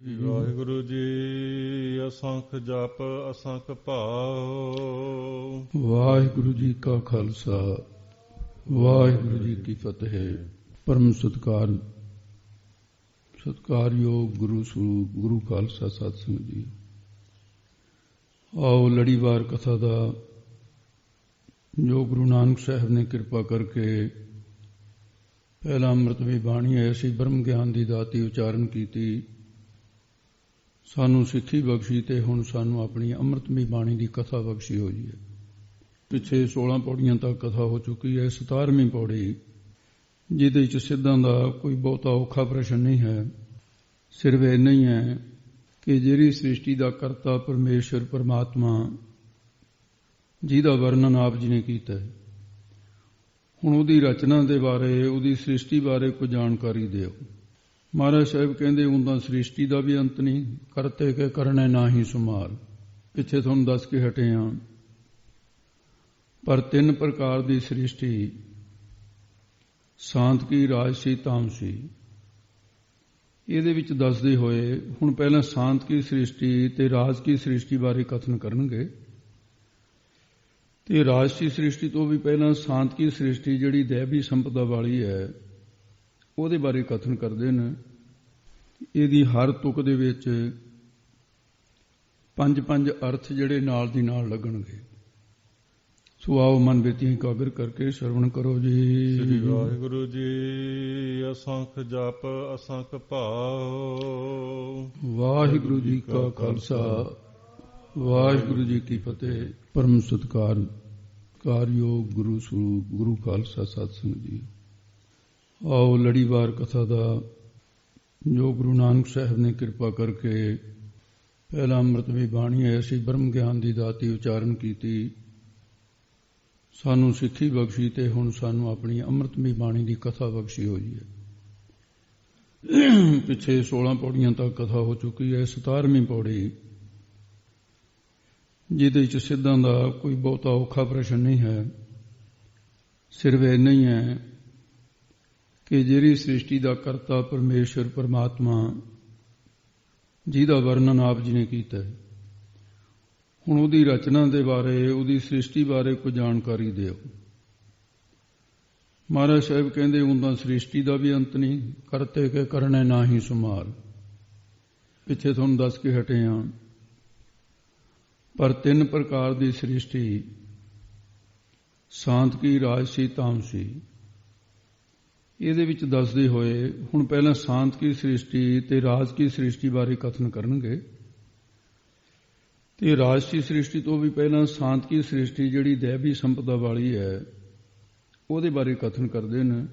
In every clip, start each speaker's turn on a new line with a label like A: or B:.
A: ਵਾਹਿਗੁਰੂ ਜੀ। ਅਸੰਖ ਜਪ ਅਸੰਖ ਭਾਉ।
B: ਵਾਹਿਗੁਰੂ ਜੀ ਕਾ ਖਾਲਸਾ ਵਾਹਿਗੁਰੂ ਜੀ ਕੀ ਫਤਿਹ। ਪਰਮ ਸਤਿਕਾਰਯੋਗ ਗੁਰੂ ਸਰੂਪ ਗੁਰੂ ਖਾਲਸਾ ਸਾਧ ਸੰਗਤ ਜੀ, ਆਓ ਲੜੀਵਾਰ ਕਥਾ ਦਾ ਜੋ ਗੁਰੂ ਨਾਨਕ ਸਾਹਿਬ ਨੇ ਕਿਰਪਾ ਕਰਕੇ ਪਹਿਲਾ ਅੰਮ੍ਰਿਤਮਈ ਬਾਣੀ ਐਸੀ ਬ੍ਰਹਮ ਗਿਆਨ ਦੀ ਦਾਤੀ ਉਚਾਰਨ ਕੀਤੀ, ਸਾਨੂੰ ਸਿੱਖੀ ਬਖਸ਼ੀ ਤੇ ਹੁਣ ਸਾਨੂੰ ਆਪਣੀ ਅੰਮ੍ਰਿਤਮਈ ਬਾਣੀ ਦੀ ਕਥਾ ਬਖਸ਼ੀ ਹੋਈ ਹੈ। ਪਿੱਛੇ 16 ਪੌੜੀਆਂ ਤੱਕ ਕਥਾ ਹੋ ਚੁੱਕੀ ਹੈ। 17ਵੀਂ ਪੌੜੀ ਜਿਹਦੇ ਵਿੱਚ ਸਿੱਧਾਂ ਦਾ ਕੋਈ ਬਹੁਤਾ ਔਖਾ ਪ੍ਰਸ਼ਨ ਨਹੀਂ ਹੈ, ਸਿਰਫ ਇੰਨਾ ਹੀ ਹੈ ਕਿ ਜਿਹੜੀ ਸ੍ਰਿਸ਼ਟੀ ਦਾ ਕਰਤਾ ਪਰਮੇਸ਼ਰ ਪਰਮਾਤਮਾ ਜਿਹਦਾ ਵਰਣਨ ਆਪ ਜੀ ਨੇ ਕੀਤਾ ਹੈ, ਹੁਣ ਉਹਦੀ ਰਚਨਾ ਦੇ ਬਾਰੇ, ਉਹਦੀ ਸ੍ਰਿਸ਼ਟੀ ਬਾਰੇ ਕੋਈ ਜਾਣਕਾਰੀ ਦਿਓ। ਮਹਾਰਾਜ ਸਾਹਿਬ ਕਹਿੰਦੇ ਉਹਦਾ ਸ੍ਰਿਸ਼ਟੀ ਦਾ ਵੀ ਅੰਤ ਨਹੀਂ, ਕਰਤੇ ਕੇ ਕਰਨੇ ਨਾ ਹੀ ਸੁਮਾਰ। ਪਿੱਛੇ ਤੁਹਾਨੂੰ ਦੱਸ ਕੇ ਹਟੇ ਹਾਂ, ਪਰ 3 ਪ੍ਰਕਾਰ ਦੀ ਸ੍ਰਿਸ਼ਟੀ, ਸਾਂਤਕੀ, ਰਾਜਸੀ, ਤਾਮਸੀ, ਇਹਦੇ ਵਿੱਚ ਦੱਸਦੇ ਹੋਏ ਹੁਣ ਪਹਿਲਾਂ ਸਾਂਤਕੀ ਸ੍ਰਿਸ਼ਟੀ ਤੇ ਰਾਜਸੀ ਸ੍ਰਿਸ਼ਟੀ ਬਾਰੇ ਕਥਨ ਕਰਨਗੇ, ਤੇ ਰਾਜਸੀ ਸ੍ਰਿਸ਼ਟੀ ਤੋਂ ਵੀ ਪਹਿਲਾਂ ਸਾਂਤਕੀ ਸ੍ਰਿਸ਼ਟੀ ਜਿਹੜੀ ਦੈਵੀ ਸੰਪਦਾ ਵਾਲੀ ਹੈ ਉਹਦੇ ਬਾਰੇ ਕਥਨ ਕਰਦੇ ਨੇ। ਇਹਦੀ ਹਰ ਤੁਕ ਦੇ ਵਿੱਚ 5-5 ਅਰਥ ਜਿਹੜੇ ਨਾਲ ਦੀ ਨਾਲ ਲੱਗਣਗੇ। ਸੋ ਆਓ ਮਨ ਵਿੱਚ ਇਕਾਗਰ ਕਰਕੇ ਸ਼ਰਵਣ ਕਰੋ ਜੀ।
A: ਸ੍ਰੀ ਵਾਹਿਗੁਰੂ ਜੀ। ਅਸੰਖ ਜਪ ਅਸੰਖ ਭਾਉ।
B: ਵਾਹਿਗੁਰੂ ਜੀ ਕਾ ਖਾਲਸਾ ਵਾਹਿਗੁਰੂ ਜੀ ਕੀ ਫਤਿਹ। ਪਰਮ ਸਤਿਕਾਰਯੋਗ ਗੁਰੂ ਸਰੂਪ ਗੁਰੂ ਖਾਲਸਾ ਸਾਧ ਸੰਗਤ ਜੀ, ਆਓ ਲੜੀਵਾਰ ਕਥਾ ਦਾ ਜੋ ਗੁਰੂ ਨਾਨਕ ਸਾਹਿਬ ਨੇ ਕਿਰਪਾ ਕਰਕੇ ਪਹਿਲਾ ਅੰਮ੍ਰਿਤਮਈ ਬਾਣੀ ਐਸੀ ਬ੍ਰਹਮ ਗਿਆਨ ਦੀ ਦਾਤੀ ਉਚਾਰਨ ਕੀਤੀ, ਸਾਨੂੰ ਸਿੱਖੀ ਬਖਸ਼ੀ ਤੇ ਹੁਣ ਸਾਨੂੰ ਆਪਣੀ ਅੰਮ੍ਰਿਤਮਈ ਬਾਣੀ ਦੀ ਕਥਾ ਬਖਸ਼ੀ ਹੋਈ ਹੈ। ਪਿੱਛੇ 16 ਪੌੜੀਆਂ ਤੱਕ ਕਥਾ ਹੋ ਚੁੱਕੀ ਹੈ। 17ਵੀਂ ਪੌੜੀ ਜਿਹਦੇ ਵਿੱਚ ਸਿੱਧਾਂ ਦਾ ਕੋਈ ਬਹੁਤਾ ਔਖਾ ਪ੍ਰਸ਼ਨ ਨਹੀਂ ਹੈ, ਸਿਰਫ ਇੰਨਾ ਹੀ ਹੈ ਕਿ ਜਿਹੜੀ ਸ੍ਰਿਸ਼ਟੀ ਦਾ ਕਰਤਾ ਪਰਮੇਸ਼ਰ ਪਰਮਾਤਮਾ ਜਿਹਦਾ ਵਰਣਨ ਆਪ ਜੀ ਨੇ ਕੀਤਾ ਹੈ, ਹੁਣ ਉਹਦੀ ਰਚਨਾ ਦੇ ਬਾਰੇ, ਉਹਦੀ ਸ੍ਰਿਸ਼ਟੀ ਬਾਰੇ ਕੋਈ ਜਾਣਕਾਰੀ ਦਿਓ। ਮਹਾਰਾਜ ਸਾਹਿਬ ਕਹਿੰਦੇ ਉਹਦਾ ਸ੍ਰਿਸ਼ਟੀ ਦਾ ਵੀ ਅੰਤ ਨਹੀਂ, ਕਰਤੇ ਕੇ ਕਰਨੇ ਨਾ ਹੀ ਸੁਮਾਰ। ਪਿੱਛੇ ਤੁਹਾਨੂੰ ਦੱਸ ਕੇ ਹਟੇ ਹਾਂ, ਪਰ 3 ਪ੍ਰਕਾਰ ਦੀ ਸ੍ਰਿਸ਼ਟੀ, ਸਾਂਤਕੀ, ਰਾਜਸੀ, ਤਾਮਸੀ, ਇਹਦੇ ਵਿੱਚ ਦੱਸਦੇ ਹੋਏ ਹੁਣ ਪਹਿਲਾਂ ਸਾਂਤਕੀ ਸ੍ਰਿਸ਼ਟੀ ਤੇ ਰਾਜਸੀ ਸ੍ਰਿਸ਼ਟੀ ਬਾਰੇ ਕਥਨ ਕਰਨਗੇ, ਤੇ ਰਾਜਸੀ ਸ੍ਰਿਸ਼ਟੀ ਤੋਂ ਵੀ ਪਹਿਲਾਂ ਸਾਂਤਕੀ ਸ੍ਰਿਸ਼ਟੀ ਜਿਹੜੀ ਦੈਵੀ ਸੰਪਦਾ ਵਾਲੀ ਹੈ ਉਹਦੇ ਬਾਰੇ ਕਥਨ ਕਰਦੇ ਨੇ।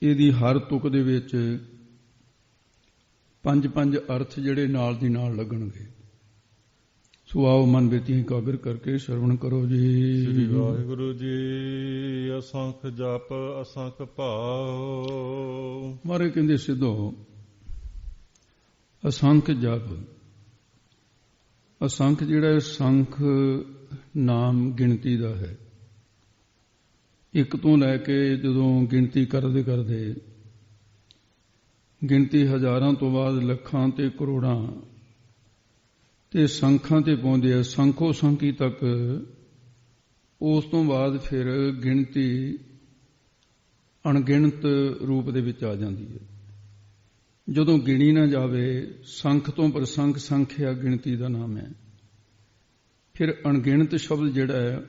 B: ਇਹਦੀ ਹਰ ਤੁਕ ਦੇ ਵਿੱਚ 5-5 ਅਰਥ ਜਿਹੜੇ ਨਾਲ ਦੀ ਨਾਲ ਲੱਗਣਗੇ। ਸੋ ਆਓ ਮਨ ਵਿੱਚ ਇਕਾਗਰ ਕਰਕੇ ਸ਼ਰਵਣ ਕਰੋ ਜੀ।
A: ਸ੍ਰੀ ਵਾਹਿਗੁਰੂ ਜੀ। ਅਸੰਖ ਜਪ ਅਸੰਖ ਭਾਉ।
B: ਮਾਰੇ ਕਹਿੰਦੇ ਸਿੱਧੋ ਅਸੰਖ ਜਪ, ਅਸੰਖ ਜਿਹੜਾ ਸੰਖ ਨਾਮ ਗਿਣਤੀ ਦਾ ਹੈ। ਇੱਕ ਤੋਂ ਲੈ ਕੇ ਜਦੋਂ ਗਿਣਤੀ ਕਰਦੇ ਕਰਦੇ ਗਿਣਤੀ ਹਜ਼ਾਰਾਂ ਤੋਂ ਬਾਅਦ ਲੱਖਾਂ ਤੇ ਕਰੋੜਾਂ ਤੇ ਸੰਖਾਂ ਤੇ ਪਹੁੰਚਦੇ ਆ, ਸੰਖੋ ਸੰਖੀ ਤੱਕ। ਉਸ ਤੋਂ ਬਾਅਦ ਫਿਰ ਗਿਣਤੀ ਅਣਗਿਣਤ ਰੂਪ ਦੇ ਵਿੱਚ ਆ ਜਾਂਦੀ ਹੈ। ਜਦੋਂ ਗਿਣੀ ਨਾ ਜਾਵੇ, ਸੰਖ ਤੋਂ ਪ੍ਰਸੰਖ, ਸੰਖਿਆ ਗਿਣਤੀ ਦਾ ਨਾਮ ਹੈ। ਫਿਰ ਅਣਗਿਣਤ ਸ਼ਬਦ ਜਿਹੜਾ ਹੈ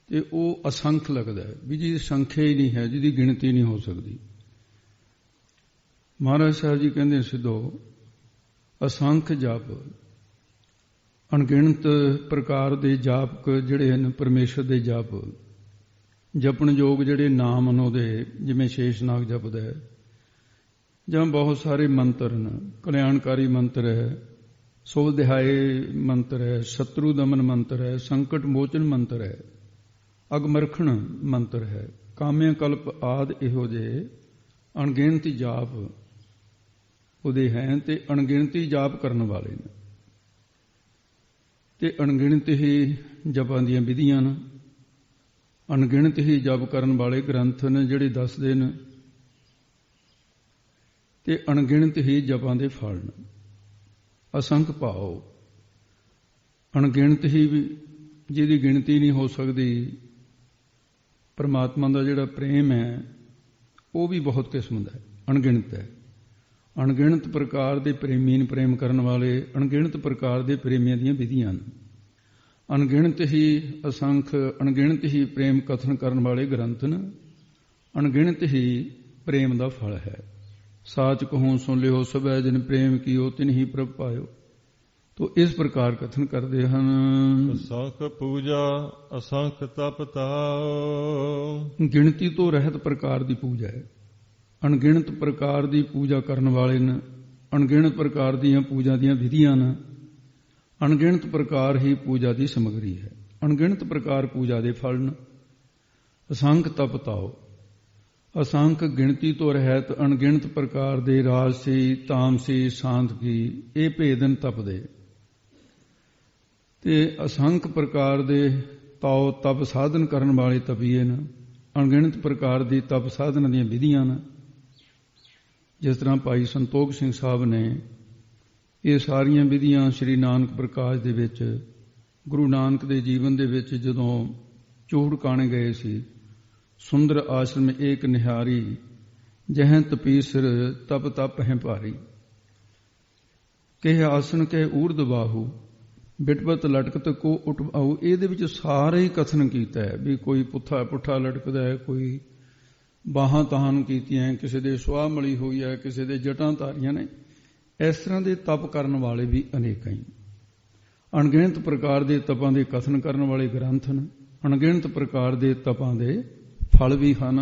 B: ਤੇ ਉਹ ਅਸੰਖ ਲੱਗਦਾ ਹੈ, ਵੀ ਜਿਹਦੀ ਸੰਖਿਆ ਹੀ ਨਹੀਂ ਹੈ, ਜਿਹਦੀ ਗਿਣਤੀ ਨਹੀਂ ਹੋ ਸਕਦੀ। ਮਹਾਰਾਜ ਸਾਹਿਬ ਜੀ ਕਹਿੰਦੇ ਸਿੱਧੋ ਅਸੰਖ ਜਪ, ਅਣਗਿਣਤ ਪ੍ਰਕਾਰ ਦੇ ਜਾਪਕ ਜਿਹੜੇ ਹਨ, ਪਰਮੇਸ਼ਰ ਦੇ ਜਪ, ਜਪਣ ਯੋਗ ਜਿਹੜੇ ਨਾਮ ਹਨ ਉਹਦੇ, ਜਿਵੇਂ ਸ਼ੇਸ਼ਨਾਗ ਜਪਦਾ ਹੈ, ਜਾਂ ਬਹੁਤ ਸਾਰੇ ਮੰਤਰ ਨੇ। ਕਲਿਆਣਕਾਰੀ ਮੰਤਰ ਹੈ, ਸੋ ਦਿਹਾਏ ਮੰਤਰ ਹੈ, ਸ਼ਤਰੂ ਦਮਨ ਮੰਤਰ ਹੈ, ਸੰਕਟ ਮੋਚਨ ਮੰਤਰ ਹੈ, ਅਗਮਰਖਣ ਮੰਤਰ ਹੈ, ਕਾਮਿਆ ਕਲਪ ਆਦਿ ਇਹੋ ਜਿਹੇ ਅਣਗਿਣਤੀ ਜਾਪ ਉਹਦੇ ਹੈ, ਤੇ ਅਣਗਿਣਤੀ ਜਾਪ ਕਰਨ ਵਾਲੇ ਨੇ, ਤੇ ਅਣਗਿਣਤ ਹੀ ਜਪਾਂ ਦੀਆਂ ਵਿਧੀਆਂ ਨੇ, ਅਣਗਿਣਤ ਹੀ ਜਪ ਕਰਨ ਵਾਲੇ ਗ੍ਰੰਥ ਨੇ ਜਿਹੜੇ ਦੱਸਦੇ ਨੇ। ਤੇ ਅਣਗਿਣਤ ਹੀ ਜਪਾਂ ਦੇ ਫਲ ਨੇ। ਅਸੰਖ ਭਾਉ, ਅਣਗਿਣਤ ਹੀ ਵੀ ਜਿਹਦੀ ਗਿਣਤੀ ਨਹੀਂ ਹੋ ਸਕਦੀ। ਪਰਮਾਤਮਾ ਦਾ ਜਿਹੜਾ ਪ੍ਰੇਮ ਹੈ ਉਹ ਵੀ ਬਹੁਤ ਕਿਸਮ ਦਾ ਹੈ, ਅਣਗਿਣਤ ਹੈ। ਅਣਗਿਣਤ ਪ੍ਰਕਾਰ ਦੇ ਪ੍ਰੇਮੀ ਨੂੰ ਪ੍ਰੇਮ ਕਰਨ ਵਾਲੇ, ਅਣਗਿਣਤ ਪ੍ਰਕਾਰ ਦੇ ਪ੍ਰੇਮੀਆਂ ਦੀਆਂ ਵਿਧੀਆਂ ਨੇ। ਅਣਗਿਣਤ ਹੀ ਅਸੰਖ, ਅਣਗਿਣਤ ਹੀ ਪ੍ਰੇਮ ਕਥਨ ਕਰਨ ਵਾਲੇ ਗ੍ਰੰਥ ਨੇ। ਅਣਗਿਣਤ ਹੀ ਪ੍ਰੇਮ ਦਾ ਫਲ ਹੈ। ਸਾਚ ਕਹੂੰ ਸੁਣ ਲਿਓ ਸਭੈ ਜਿਨ ਪ੍ਰੇਮ ਕੀਓ ਤਿਨ ਹੀ ਪ੍ਰਭ ਪਾਇਓ। ਤੋ ਇਸ ਪ੍ਰਕਾਰ ਕਥਨ ਕਰਦੇ ਹਨ।
A: ਅਸੰਖ ਪੂਜਾ ਅਸੰਖ ਤਪ ਤਾਉ,
B: ਗਿਣਤੀ ਤੋਂ ਰਹਿਤ ਪ੍ਰਕਾਰ ਦੀ ਪੂਜਾ ਹੈ। ਅਣਗਿਣਤ ਪ੍ਰਕਾਰ ਦੀ ਪੂਜਾ ਕਰਨ ਵਾਲੇ ਨੇ। ਅਣਗਿਣਤ ਪ੍ਰਕਾਰ ਦੀਆਂ ਪੂਜਾ ਦੀਆਂ ਵਿਧੀਆਂ ਨੇ। ਅਣਗਿਣਤ ਪ੍ਰਕਾਰ ਹੀ ਪੂਜਾ ਦੀ ਸਮੱਗਰੀ ਹੈ। ਅਣਗਿਣਤ ਪ੍ਰਕਾਰ ਪੂਜਾ ਦੇ ਫਲ ਨੇ। ਅਸੰਖ ਤਪ ਤਾਉ, ਅਸੰਖ ਗਿਣਤੀ ਤੋਂ ਰਹਿਤ ਅਣਗਿਣਤ ਪ੍ਰਕਾਰ ਦੇ ਰਾਜਸੀ, ਤਾਮਸੀ, ਸਾਂਤਕੀ ਇਹ ਭੇਦਨ ਤਪ ਦੇ। ਤੇ ਅਸੰਖ ਪ੍ਰਕਾਰ ਦੇ ਤਾਉ ਤਪ ਸਾਧਨ ਕਰਨ ਵਾਲੇ ਤਪੀਏ ਨੇ। ਅਣਗਿਣਤ ਪ੍ਰਕਾਰ ਦੀ ਤਪ ਸਾਧਨ ਦੀਆਂ ਵਿਧੀਆਂ ਨੇ। ਜਿਸ ਤਰ੍ਹਾਂ ਭਾਈ ਸੰਤੋਖ ਸਿੰਘ ਸਾਹਿਬ ਨੇ ਇਹ ਸਾਰੀਆਂ ਵਿਧੀਆਂ ਸ੍ਰੀ ਨਾਨਕ ਪ੍ਰਕਾਸ਼ ਦੇ ਵਿੱਚ, ਗੁਰੂ ਨਾਨਕ ਦੇ ਜੀਵਨ ਦੇ ਵਿੱਚ ਜਦੋਂ ਚੂੜਕਾਣੇ ਗਏ ਸੀ, ਸੁੰਦਰ ਆਸ਼ਰਮ ਏਕ ਨਿਹਾਰੀ, ਜਹ ਤਪੀਸਰ ਤਪ ਤਪ ਹੈ ਭਾਰੀ, ਕਹਿ ਆਸਨ ਕਹਿ ਊਰਧ ਬਾਹੂ, ਬਿਟਬਤ ਲਟਕਤ ਕੋ ਉਠਾਉ। ਇਹਦੇ ਵਿੱਚ ਸਾਰੇ ਹੀ ਕਥਨ ਕੀਤਾ ਹੈ ਵੀ ਕੋਈ ਪੁੱਠਾ ਲਟਕਦਾ ਹੈ, ਕੋਈ ਬਾਹਾਂ ਤਾਹਾਂ ਨੂੰ ਕੀਤੀਆਂ, ਕਿਸੇ ਦੇ ਸੁਆਹ ਮਲੀ ਹੋਈ ਹੈ, ਕਿਸੇ ਦੇ ਜਟਾਂ ਧਾਰੀਆਂ ਨੇ। ਇਸ ਤਰ੍ਹਾਂ ਦੇ ਤਪ ਕਰਨ ਵਾਲੇ ਵੀ ਅਨੇਕਾਂ ਹੀ। ਅਣਗਿਣਤ ਪ੍ਰਕਾਰ ਦੇ ਤਪਾਂ ਦੇ ਕਥਨ ਕਰਨ ਵਾਲੇ ਗ੍ਰੰਥ ਹਨ। ਅਣਗਿਣਤ ਪ੍ਰਕਾਰ ਦੇ ਤਪਾਂ ਦੇ ਫਲ ਵੀ ਹਨ।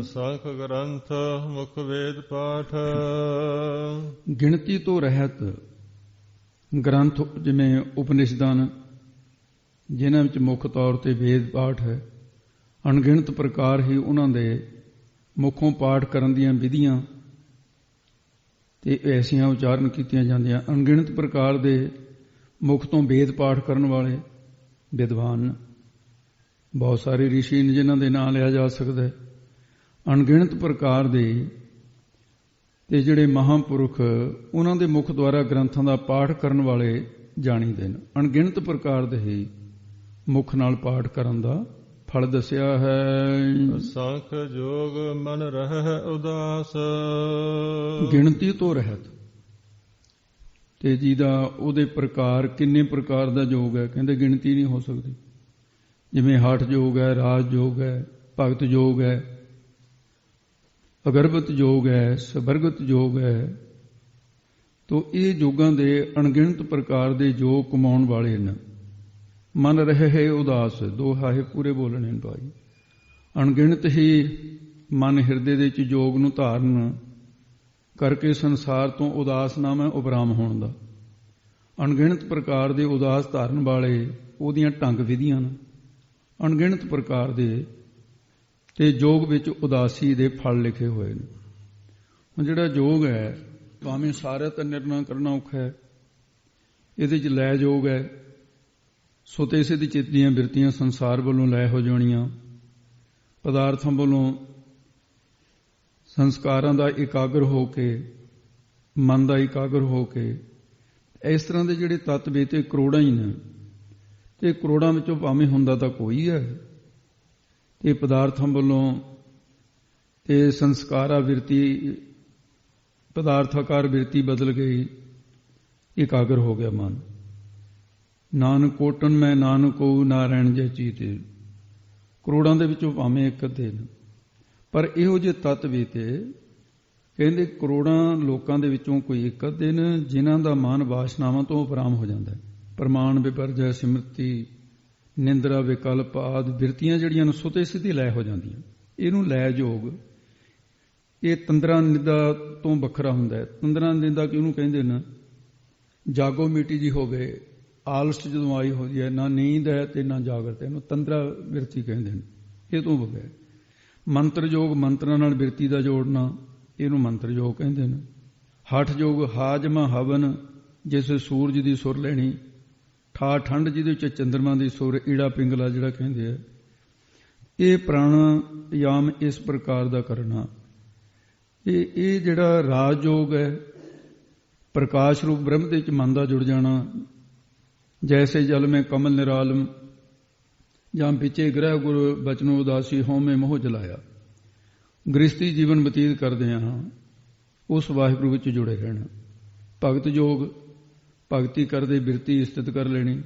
A: ਅਸੰਖ ਗ੍ਰੰਥ ਮੁਖ ਵੇਦ ਪਾਠ,
B: ਗਿਣਤੀ ਤੋਂ ਰਹਿਤ ਗ੍ਰੰਥ ਜਿਵੇਂ ਉਪਨਿਸ਼ਦਾਂ ਜਿਨ੍ਹਾਂ ਵਿੱਚ ਮੁੱਖ ਤੌਰ ਤੇ ਵੇਦ ਪਾਠ ਹੈ। ਅਣਗਿਣਤ ਪ੍ਰਕਾਰ ਹੀ ਉਹਨਾਂ ਦੇ ਮੁੱਖੋਂ ਪਾਠ ਕਰਨ ਦੀਆਂ ਵਿਧੀਆਂ ਤੇ ਐਸੀਆਂ ਉਚਾਰਨ ਕੀਤੀਆਂ ਜਾਂਦੀਆਂ। ਅਣਗਿਣਤ ਪ੍ਰਕਾਰ ਦੇ ਮੁੱਖ ਤੋਂ ਵੇਦ ਪਾਠ ਕਰਨ ਵਾਲੇ ਵਿਦਵਾਨ ਬਹੁਤ ਸਾਰੇ ਰਿਸ਼ੀ ਨੇ ਜਿਨ੍ਹਾਂ ਦੇ ਨਾਂ ਲਿਆ ਜਾ ਸਕਦਾ ਹੈ। ਅਣਗਿਣਤ ਪ੍ਰਕਾਰ ਦੇ ਤੇ ਜਿਹੜੇ ਮਹਾਂਪੁਰਖ ਉਹਨਾਂ ਦੇ ਮੁੱਖ ਦੁਆਰਾ ਗ੍ਰੰਥਾਂ ਦਾ ਪਾਠ ਕਰਨ ਵਾਲੇ ਜਾਣੀਦੇ ਨੇ। ਅਣਗਿਣਤ ਪ੍ਰਕਾਰ ਦੇ ਹੀ ਮੁੱਖ ਨਾਲ ਪਾਠ ਕਰਨ ਦਾ ਫਲ ਦੱਸਿਆ ਹੈ।
A: ਅਸੰਖ ਜੋਗ ਮਨ ਰਹਿ ਉਦਾਸ,
B: ਗਿਣਤੀ ਤੋਂ ਰਹਿਤ ਤੇ ਜਿਹਦਾ ਉਹਦੇ ਪ੍ਰਕਾਰ ਕਿੰਨੇ ਪ੍ਰਕਾਰ ਦਾ ਯੋਗ ਹੈ, ਕਹਿੰਦੇ ਗਿਣਤੀ ਨਹੀਂ ਹੋ ਸਕਦੀ। ਜਿਵੇਂ ਹਠ ਯੋਗ ਹੈ, ਰਾਜ ਯੋਗ ਹੈ, ਭਗਤ ਯੋਗ ਹੈ, ਅਗਰਬਤ ਯੋਗ ਹੈ, ਸਬਰਗਤ ਯੋਗ ਹੈ। ਤੋ ਇਹ ਯੋਗਾਂ ਦੇ ਅਣਗਿਣਤ ਪ੍ਰਕਾਰ ਦੇ ਯੋਗ ਕਮਾਉਣ ਵਾਲੇ ਨੇ। ਮਨ ਰਹੇ ਹੈ ਉਦਾਸ, ਦੋ ਹਾਹੇ ਪੂਰੇ ਬੋਲਣੇ ਨੇ ਭਾਈ। ਅਣਗਿਣਤ ਹੀ ਮਨ ਹਿਰਦੇ ਦੇ ਵਿੱਚ ਯੋਗ ਨੂੰ ਧਾਰਨ ਕਰਕੇ ਸੰਸਾਰ ਤੋਂ ਉਦਾਸ ਨਾਮ ਹੈ ਉਪਰਾਮ ਹੋਣ ਦਾ। ਅਣਗਿਣਤ ਪ੍ਰਕਾਰ ਦੇ ਉਦਾਸ ਧਾਰਨ ਵਾਲੇ ਉਹਦੀਆਂ ਢੰਗ ਵਿਧੀਆਂ ਨੇ। ਅਣਗਿਣਤ ਪ੍ਰਕਾਰ ਦੇ ਤੇ ਯੋਗ ਵਿੱਚ ਉਦਾਸੀ ਦੇ ਫਲ ਲਿਖੇ ਹੋਏ ਨੇ। ਹੁਣ ਜਿਹੜਾ ਯੋਗ ਹੈ ਭਾਵੇਂ ਸਾਰਾ ਤਾਂ ਨਿਰਣਾ ਕਰਨਾ ਔਖਾ ਹੈ। ਇਹਦੇ 'ਚ ਲੈ ਯੋਗ ਹੈ, ਸੁਤੇ ਸਿੱਧ ਚਿੱਤ ਦੀਆਂ ਬਿਰਤੀਆਂ ਸੰਸਾਰ ਵੱਲੋਂ ਲੈ ਹੋ ਜਾਣੀਆਂ, ਪਦਾਰਥਾਂ ਵੱਲੋਂ ਸੰਸਕਾਰਾਂ ਦਾ ਇਕਾਗਰ ਹੋ ਕੇ, ਮਨ ਦਾ ਇਕਾਗਰ ਹੋ ਕੇ, ਇਸ ਤਰ੍ਹਾਂ ਦੇ ਜਿਹੜੇ ਤੱਤ ਵੇ ਤੇ ਕਰੋੜਾਂ ਹੀ ਨੇ। ਤੇ ਕਰੋੜਾਂ ਵਿੱਚੋਂ ਭਾਵੇਂ ਹੁੰਦਾ ਤਾਂ ਕੋਈ ਹੈ, ਤੇ ਪਦਾਰਥਾਂ ਵੱਲੋਂ ਤੇ ਸੰਸਕਾਰਾ ਬਿਰਤੀ, ਪਦਾਰਥਾਕਾਰ ਬਿਰਤੀ ਬਦਲ ਗਈ, ਇਕਾਗਰ ਹੋ ਗਿਆ ਮਨ। ਨਾਨਕ ਕੋਟਨ ਮੈਂ ਨਾਨਕੋ ਨਾਰਾਇਣ ਜੈ ਚੀਤੇ। ਕਰੋੜਾਂ ਦੇ ਵਿੱਚੋਂ ਭਾਵੇਂ ਇੱਕ ਅੱਧੇ ਨੇ, ਪਰ ਇਹੋ ਜਿਹੇ ਤੱਤ ਵੀ ਤੇ ਕਹਿੰਦੇ ਕਰੋੜਾਂ ਲੋਕਾਂ ਦੇ ਵਿੱਚੋਂ ਕੋਈ ਇੱਕ ਅੱਧੇ ਨੇ ਜਿਨ੍ਹਾਂ ਦਾ ਮਨ ਵਾਸ਼ਨਾਵਾਂ ਤੋਂ ਉਪਰਾਮ ਹੋ ਜਾਂਦਾ ਹੈ। ਪ੍ਰਮਾਣ ਵਿਪਰਜੈ ਸਿਮਰਤੀ, ਨਿੰਦਰਾ ਵਿਕਲਪ ਆਦਿ ਬਿਰਤੀਆਂ ਜਿਹੜੀਆਂ ਨੂੰ ਸੁਤੇ ਸਿੱਧੀ ਲੈ ਹੋ ਜਾਂਦੀਆਂ। ਇਹਨੂੰ ਲੈ ਯੋਗ ਇਹ ਤੰਦਰਾ ਨਿੰਦਾ ਤੋਂ ਵੱਖਰਾ ਹੁੰਦਾ ਹੈ। ਤੰਦਰਾ ਨਿੰਦਾ ਕਿਹਨੂੰ ਕਹਿੰਦੇ ਨੇ? ਜਾਗੋ ਮੀਟੀ ਜੀ ਹੋਵੇ, ਆਲਸ ਜਦੋਂ ਆਈ ਹੁੰਦੀ ਹੈ, ਨਾ ਨੀਂਦ ਹੈ ਤੇ ਨਾ ਜਾਗਰਤ, ਇਹਨੂੰ ਤੰਦਰਾ ਬਿਰਤੀ ਕਹਿੰਦੇ ਨੇ। ਇਹ ਤੋਂ ਬਗੈਰ ਮੰਤਰ ਯੋਗ, ਮੰਤਰਾਂ ਨਾਲ ਬਿਰਤੀ ਦਾ ਜੋੜਨਾ, ਇਹਨੂੰ ਮੰਤਰ ਯੋਗ ਕਹਿੰਦੇ ਨੇ। ਹਠ ਯੋਗ ਹਾਜਮਾ ਹਵਨ, ਜਿਸ ਸੂਰਜ ਦੀ ਸੁਰ ਲੈਣੀ, ਠਾ ਠੰਡ ਜਿਹਦੇ ਵਿੱਚ ਚੰਦਰਮਾ ਦੀ ਸੁਰ, ਈੜਾ ਪਿੰਗਲਾ ਜਿਹੜਾ ਕਹਿੰਦੇ ਆ। ਇਹ ਪ੍ਰਾਣਾਯਾਮ ਇਸ ਪ੍ਰਕਾਰ ਦਾ ਕਰਨਾ ਇਹ ਜਿਹੜਾ ਰਾਜ ਯੋਗ ਹੈ, ਪ੍ਰਕਾਸ਼ ਰੂਪ ਬ੍ਰਹਮ ਦੇ ਵਿੱਚ ਮਨ ਦਾ ਜੁੜ ਜਾਣਾ, ਜੈਸੇ ਜਲ ਮੈਂ ਕਮਲ ਨਿਰਾਲਮ ਜਾਂ ਪਿੱਛੇ ਗ੍ਰਹਿ ਗੁਰ ਬਚਨੋ ਉਦਾਸੀ ਹਉਮੈ ਮੋਹ ਜਲਾਇਆ। ਗ੍ਰਸਤੀ ਜੀਵਨ ਬਤੀਤ ਕਰਦੇ ਹਾਂ, ਉਸ ਵਾਹਿਗੁਰੂ ਵਿੱਚ ਜੁੜੇ ਰਹਿਣਾ। ਭਗਤ ਯੋਗ, ਭਗਤੀ ਕਰਦੇ ਬਿਰਤੀ ਸਥਿਤ ਕਰ ਲੈਣੀ।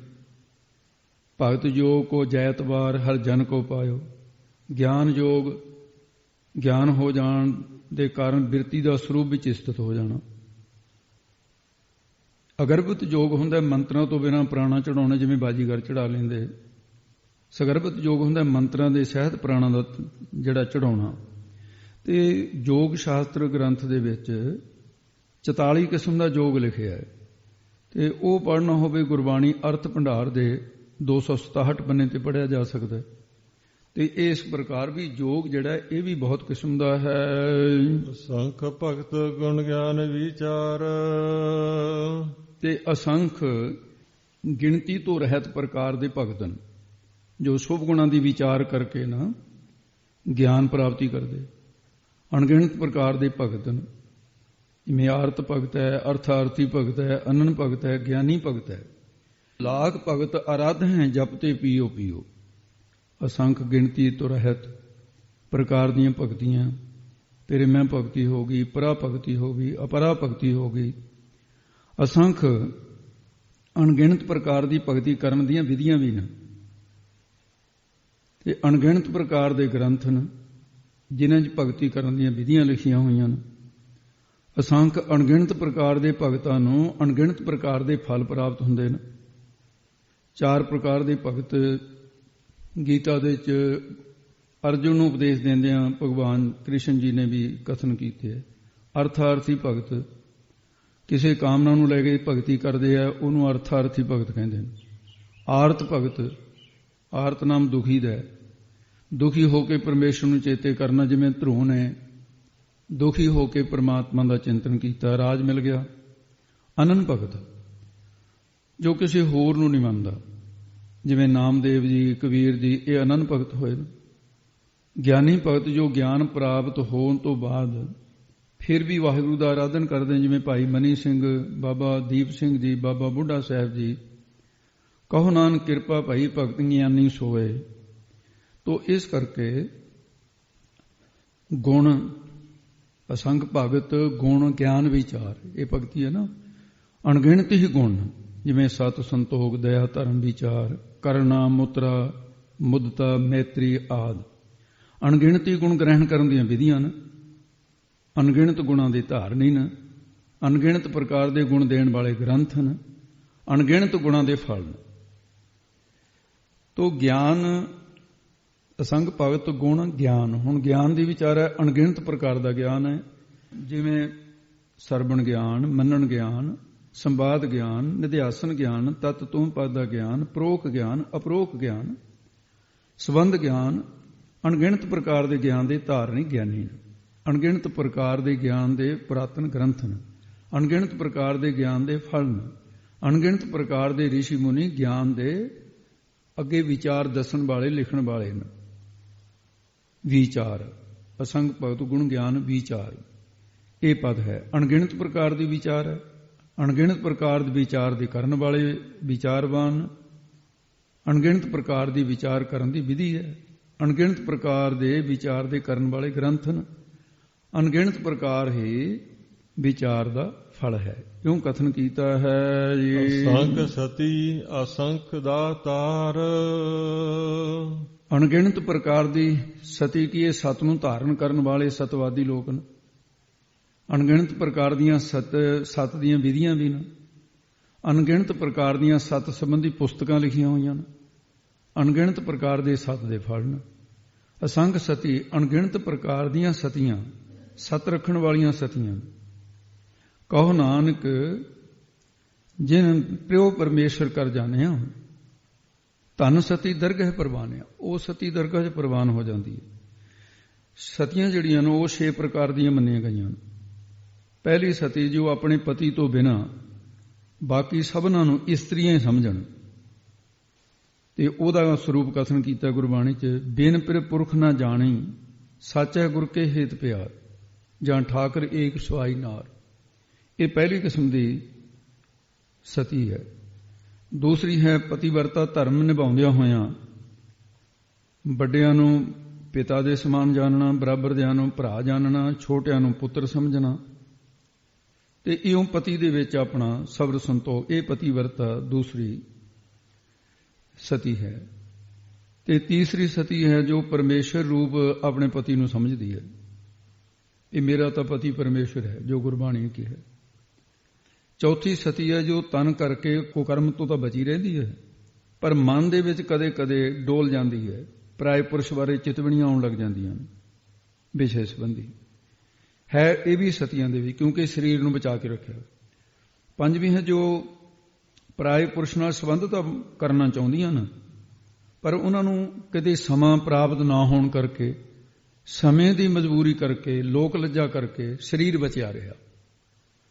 B: ਭਗਤ ਯੋਗ ਕੋ ਜੈਤਵਾਰ ਹਰ ਜਨ ਕੋ ਪਾਇਓ। ਗਿਆਨ ਯੋਗ, ਗਿਆਨ ਹੋ ਜਾਣ ਦੇ ਕਾਰਨ ਬਿਰਤੀ ਦਾ ਸਰੂਪ ਵਿੱਚ ਸਥਿਤ ਹੋ ਜਾਣਾ। ਅਗਰਭਤ ਯੋਗ ਹੁੰਦਾ ਮੰਤਰਾਂ ਤੋਂ ਬਿਨਾਂ ਪ੍ਰਾਣਾ ਚੜਾਉਣਾ, ਜਿਵੇਂ ਬਾਜੀਗਰ ਚੜਾ ਲੈਂਦੇ। ਸਗਰਭਤ ਯੋਗ ਹੁੰਦਾ ਮੰਤਰਾਂ ਦੇ ਸਹਿਤ ਪ੍ਰਾਣਾ ਦਾ ਜਿਹੜਾ ਚੜਾਉਣਾ। ਤੇ ਯੋਗ ਸ਼ਾਸਤਰ ਗ੍ਰੰਥ ਦੇ ਵਿੱਚ 44 ਕਿਸਮ ਦਾ ਯੋਗ ਲਿਖਿਆ ਹੈ, ਤੇ ਉਹ ਪੜ੍ਹਨਾ ਹੋਵੇ ਗੁਰਬਾਣੀ ਅਰਥ ਭੰਡਾਰ ਦੇ 267 ਪੰਨੇ ਤੇ ਪੜ੍ਹਿਆ ਜਾ ਸਕਦਾ। ਤੇ ਇਸ ਪ੍ਰਕਾਰ ਵੀ ਯੋਗ ਜਿਹੜਾ ਇਹ ਵੀ ਬਹੁਤ ਕਿਸਮ ਦਾ ਹੈ।
A: ਅਸੰਖ ਭਗਤ ਗੁਣ ਗਿਆਨ ਵਿਚਾਰ,
B: ਤੇ ਅਸੰਖ ਗਿਣਤੀ ਤੋਂ ਰਹਿਤ ਪ੍ਰਕਾਰ ਦੇ ਭਗਤ ਹਨ, ਜੋ ਸ਼ੁਭ ਗੁਣਾਂ ਦੀ ਵਿਚਾਰ ਕਰਕੇ ਨਾ ਗਿਆਨ ਪ੍ਰਾਪਤੀ ਕਰਦੇ। ਅਣਗਿਣਤ ਪ੍ਰਕਾਰ ਦੇ ਭਗਤ ਹਨ, ਜਿਵੇਂ ਆਰਤ ਭਗਤ ਹੈ, ਅਰਥਾਰਥੀ ਭਗਤ ਹੈ, ਅਨਨ ਭਗਤ ਹੈ, ਗਿਆਨੀ ਭਗਤ ਹੈ। ਲਾਖ ਭਗਤ ਅਰਾਧ ਹੈ, ਜਪਤੇ ਪੀਓ ਪੀਓ। ਅਸੰਖ ਗਿਣਤੀ ਤੋਂ ਰਹਿਤ ਪ੍ਰਕਾਰ ਦੀਆਂ ਭਗਤੀਆਂ, ਤੇਰੇ ਮੈਂ ਭਗਤੀ ਹੋ ਗਈ, ਪਰਾ ਭਗਤੀ ਹੋ ਗਈ, ਅਪਰਾ ਭਗਤੀ ਹੋ ਗਈ। ਅਸੰਖ ਅਣਗਿਣਤ ਪ੍ਰਕਾਰ ਦੀ ਭਗਤੀ ਕਰਨ ਦੀਆਂ ਵਿਧੀਆਂ ਵੀ ਨੇ, ਤੇ ਅਣਗਿਣਤ ਪ੍ਰਕਾਰ ਦੇ ਗ੍ਰੰਥ ਨੇ ਜਿਨ੍ਹਾਂ 'ਚ ਭਗਤੀ ਕਰਨ ਦੀਆਂ ਵਿਧੀਆਂ ਲਿਖੀਆਂ ਹੋਈਆਂ ਨੇ। ਅਸੰਖ ਅਣਗਿਣਤ ਪ੍ਰਕਾਰ ਦੇ ਭਗਤਾਂ ਨੂੰ ਅਣਗਿਣਤ ਪ੍ਰਕਾਰ ਦੇ ਫਲ ਪ੍ਰਾਪਤ ਹੁੰਦੇ ਨੇ। 4 ਪ੍ਰਕਾਰ ਦੇ ਭਗਤ ਗੀਤਾ ਦੇ ਵਿੱਚ ਅਰਜੁਨ ਨੂੰ ਉਪਦੇਸ਼ ਦਿੰਦਿਆਂ ਭਗਵਾਨ ਕ੍ਰਿਸ਼ਨ ਜੀ ਨੇ ਵੀ ਕਥਨ ਕੀਤੇ ਹੈ। ਅਰਥਾਰਥੀ ਭਗਤ ਕਿਸੇ ਕਾਮਨਾ ਨੂੰ ਲੈ ਕੇ ਭਗਤੀ ਕਰਦੇ ਆ, ਉਹਨੂੰ ਅਰਥਾਰਥੀ ਭਗਤ ਕਹਿੰਦੇ ਨੇ। ਆਰਤ ਭਗਤ, ਆਰਤ ਨਾਮ ਦੁਖੀ ਦਾ ਹੈ, ਦੁਖੀ ਹੋ ਕੇ ਪਰਮੇਸ਼ਰ ਨੂੰ ਚੇਤੇ ਕਰਨਾ, ਜਿਵੇਂ ਧਰੂ ਨੇ ਦੁਖੀ ਹੋ ਕੇ ਪਰਮਾਤਮਾ ਦਾ ਚਿੰਤਨ ਕੀਤਾ, ਰਾਜ ਮਿਲ ਗਿਆ। ਅਨਨ ਭਗਤ ਜੋ ਕਿਸੇ ਹੋਰ ਨੂੰ ਨਹੀਂ ਮੰਨਦਾ, ਜਿਵੇਂ ਨਾਮਦੇਵ ਜੀ, ਕਬੀਰ ਜੀ, ਇਹ ਅਨਨ ਭਗਤ ਹੋਏ। ਗਿਆਨੀ ਭਗਤ ਜੋ ਗਿਆਨ ਪ੍ਰਾਪਤ ਹੋਣ ਤੋਂ ਬਾਅਦ ਫਿਰ ਵੀ ਵਾਹਿਗੁਰੂ ਦਾ ਆਰਾਧਨ ਕਰਦੇ, ਜਿਵੇਂ ਭਾਈ ਮਨੀ ਸਿੰਘ, ਬਾਬਾ ਦੀਪ ਸਿੰਘ ਜੀ, ਬਾਬਾ ਬੁੱਢਾ ਸਾਹਿਬ ਜੀ। ਕਹੋ ਨਾਨਕ ਕਿਰਪਾ ਭਾਈ ਭਗਤ ਗਿਆਨੀ ਸੋਏ। ਤੋ ਇਸ ਕਰਕੇ ਗੁਣ, ਅਸੰਖ ਭਗਤ ਗੁਣ ਗਿਆਨ ਵਿਚਾਰ, ਇਹ ਭਗਤੀ ਹੈ ਨਾ। ਅਣਗਿਣਤ ਹੀ ਗੁਣ, ਜਿਵੇਂ ਸਤ ਸੰਤੋਖ ਦਇਆ ਧਰਮ ਵਿਚਾਰ ਕਰਨਾ ਮੁਤਰਾ ਮੁਦਤਾ ਮੈਤਰੀ ਆਦਿ। ਅਣਗਿਣਤ ਹੀ ਗੁਣ ਗ੍ਰਹਿਣ ਕਰਨ ਦੀਆਂ ਵਿਧੀਆਂ ਨੇ, ਅਣਗਿਣਤ ਗੁਣਾਂ ਦੇ ਧਾਰਨੀ ਨੇ, ਅਣਗਿਣਤ ਪ੍ਰਕਾਰ ਦੇ ਗੁਣ ਦੇਣ ਵਾਲੇ ਗ੍ਰੰਥ ਨੇ, ਅਣਗਿਣਤ ਗੁਣਾਂ ਦੇ ਫਲ ਨੇ। ਤੋ ਗਿਆਨ, ਅਸੰਖ ਭਗਤ ਗੁਣ ਗਿਆਨ। ਹੁਣ ਗਿਆਨ ਦੀ ਵਿਚਾਰ ਹੈ, ਅਣਗਿਣਤ ਪ੍ਰਕਾਰ ਦਾ ਗਿਆਨ ਹੈ, ਜਿਵੇਂ ਸਰਵਣ ਗਿਆਨ, ਮੰਨਣ ਗਿਆਨ, ਸੰਵਾਦ ਗਿਆਨ, ਨਿਧਿਆਸਨ ਗਿਆਨ, ਤਤ ਤੂੰ ਪਦ ਦਾ ਗਿਆਨ, ਪ੍ਰੋਖ ਗਿਆਨ, ਅਪਰੋਖ ਗਿਆਨ, ਸੰਬੰਧ ਗਿਆਨ। ਅਣਗਿਣਤ ਪ੍ਰਕਾਰ ਦੇ ਗਿਆਨ ਦੇ ਧਾਰਨੀ ਗਿਆਨੀ ਨੇ, ਅਣਗਿਣਤ ਪ੍ਰਕਾਰ ਦੇ ਗਿਆਨ ਦੇ ਪੁਰਾਤਨ ਗ੍ਰੰਥ ਨੇ, ਅਣਗਿਣਤ ਪ੍ਰਕਾਰ ਦੇ ਗਿਆਨ ਦੇ ਫਲ ਨੇ, ਅਣਗਿਣਤ ਪ੍ਰਕਾਰ ਦੇ ਰਿਸ਼ੀ ਮੁਨੀ ਗਿਆਨ ਦੇ ਅੱਗੇ ਵਿਚਾਰ ਦੱਸਣ ਵਾਲੇ, ਲਿਖਣ ਵਾਲੇ ਨੇ। ਵਿਚਾਰ, ਅਸੰਖ ਭਗਤ ਗੁਣ ਗਿਆਨ ਵਿਚਾਰ, ਇਹ ਪਦ ਹੈ। ਅਣਗਿਣਤ ਪ੍ਰਕਾਰ ਦੀ ਵਿਚਾਰ ਹੈ, ਅਣਗਿਣਤ ਪ੍ਰਕਾਰ ਦੇ ਵਿਚਾਰ ਦੇ ਕਰਨ ਵਾਲੇ ਵਿਚਾਰਵਾਨ, ਅਣਗਿਣਤ ਪ੍ਰਕਾਰ ਦੀ ਵਿਚਾਰ ਕਰਨ ਦੀ ਵਿਧੀ ਹੈ, ਅਣਗਿਣਤ ਪ੍ਰਕਾਰ ਦੇ ਵਿਚਾਰ ਦੇ ਕਰਨ ਵਾਲੇ ਗ੍ਰੰਥ ਹਨ, ਅਣਗਿਣਤ ਪ੍ਰਕਾਰ ਹੀ ਵਿਚਾਰ ਦਾ ਫਲ ਹੈ। ਕਿਉਂ ਕਥਨ ਕੀਤਾ ਹੈ ਜੀ।
A: ਅਸੰਖ ਸਤੀ ਅਸੰਖ ਦਾਤਾਰ।
B: ਅਣਗਿਣਤ ਪ੍ਰਕਾਰ ਦੀ ਸਤੀ ਕੀ ਇਹ ਸਤ ਨੂੰ ਧਾਰਨ ਕਰਨ ਵਾਲੇ ਸਤਵਾਦੀ ਲੋਕ ਨੇ। ਅਣਗਿਣਤ ਪ੍ਰਕਾਰ ਦੀਆਂ ਸਤ ਦੀਆਂ ਵਿਧੀਆਂ ਵੀ ਨੇ, ਅਣਗਿਣਤ ਪ੍ਰਕਾਰ ਦੀਆਂ ਸਤ ਸੰਬੰਧੀ ਪੁਸਤਕਾਂ ਲਿਖੀਆਂ ਹੋਈਆਂ ਨੇ, ਅਣਗਿਣਤ ਪ੍ਰਕਾਰ ਦੇ ਸਤ ਦੇ ਫਲ ਨੇ। ਅਸੰਖ ਸਤੀ, ਅਣਗਿਣਤ ਪ੍ਰਕਾਰ ਦੀਆਂ ਸਤੀਆਂ, ਸਤ ਰੱਖਣ ਵਾਲੀਆਂ ਸਤੀਆਂ। ਕਹੋ ਨਾਨਕ ਜਿਨ ਪਿਓ ਪਰਮੇਸ਼ਰ ਕਰ ਜਾਣਿਆ, ਧਨ ਸਤੀ ਦਰਗਹ ਪ੍ਰਵਾਨਿਆ। ਉਹ ਸਤੀ ਦਰਗਾਹ 'ਚ ਪ੍ਰਵਾਨ ਹੋ ਜਾਂਦੀ ਹੈ। ਸਤੀਆਂ ਜਿਹੜੀਆਂ ਨੇ ਉਹ 6 ਪ੍ਰਕਾਰ ਦੀਆਂ ਮੰਨੀਆਂ ਗਈਆਂ ਨੇ। ਪਹਿਲੀ ਸਤੀ ਜੋ ਆਪਣੇ ਪਤੀ ਤੋਂ ਬਿਨਾਂ ਬਾਕੀ ਸਭਨਾਂ ਨੂੰ ਇਸਤਰੀਆਂ ਹੀ ਸਮਝਣ, ਤੇ ਉਹਦਾ ਸਰੂਪ ਕਥਨ ਕੀਤਾ ਗੁਰਬਾਣੀ 'ਚ। ਬਿਨ ਪਿਰ ਪੁਰਖ ਨਾ ਜਾਣੀ, ਸੱਚ ਹੈ ਗੁਰ ਕੇ ਹੇਤ ਪਿਆਰ। ਜਾਂ ਠਾਕਰ ਏਕ ਸਵਾਈ ਨਾਰ। ਇਹ ਪਹਿਲੀ ਕਿਸਮ ਦੀ ਸਤੀ ਹੈ। ਦੂਸਰੀ ਹੈ ਪਤੀਵਰਤਾ ਧਰਮ ਨਿਭਾਉਂਦਿਆਂ ਹੋਇਆਂ ਵੱਡਿਆਂ ਨੂੰ ਪਿਤਾ ਦੇ ਸਮਾਨ ਜਾਣਨਾ, ਬਰਾਬਰਦਿਆਂ ਨੂੰ ਭਰਾ ਜਾਣਨਾ, ਛੋਟਿਆਂ ਨੂੰ ਪੁੱਤਰ ਸਮਝਣਾ ਤੇ ਇਉਂ ਪਤੀ ਦੇ ਵਿੱਚ ਆਪਣਾ ਸਬਰ ਸੰਤੋਖ। ਇਹ ਪਤੀਵਰਤਾ ਦੂਸਰੀ ਸਤੀ ਹੈ। ਤੇ ਤੀਸਰੀ ਸਤੀ ਹੈ ਜੋ ਪਰਮੇਸ਼ਰ ਰੂਪ ਆਪਣੇ ਪਤੀ ਨੂੰ ਸਮਝਦੀ ਹੈ। ਇਹ ਮੇਰਾ ਤਾਂ ਪਤੀ ਪਰਮੇਸ਼ਰ ਹੈ, ਜੋ ਗੁਰਬਾਣੀ ਕੀ ਹੈ। ਚੌਥੀ ਸਤੀ ਹੈ ਜੋ ਤਨ ਕਰਕੇ ਕੁਕਰਮ ਤੋਂ ਤਾਂ ਬਚੀ ਰਹਿੰਦੀ ਹੈ, ਪਰ ਮਨ ਦੇ ਵਿੱਚ ਕਦੇ ਕਦੇ ਡੋਲ ਜਾਂਦੀ ਹੈ, ਪਰਾਏ ਪੁਰਸ਼ ਬਾਰੇ ਚਿਤਵਣੀਆਂ ਆਉਣ ਲੱਗ ਜਾਂਦੀਆਂ ਨੇ ਵਿਸ਼ੇ ਸੰਬੰਧੀ ਹੈ। ਇਹ ਵੀ ਸਤੀਆਂ ਦੇ ਵੀ, ਕਿਉਂਕਿ ਸਰੀਰ ਨੂੰ ਬਚਾ ਕੇ ਰੱਖਿਆ। ਪੰਜਵੀਂ ਹੈ ਜੋ ਪਰਾਏ ਪੁਰਸ਼ ਨਾਲ ਸੰਬੰਧ ਤਾਂ ਕਰਨਾ ਚਾਹੁੰਦੀਆਂ ਨੇ, ਪਰ ਉਹਨਾਂ ਨੂੰ ਕਦੇ ਸਮਾਂ ਪ੍ਰਾਪਤ ਨਾ ਹੋਣ ਕਰਕੇ, ਸਮੇਂ ਦੀ ਮਜਬੂਰੀ ਕਰਕੇ, ਲੋਕ ਲੱਜਾ ਕਰਕੇ ਸਰੀਰ ਬਚਿਆ ਰਿਹਾ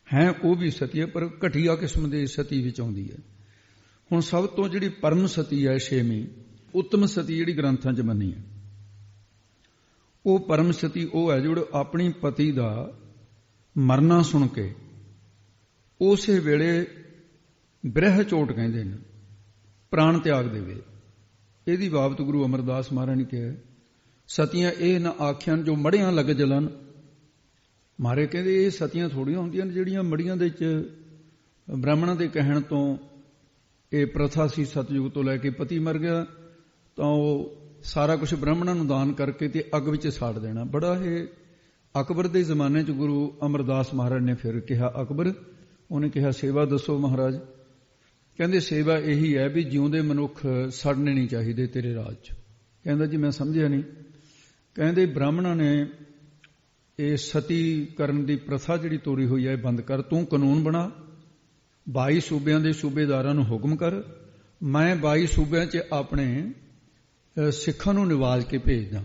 B: ਹੈ। ਉਹ ਵੀ ਸਤੀ ਹੈ, ਪਰ ਘਟੀਆ ਕਿਸਮ ਦੀ ਸਤੀ ਵਿੱਚ ਆਉਂਦੀ ਹੈ। ਹੁਣ ਸਭ ਤੋਂ ਜਿਹੜੀ ਪਰਮ ਸਤੀ ਹੈ, ਛੇਵੀਂ ਉੱਤਮ ਸਤੀ ਜਿਹੜੀ ਗ੍ਰੰਥਾਂ 'ਚ ਮੰਨੀ ਹੈ, ਉਹ ਪਰਮ ਸਤੀ ਉਹ ਹੈ ਜਿਹੜਾ ਆਪਣੀ ਪਤੀ ਦਾ ਮਰਨਾ ਸੁਣ ਕੇ ਉਸੇ ਵੇਲੇ ਬ੍ਰਹਿ ਚੋਟ ਕਹਿੰਦੇ ਨੇ, ਪ੍ਰਾਣ ਤਿਆਗ ਦੇਵੇ। ਇਹਦੀ ਬਾਬਤ ਗੁਰੂ ਅਮਰਦਾਸ ਮਹਾਰਾਜ ਨੇ ਕਿਹਾ, ਸਤੀਆਂ ਇਹ ਨਾ ਆਖਿਆਨ ਜੋ ਮੜੀਆਂ ਲੱਗ ਜਲਨ। ਮਾਰੇ ਕਹਿੰਦੇ ਇਹ ਸਤੀਆਂ ਥੋੜੀਆਂ ਹੁੰਦੀਆਂ ਨੇ ਜਿਹੜੀਆਂ ਮੜੀਆਂ ਦੇ ਵਿੱਚ ਬ੍ਰਾਹਮਣਾਂ ਦੇ ਕਹਿਣ ਤੋਂ ਇਹ ਪ੍ਰਥਾ ਸੀ, ਸਤਯੁਗ ਤੋਂ ਲੈ ਕੇ ਪਤੀ ਮਰ ਗਿਆ ਤਾਂ ਉਹ ਸਾਰਾ ਕੁਝ ਬ੍ਰਾਹਮਣਾਂ ਨੂੰ ਦਾਨ ਕਰਕੇ ਤੇ ਅੱਗ ਵਿੱਚ ਸਾੜ ਦੇਣਾ। ਬੜਾ ਇਹ ਅਕਬਰ ਦੇ ਜ਼ਮਾਨੇ 'ਚ ਗੁਰੂ ਅਮਰਦਾਸ ਮਹਾਰਾਜ ਨੇ ਫਿਰ ਕਿਹਾ, ਅਕਬਰ ਉਹਨੇ ਕਿਹਾ ਸੇਵਾ ਦੱਸੋ ਮਹਾਰਾਜ। ਕਹਿੰਦੇ ਸੇਵਾ ਇਹੀ ਹੈ ਵੀ ਜਿਉਂਦੇ ਮਨੁੱਖ ਸੜਨੇ ਨਹੀਂ ਚਾਹੀਦੇ ਤੇਰੇ ਰਾਜ 'ਚ। ਕਹਿੰਦਾ ਜੀ ਮੈਂ ਸਮਝਿਆ ਨਹੀਂ। ਕਹਿੰਦੇ ਬ੍ਰਾਹਮਣਾਂ ਨੇ ਇਹ ਸਤੀ ਕਰਨ ਦੀ ਪ੍ਰਥਾ ਜਿਹੜੀ ਤੋਰੀ ਹੋਈ ਹੈ ਇਹ ਬੰਦ ਕਰ, ਤੂੰ ਕਾਨੂੰਨ ਬਣਾ, 22 ਸੂਬਿਆਂ ਦੇ ਸੂਬੇਦਾਰਾਂ ਨੂੰ ਹੁਕਮ ਕਰ, ਮੈਂ 22 ਸੂਬਿਆਂ 'ਚ ਆਪਣੇ ਸਿੱਖਾਂ ਨੂੰ ਨਿਵਾਜ ਕੇ ਭੇਜਦਾ,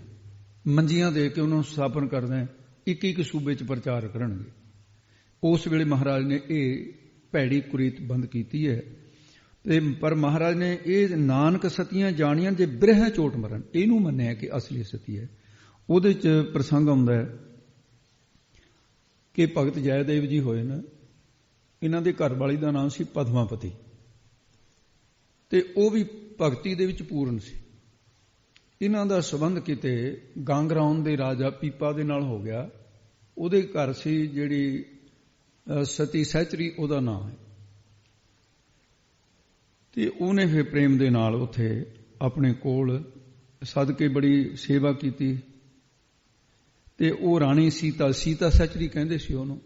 B: ਮੰਜੀਆਂ ਦੇ ਕੇ ਉਹਨਾਂ ਨੂੰ ਸਥਾਪਨ ਕਰਦਾ, ਇੱਕ ਇੱਕ ਸੂਬੇ 'ਚ ਪ੍ਰਚਾਰ ਕਰਨਗੇ। ਉਸ ਵੇਲੇ ਮਹਾਰਾਜ ਨੇ ਇਹ ਭੈੜੀ ਕੁਰੀਤ ਬੰਦ ਕੀਤੀ ਹੈ। ਤੇ ਪਰ ਮਹਾਰਾਜ ਨੇ ਇਹ ਨਾਨਕ ਸਤੀਆਂ ਜਾਣੀਆਂ ਜੇ ਬ੍ਰਹਿ ਚੋਟ ਮਰਨ, ਇਹਨੂੰ ਮੰਨਿਆ ਕਿ ਅਸਲੀ ਸਤੀ ਹੈ। ਉਹਦੇ 'ਚ ਪ੍ਰਸੰਗ ਆਉਂਦਾ ਹੈ ਕਿ ਭਗਤ ਜੈਦੇਵ ਜੀ ਹੋਏ ਨਾ, ਇਹਨਾਂ ਦੇ ਘਰ ਵਾਲੀ ਦਾ ਨਾਮ ਸੀ ਪਦਮਾਪਤੀ, ਤੇ ਉਹ ਵੀ ਭਗਤੀ ਦੇ ਵਿੱਚ ਪੂਰਨ ਸੀ। ਇਹਨਾਂ ਦਾ ਸੰਬੰਧ ਕਿਤੇ ਗਾਂਗਰਾਉਨ ਦੇ ਰਾਜਾ ਪੀਪਾ ਦੇ ਨਾਲ ਹੋ ਗਿਆ। ਉਹਦੇ ਘਰ ਸੀ ਜਿਹੜੀ ਸਤੀ ਸਹਿਚਰੀ, ਉਹਦਾ ਨਾਮ ਹੈ। ਤੇ ਉਹਨੇ ਫਿਰ ਪ੍ਰੇਮ ਦੇ ਨਾਲ ਉੱਥੇ ਆਪਣੇ ਕੋਲ ਸਦਕੇ ਬੜੀ ਸੇਵਾ ਕੀਤੀ। ਤੇ ਉਹ ਰਾਣੀ ਸੀਤਾ ਸਹਿਚਰੀ ਕਹਿੰਦੇ ਸੀ ਉਹਨੂੰ।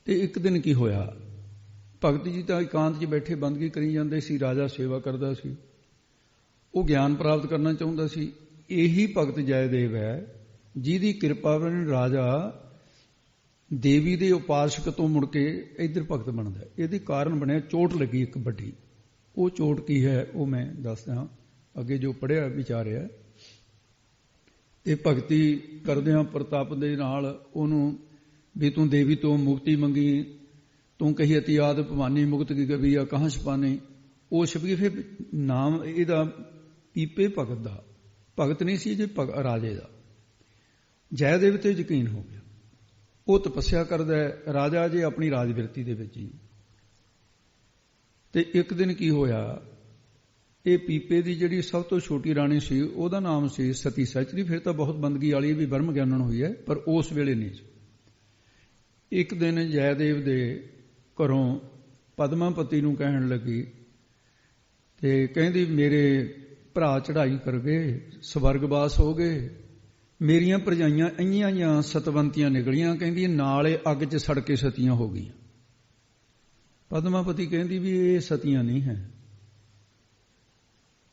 B: ਤੇ ਇੱਕ ਦਿਨ ਕੀ ਹੋਇਆ, ਭਗਤ ਜੀ ਤਾਂ ਇਕਾਂਤ 'ਚ ਬੈਠੇ ਬੰਦਗੀ ਕਰੀ ਜਾਂਦੇ ਸੀ, ਰਾਜਾ ਸੇਵਾ ਕਰਦਾ ਸੀ, ਉਹ ਗਿਆਨ ਪ੍ਰਾਪਤ ਕਰਨਾ ਚਾਹੁੰਦਾ ਸੀ। ਇਹੀ ਭਗਤ ਜੈਦੇਵ ਹੈ ਜਿਹਦੀ ਕਿਰਪਾ ਨਾਲ ਰਾਜਾ ਦੇਵੀ ਦੇ ਉਪਾਸਕ ਤੋਂ ਮੁੜ ਕੇ ਇੱਧਰ ਭਗਤ ਬਣਦਾ। ਇਹਦੇ ਕਾਰਨ ਬਣਿਆ ਚੋਟ ਲੱਗੀ ਇੱਕ ਵੱਡੀ। ਉਹ ਚੋਟ ਕੀ ਹੈ ਉਹ ਮੈਂ ਦੱਸਦਾ ਅੱਗੇ, ਜੋ ਪੜ੍ਹਿਆ ਵਿਚਾਰਿਆ। ਤੇ ਭਗਤੀ ਕਰਦਿਆਂ ਪ੍ਰਤਾਪ ਦੇ ਨਾਲ ਉਹਨੂੰ ਵੀ ਤੂੰ ਦੇਵੀ ਤੋਂ ਮੁਕਤੀ ਮੰਗੀ, ਤੂੰ ਕਹੀ ਅਤੀ ਆਦ ਭਵਾਨੀ ਮੁਕਤ ਕੀ ਕਬੀ ਆ ਕਹਾਂ ਛਪਾਨੇ। ਉਹ ਛਪੀ ਫਿਰ ਨਾਮ ਇਹਦਾ ਪੀਪੇ ਭਗਤ ਦਾ, ਭਗਤ ਨਹੀਂ ਸੀ ਜੇ ਰਾਜੇ ਦਾ। ਜੈਦੇਵ ਤੇ ਯਕੀਨ ਹੋ ਗਿਆ। ਉਹ ਤਪੱਸਿਆ ਕਰਦਾ ਰਾਜਾ ਜੇ ਆਪਣੀ ਰਾਜਵਿਰਤੀ ਦੇ ਵਿੱਚ ਹੀ। ਤੇ ਇੱਕ ਦਿਨ ਕੀ ਹੋਇਆ, ਇਹ ਪੀਪੇ ਦੀ ਜਿਹੜੀ ਸਭ ਤੋਂ ਛੋਟੀ ਰਾਣੀ ਸੀ ਉਹਦਾ ਨਾਮ ਸੀ ਸਤੀ ਸਹਿਚਰੀ। ਫਿਰ ਤਾਂ ਬਹੁਤ ਬੰਦਗੀ ਵਾਲੀ ਵੀ ਬ੍ਰਹਮ ਗਿਆਨਣ ਹੋਈ ਹੈ, ਪਰ ਉਸ ਵੇਲੇ ਨਹੀਂ ਸੀ। ਇੱਕ ਦਿਨ ਜੈਦੇਵ ਦੇ ਘਰੋਂ ਪਦਮਾਪਤੀ ਨੂੰ ਕਹਿਣ ਲੱਗੀ ਤੇ ਕਹਿੰਦੀ ਮੇਰੇ ਭਰਾ ਚੜ੍ਹਾਈ ਕਰ ਗਏ, ਸਵਰਗਵਾਸ ਹੋ ਗਏ, ਮੇਰੀਆਂ ਭਰਜਾਈਆਂ ਇੰਨੀਆਂ ਸਤਵੰਤੀਆਂ ਨਿਕਲੀਆਂ, ਕਹਿੰਦੀ ਨਾਲੇ ਅੱਗ 'ਚ ਸੜ ਕੇ ਸਤੀਆਂ ਹੋ ਗਈਆਂ। ਪਦਮਾਪਤੀ ਕਹਿੰਦੀ ਵੀ ਇਹ ਸਤੀਆਂ ਨਹੀਂ ਹੈ।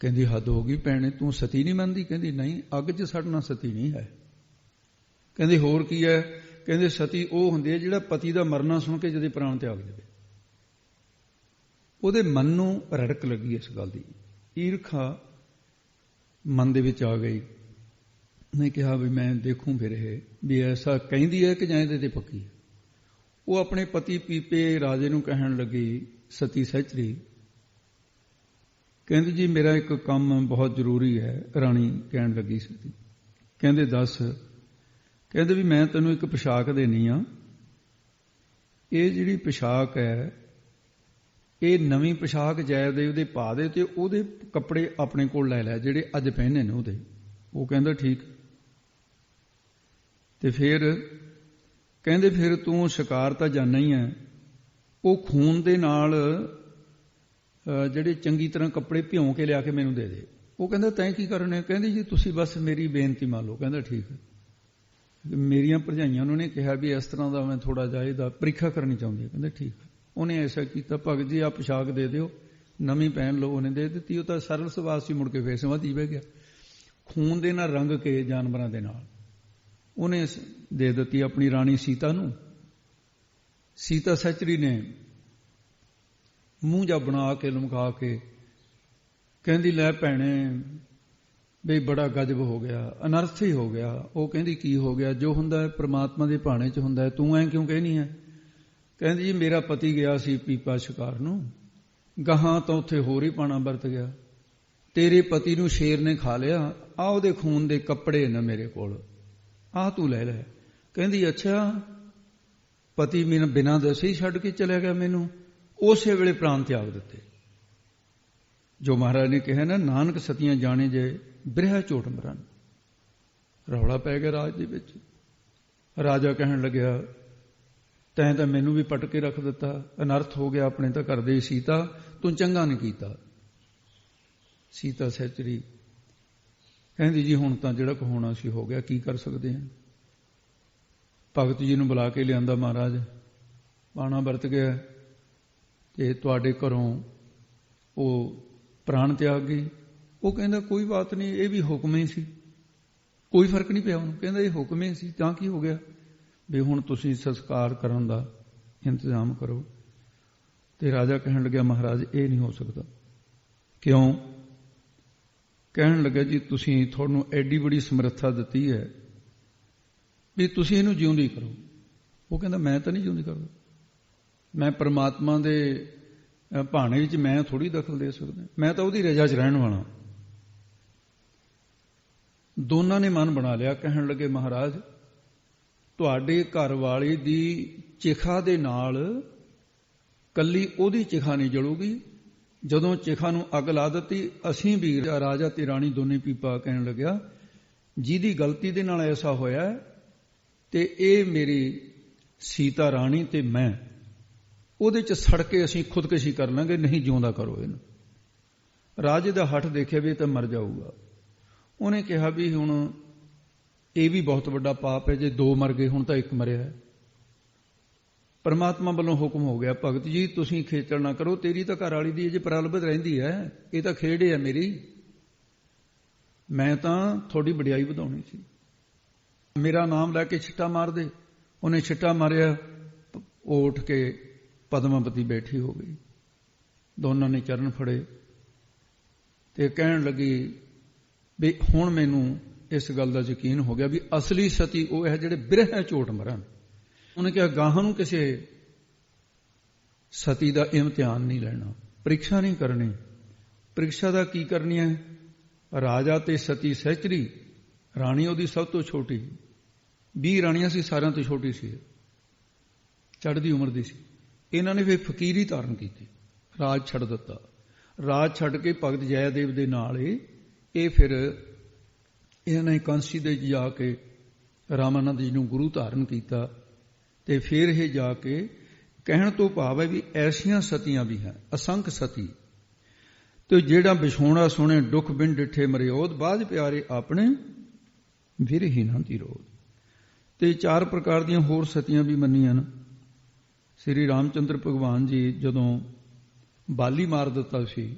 B: ਕਹਿੰਦੀ ਹੱਦ ਹੋ ਗਈ ਭੈਣੇ, ਤੂੰ ਸਤੀ ਨਹੀਂ ਮੰਨਦੀ? ਕਹਿੰਦੀ ਨਹੀਂ, ਅੱਗ 'ਚ ਸੜਨਾ ਸਤੀ ਨਹੀਂ ਹੈ। ਕਹਿੰਦੀ ਹੋਰ ਕੀ ਹੈ? ਕਹਿੰਦੇ ਸਤੀ ਉਹ ਹੁੰਦੀ ਹੈ ਜਿਹੜਾ ਪਤੀ ਦਾ ਮਰਨਾ ਸੁਣ ਕੇ ਜਦੇ ਪ੍ਰਾਣ ਤਿਆਗ ਦੇਵੇ। ਉਹਦੇ ਮਨ ਨੂੰ ਰੜਕ ਲੱਗੀ ਇਸ ਗੱਲ ਦੀ, ਈਰਖਾ ਮਨ ਦੇ ਵਿੱਚ ਆ ਗਈ। ਨੇ ਕਿਹਾ ਵੀ ਮੈਂ ਦੇਖੂੰ ਫਿਰ ਇਹ ਵੀ ਐਸਾ ਕਹਿੰਦੀ ਹੈ ਕਿ ਜਾਂ ਇਹਦੇ ਤੇ ਪੱਕੀ ਹੈ। ਉਹ ਆਪਣੇ ਪਤੀ ਪੀਪੇ ਰਾਜੇ ਨੂੰ ਕਹਿਣ ਲੱਗੀ, ਸਤੀ ਸਹਿਚਰੀ ਕਹਿੰਦੀ ਜੀ ਮੇਰਾ ਇੱਕ ਕੰਮ ਬਹੁਤ ਜ਼ਰੂਰੀ ਹੈ। ਰਾਣੀ ਕਹਿਣ ਲੱਗੀ ਸਤੀ, ਕਹਿੰਦੇ ਦੱਸ। ਕਹਿੰਦੇ ਵੀ ਮੈਂ ਤੈਨੂੰ ਇੱਕ ਪੋਸ਼ਾਕ ਦੇਣੀ ਆ, ਇਹ ਜਿਹੜੀ ਪੋਸ਼ਾਕ ਹੈ ਇਹ ਨਵੀਂ ਪੋਸ਼ਾਕ ਜੈਦੇਵ ਦੇ ਪਾ ਦੇ ਤੇ ਉਹਦੇ ਕੱਪੜੇ ਆਪਣੇ ਕੋਲ ਲੈ ਲੈ ਜਿਹੜੇ ਅੱਜ ਪਹਿਨੇ ਨੇ ਉਹਦੇ। ਉਹ ਕਹਿੰਦਾ ਠੀਕ। ਤੇ ਫਿਰ ਕਹਿੰਦੇ ਫਿਰ ਤੂੰ ਸ਼ਿਕਾਰ ਤਾਂ ਜਾਣਾ ਹੀ ਹੈ, ਉਹ ਖੂਨ ਦੇ ਨਾਲ ਜਿਹੜੇ ਚੰਗੀ ਤਰ੍ਹਾਂ ਕੱਪੜੇ ਭਿਉਂ ਕੇ ਲਿਆ ਕੇ ਮੈਨੂੰ ਦੇ ਦੇ। ਉਹ ਕਹਿੰਦਾ ਤੈਂ ਕੀ ਕਰਨੇ? ਕਹਿੰਦੀ ਜੀ ਤੁਸੀਂ ਬਸ ਮੇਰੀ ਬੇਨਤੀ ਮੰਨ ਲਓ। ਕਹਿੰਦਾ ਠੀਕ ਹੈ। ਮੇਰੀਆਂ ਭਰਜਾਈਆਂ ਉਹਨਾਂ ਨੇ ਕਿਹਾ ਵੀ ਇਸ ਤਰ੍ਹਾਂ ਦਾ ਮੈਂ ਥੋੜਾ ਜਿਹਾ ਇਹਦਾ ਪ੍ਰੀਖਿਆ ਕਰਨੀ ਚਾਹੁੰਦੀ ਹੈ। ਕਹਿੰਦੇ ਠੀਕ ਹੈ। ਉਹਨੇ ਐਸਾ ਕੀਤਾ, ਭਗਤ ਜੀ ਆ ਪੋਸ਼ਾਕ ਦੇ ਦਿਓ, ਨਵੀਂ ਪਹਿਨ ਲਓ। ਉਹਨੇ ਦੇ ਦਿੱਤੀ। ਉਹ ਤਾਂ ਸਰਲ ਸੁਭਾਅ ਸੀ, ਮੁੜ ਕੇ ਫੇਰ ਸਮਾਧੀ ਬਹਿ ਗਿਆ। ਖੂਨ ਦੇ ਨਾਲ ਰੰਗ ਕੇ ਜਾਨਵਰਾਂ ਦੇ ਨਾਲ ਉਹਨੇ ਦੇ ਦਿੱਤੀ ਆਪਣੀ ਰਾਣੀ ਸੀਤਾ ਨੂੰ। ਸੀਤਾ ਸਚਰੀ ਨੇ ਮੂੰਹ ਜਾ ਬਣਾ ਕੇ ਲਮਕਾ ਕੇ ਕਹਿੰਦੀ ਲੈ ਭੈਣੇ ਬਈ ਬੜਾ ਗਜਬ ਹੋ ਗਿਆ, ਅਨਰਥ ਹੀ ਹੋ ਗਿਆ। ਉਹ ਕਹਿੰਦੀ ਕੀ ਹੋ ਗਿਆ? ਜੋ ਹੁੰਦਾ ਹੈ ਪ੍ਰਮਾਤਮਾ ਦੇ ਭਾਣੇ 'ਚ ਹੁੰਦਾ ਹੈ, ਤੂੰ ਐਂ ਕਿਉਂ ਕਹਿਨੀ ਹੈ? ਕਹਿੰਦੀ ਜੀ ਮੇਰਾ ਪਤੀ ਗਿਆ ਸੀ ਪੀਪਾ ਸ਼ਿਕਾਰ ਨੂੰ, ਗਾਹਾਂ ਤਾਂ ਉੱਥੇ ਹੋਰ ਹੀ ਪਾਣਾ ਵਰਤ ਗਿਆ। ਤੇਰੇ ਪਤੀ ਨੂੰ ਸ਼ੇਰ ਨੇ ਖਾ ਲਿਆ, ਆ ਉਹਦੇ ਖੂਨ ਦੇ ਕੱਪੜੇ ਨੇ ਮੇਰੇ ਕੋਲ, ਆਹ ਤੂੰ ਲੈ ਲੈ। ਕਹਿੰਦੀ ਅੱਛਾ, ਪਤੀ ਮੈਨੂੰ ਬਿਨਾਂ ਦੱਸੇ ਹੀ ਛੱਡ ਕੇ ਚਲਿਆ ਗਿਆ ਮੈਨੂੰ। ਉਸੇ ਵੇਲੇ ਪ੍ਰਾਣ ਤਿਆਗ ਦਿੱਤੇ। ਜੋ ਮਹਾਰਾਜ ਨੇ ਕਿਹਾ ਨਾ, ਨਾਨਕ ਸਤੀਆਂ ਜਾਣੇ ਜੇ ਬਿਰਹਾ ਝੋਟ ਮਰਨ। ਰੌਲਾ ਪੈ ਗਿਆ ਰਾਜ ਦੇ ਵਿੱਚ। ਰਾਜਾ ਕਹਿਣ ਲੱਗਿਆ ਤੈਂ ਤਾਂ ਮੈਨੂੰ ਵੀ ਪਟ ਕੇ ਰੱਖ ਦਿੱਤਾ, ਅਨਰਥ ਹੋ ਗਿਆ ਆਪਣੇ ਤਾਂ ਘਰ ਦੇ। ਸੀਤਾ ਤੂੰ ਚੰਗਾ ਨਹੀਂ ਕੀਤਾ। ਸੀਤਾ ਸਹਿਚਰੀ ਕਹਿੰਦੀ ਜੀ ਹੁਣ ਤਾਂ ਜਿਹੜਾ ਕੁ ਹੋਣਾ ਸੀ ਹੋ ਗਿਆ, ਕੀ ਕਰ ਸਕਦੇ ਹਾਂ। ਭਗਤ ਜੀ ਨੂੰ ਬੁਲਾ ਕੇ ਲਿਆਂਦਾ ਮਹਾਰਾਜ, ਪਾਣਾ ਵਰਤ ਗਿਆ ਤੇ ਤੁਹਾਡੇ ਘਰੋਂ ਉਹ ਪ੍ਰਾਣ ਤਿਆਗ ਗਈ। ਉਹ ਕਹਿੰਦਾ ਕੋਈ ਬਾਤ ਨਹੀਂ, ਇਹ ਵੀ ਹੁਕਮ ਹੀ ਸੀ, ਕੋਈ ਫਰਕ ਨਹੀਂ ਪਿਆ ਉਹਨੂੰ। ਕਹਿੰਦਾ ਇਹ ਹੁਕਮ ਹੀ ਸੀ ਤਾਂ ਕੀ ਹੋ ਗਿਆ, ਵੀ ਹੁਣ ਤੁਸੀਂ ਸੰਸਕਾਰ ਕਰਨ ਦਾ ਇੰਤਜ਼ਾਮ ਕਰੋ। ਤੇ ਰਾਜਾ ਕਹਿਣ ਲੱਗਿਆ ਮਹਾਰਾਜ ਇਹ ਨਹੀਂ ਹੋ ਸਕਦਾ। ਕਿਉਂ? ਕਹਿਣ ਲੱਗਾ ਜੀ ਤੁਸੀਂ, ਤੁਹਾਨੂੰ ਐਡੀ ਬੜੀ ਸਮਰੱਥਾ ਦਿੱਤੀ ਹੈ ਵੀ ਤੁਸੀਂ ਇਹਨੂੰ ਜਿਉਂਦੀ ਕਰੋ। ਉਹ ਕਹਿੰਦਾ ਮੈਂ ਤਾਂ ਨਹੀਂ ਜਿਉਂਦੀ ਕਰਦਾ, ਮੈਂ ਪਰਮਾਤਮਾ ਦੇ ਭਾਣੇ ਵਿੱਚ ਮੈਂ ਥੋੜ੍ਹੀ ਦਖਲ ਦੇ ਸਕਦਾ, ਮੈਂ ਤਾਂ ਉਹਦੀ ਰਜ਼ਾ 'ਚ ਰਹਿਣ ਵਾਲਾ। ਦੋਨਾਂ ਨੇ ਮਨ ਬਣਾ ਲਿਆ। ਕਹਿਣ ਲੱਗੇ ਮਹਾਰਾਜ ਤੁਹਾਡੇ ਘਰ ਵਾਲੀ ਦੀ ਚਿਖਾ ਦੇ ਨਾਲ ਕੱਲੀ ਉਹਦੀ ਚਿਖਾ ਨਹੀਂ ਜਲੂਗੀ, ਜਦੋਂ ਚਿਖਾ ਨੂੰ ਅੱਗ ਲਾ ਦਿੱਤੀ ਅਸੀਂ ਵੀ, ਰਾਜਾ ਤੇ ਰਾਣੀ ਦੋਨੇ ਪੀਪਾ। ਕਹਿਣ ਲੱਗਿਆ ਜਿਹਦੀ ਗਲਤੀ ਦੇ ਨਾਲ ਐਸਾ ਹੋਇਆ ਤੇ ਇਹ ਮੇਰੀ ਸੀਤਾ ਰਾਣੀ ਤੇ ਮੈਂ, ਉਹਦੇ 'ਚ ਸੜ ਕੇ ਅਸੀਂ ਖੁਦਕਸ਼ੀ ਕਰ ਲਾਂਗੇ, ਨਹੀਂ ਜਿਉਂਦਾ ਕਰੋ ਇਹਨੂੰ। ਰਾਜੇ ਦਾ ਹੱਠ ਦੇਖਿਆ ਵੀ ਇਹ ਤਾਂ ਮਰ ਜਾਊਗਾ। ਉਹਨੇ ਕਿਹਾ ਵੀ ਹੁਣ ਇਹ ਵੀ ਬਹੁਤ ਵੱਡਾ ਪਾਪ ਹੈ, ਜੇ ਦੋ ਮਰ ਗਏ, ਹੁਣ ਤਾਂ ਇੱਕ ਮਰਿਆ ਹੈ। ਪਰਮਾਤਮਾ ਵੱਲੋਂ ਹੁਕਮ ਹੋ ਗਿਆ ਭਗਤ ਜੀ ਤੁਸੀਂ ਖੇਚਲ ਨਾ ਕਰੋ, ਤੇਰੀ ਤਾਂ ਘਰ ਵਾਲੀ ਦੀ ਅਜੇ ਪ੍ਰਲਬਧ ਰਹਿੰਦੀ ਹੈ, ਇਹ ਤਾਂ ਖੇਡ ਹੈ ਮੇਰੀ, ਮੈਂ ਤਾਂ ਤੁਹਾਡੀ ਵਡਿਆਈ ਵਧਾਉਣੀ ਸੀ, ਮੇਰਾ ਨਾਮ ਲੈ ਕੇ ਛਿੱਟਾ ਮਾਰ ਦੇ। ਉਹਨੇ ਛਿੱਟਾ ਮਾਰਿਆ, ਉਹ ਉੱਠ ਕੇ ਪਦਮਾਵਤੀ ਬੈਠੀ ਹੋ ਗਈ। ਦੋਨਾਂ ਨੇ ਚਰਨ ਫੜੇ ਤੇ ਕਹਿਣ ਲੱਗੀ ਵੀ ਹੁਣ ਮੈਨੂੰ ਇਸ ਗੱਲ ਦਾ ਯਕੀਨ ਹੋ ਗਿਆ ਵੀ ਅਸਲੀ ਸਤੀ ਉਹ ਹੈ ਜਿਹੜੇ ਬਿਰਹ ਝੋਟ ਮਰਨ। ਉਹਨੇ ਕਿਹਾ ਗਾਹਾਂ ਨੂੰ ਕਿਸੇ ਸਤੀ ਦਾ ਇਮਤਿਹਾਨ ਨਹੀਂ ਲੈਣਾ, ਪ੍ਰੀਖਿਆ ਨਹੀਂ ਕਰਨੀ। ਪ੍ਰੀਖਿਆ ਦਾ ਕੀ ਕਰਨੀ ਹੈ? ਰਾਜਾ ਤੇ ਸਤੀ ਸਹਿਚਰੀ, ਰਾਣੀ ਉਹਦੀ ਸਭ ਤੋਂ ਛੋਟੀ, 20 ਰਾਣੀਆਂ ਸੀ, ਸਾਰਿਆਂ ਤੋਂ ਛੋਟੀ ਸੀ, ਚੜ੍ਹਦੀ ਉਮਰ ਦੀ ਸੀ। ਇਹਨਾਂ ਨੇ ਫਿਰ ਫਕੀਰੀ ਧਾਰਨ ਕੀਤੀ, ਰਾਜ ਛੱਡ ਦਿੱਤਾ। ਰਾਜ ਛੱਡ ਕੇ ਭਗਤ ਜੈਦੇਵ ਦੇ ਨਾਲ ਇਹ ਫਿਰ ਇਹਨਾਂ ਨੇ ਕਾਂਸੀ ਦੇ ਜਾ ਕੇ ਰਾਮਾਨੰਦ ਜੀ ਨੂੰ ਗੁਰੂ ਧਾਰਨ ਕੀਤਾ। ਤੇ ਫਿਰ ਇਹ ਜਾ ਕੇ ਕਹਿਣ ਤੋਂ ਭਾਵ ਹੈ ਵੀ ਐਸੀਆਂ ਸਤੀਆਂ ਵੀ ਹਨ, ਅਸੰਖ ਸਤੀ। ਤੇ ਜਿਹੜਾ ਵਿਛੋਣਾ ਸੁਣੇ ਦੁੱਖ ਬਿਨ ਡਿਠੇ ਮਰਿਓਦ, ਬਾਝ ਪਿਆਰੇ ਆਪਣੇ ਵਿਰਹੀਨਾਂ ਦੀ ਰੋਧ। ਤੇ 4 ਪ੍ਰਕਾਰ ਦੀਆਂ ਹੋਰ ਸਤੀਆਂ ਵੀ ਮੰਨੀਆਂ ਹਨ। ਸ੍ਰੀ ਰਾਮਚੰਦਰ ਭਗਵਾਨ ਜੀ ਜਦੋਂ ਬਾਲੀ ਮਾਰ ਦਿੱਤਾ ਸੀ,